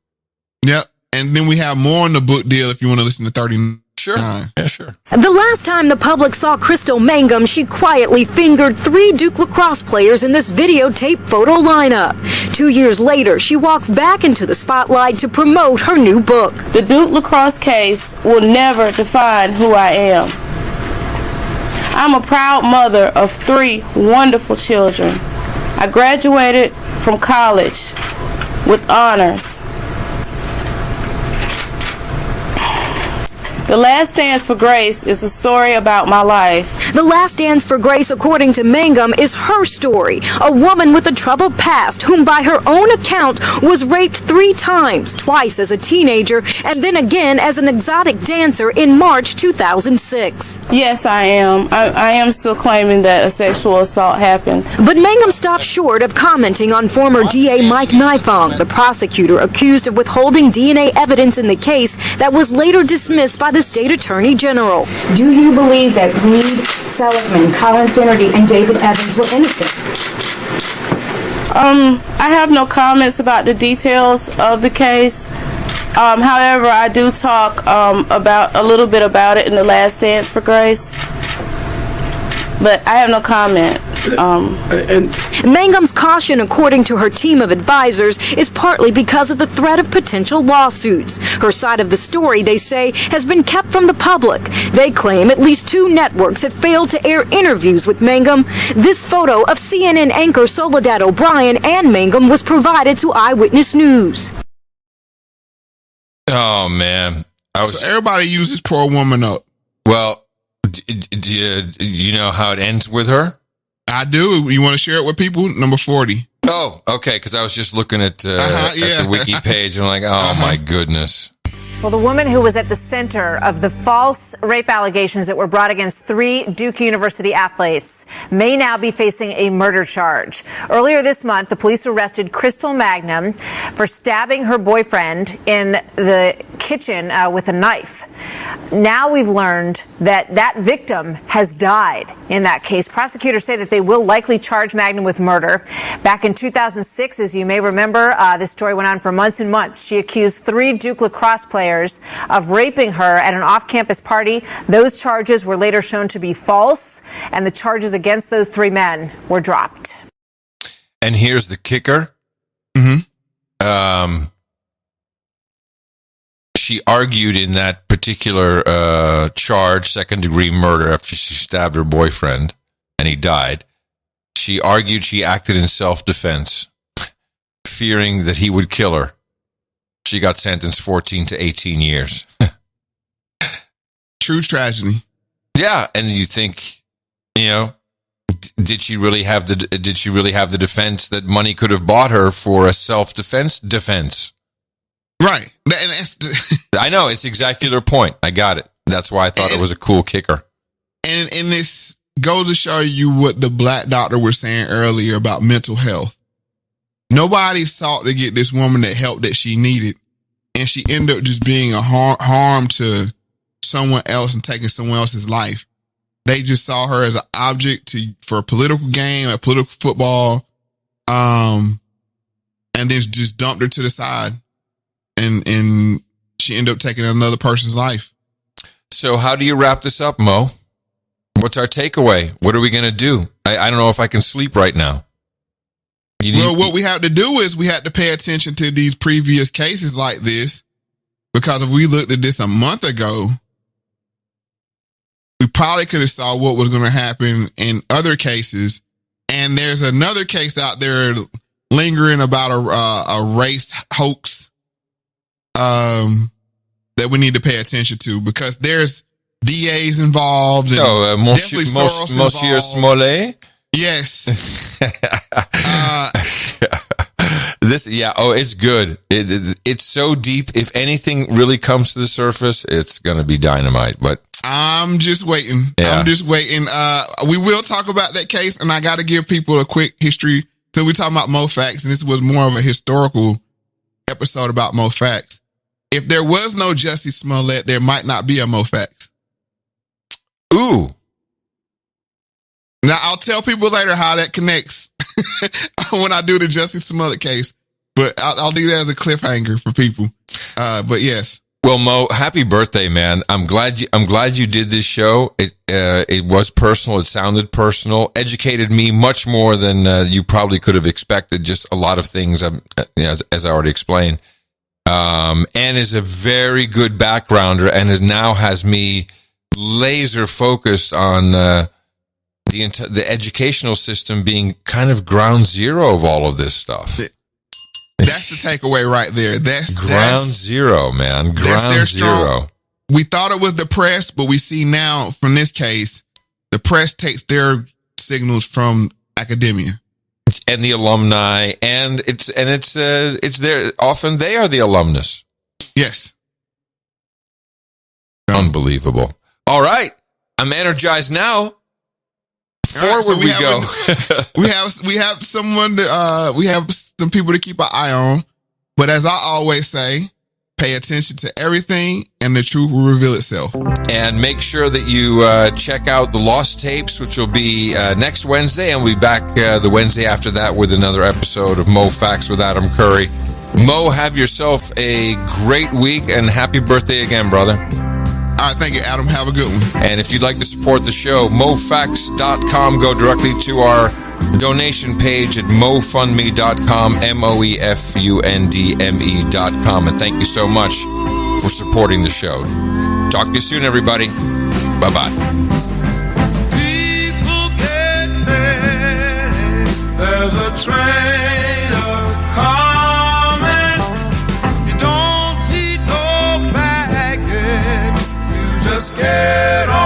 Speaker 2: Yep, and then we have more on the book deal if you want to listen to 39.
Speaker 1: Sure. Yeah, sure.
Speaker 5: The last time the public saw Crystal Mangum, she quietly fingered 3 Duke lacrosse players in this videotape photo lineup. 2 years later, she walks back into the spotlight to promote her new book.
Speaker 3: The Duke lacrosse case will never define who I am. I'm a proud mother of 3 wonderful children. I graduated from college with honors. The Last Dance for Grace is a story about my life.
Speaker 5: The Last Dance for Grace, according to Mangum, is her story. A woman with a troubled past whom, by her own account, was raped 3 times, twice as a teenager, and then again as an exotic dancer in March 2006.
Speaker 3: Yes, I am. I am still claiming that a sexual assault happened.
Speaker 5: But Mangum stopped short of commenting on former DA Mike Nifong, the prosecutor accused of withholding DNA evidence in the case that was later dismissed by the State Attorney General.
Speaker 19: Do you believe that Reed, Seligman, Colin Finnerty, and David Evans were innocent?
Speaker 3: I have no comments about the details of the case. However, I do talk about a little bit about it in The Last Dance for Grace, but I have no comment.
Speaker 5: Mangum's caution, according to her team of advisors, is partly because of the threat of potential lawsuits. Her side of the story, they say, has been kept from the public. They claim at least 2 networks have failed to air interviews with Mangum. This photo of CNN anchor Soledad O'Brien and Mangum was provided to Eyewitness News.
Speaker 1: Oh, man.
Speaker 2: So everybody uses poor woman up.
Speaker 1: Well, do you know how it ends with her?
Speaker 2: I do. You want to share it with people? Number 40.
Speaker 1: Oh, okay. Because I was just looking at the wiki page and I'm like, oh my goodness.
Speaker 24: Well, the woman who was at the center of the false rape allegations that were brought against 3 Duke University athletes may now be facing a murder charge. Earlier this month, the police arrested Crystal Magnum for stabbing her boyfriend in the kitchen with a knife. Now we've learned that that victim has died in that case. Prosecutors say that they will likely charge Magnum with murder. Back in 2006, as you may remember, this story went on for months and months. She accused 3 Duke lacrosse players of raping her at an off-campus party. Those charges were later shown to be false, and the charges against those 3 men were dropped.
Speaker 1: And here's the kicker. She argued in that particular charge, second-degree murder, after she stabbed her boyfriend and he died. She argued she acted in self-defense, fearing that he would kill her. She got sentenced 14 to 18 years.
Speaker 2: True tragedy.
Speaker 1: Yeah, and you think, did she really have the defense that money could have bought her for a self-defense defense?
Speaker 2: Right.
Speaker 1: I know, it's exactly their point. I got it. That's why I thought it was a cool kicker.
Speaker 2: And this goes to show you what the black doctor was saying earlier about mental health. Nobody sought to get this woman the help that she needed. and she ended up just being a harm to someone else and taking someone else's life. They just saw her as an object for a political game, a political football, and then just dumped her to the side, and she ended up taking another person's life.
Speaker 1: So how do you wrap this up, Mo? What's our takeaway? What are we going to do? I don't know if I can sleep right now.
Speaker 2: What we have to do is we have to pay attention to these previous cases like this, because if we looked at this a month ago, we probably could have saw what was going to happen in other cases. And there's another case out there lingering about a race hoax that we need to pay attention to, because there's DAs involved. And
Speaker 1: Monsieur Smollett?
Speaker 2: Yes.
Speaker 1: It's good. It's so deep. If anything really comes to the surface, it's going to be dynamite. But
Speaker 2: I'm just waiting.
Speaker 1: Yeah.
Speaker 2: We will talk about that case, and I got to give people a quick history. So we're talking about Moe Factz, and this was more of a historical episode about Moe Factz. If there was no Jussie Smollett, there might not be a Moe Factz.
Speaker 1: Ooh.
Speaker 2: Now, I'll tell people later how that connects when I do the Jussie Smollett case, but I'll leave that as a cliffhanger for people. But yes.
Speaker 1: Well, Mo, happy birthday, man. I'm glad you did this show. It was personal. It sounded personal, educated me much more than you probably could have expected. Just a lot of things, as I already explained. And is a very good backgrounder, and now has me laser focused on, the educational system being kind of ground zero of all of this stuff.
Speaker 2: That's the takeaway right there. That's
Speaker 1: ground zero, man. Ground zero.
Speaker 2: We thought it was the press, but we see now from this case, the press takes their signals from academia
Speaker 1: and the alumni, and it's there. Often they are the alumnus.
Speaker 2: Yes.
Speaker 1: Unbelievable. All right, I'm energized now. Forward we go.
Speaker 2: we have someone we have some people to keep an eye on, but as I always say, pay attention to everything and the truth will reveal itself.
Speaker 1: And make sure that you check out the Lost Tapes, which will be next Wednesday, and we'll be back the Wednesday after that with another episode of Moe Factz with Adam Curry. Mo, have yourself a great week, and happy birthday again, brother.
Speaker 2: All right, thank you, Adam. Have a good one.
Speaker 1: And if you'd like to support the show, MoeFactz.com. Go directly to our donation page at MoeFundMe.com, MoeFundme.com. And thank you so much for supporting the show. Talk to you soon, everybody. Bye-bye.
Speaker 6: People get ready. There's a train coming. You don't need no baggage. Just get on.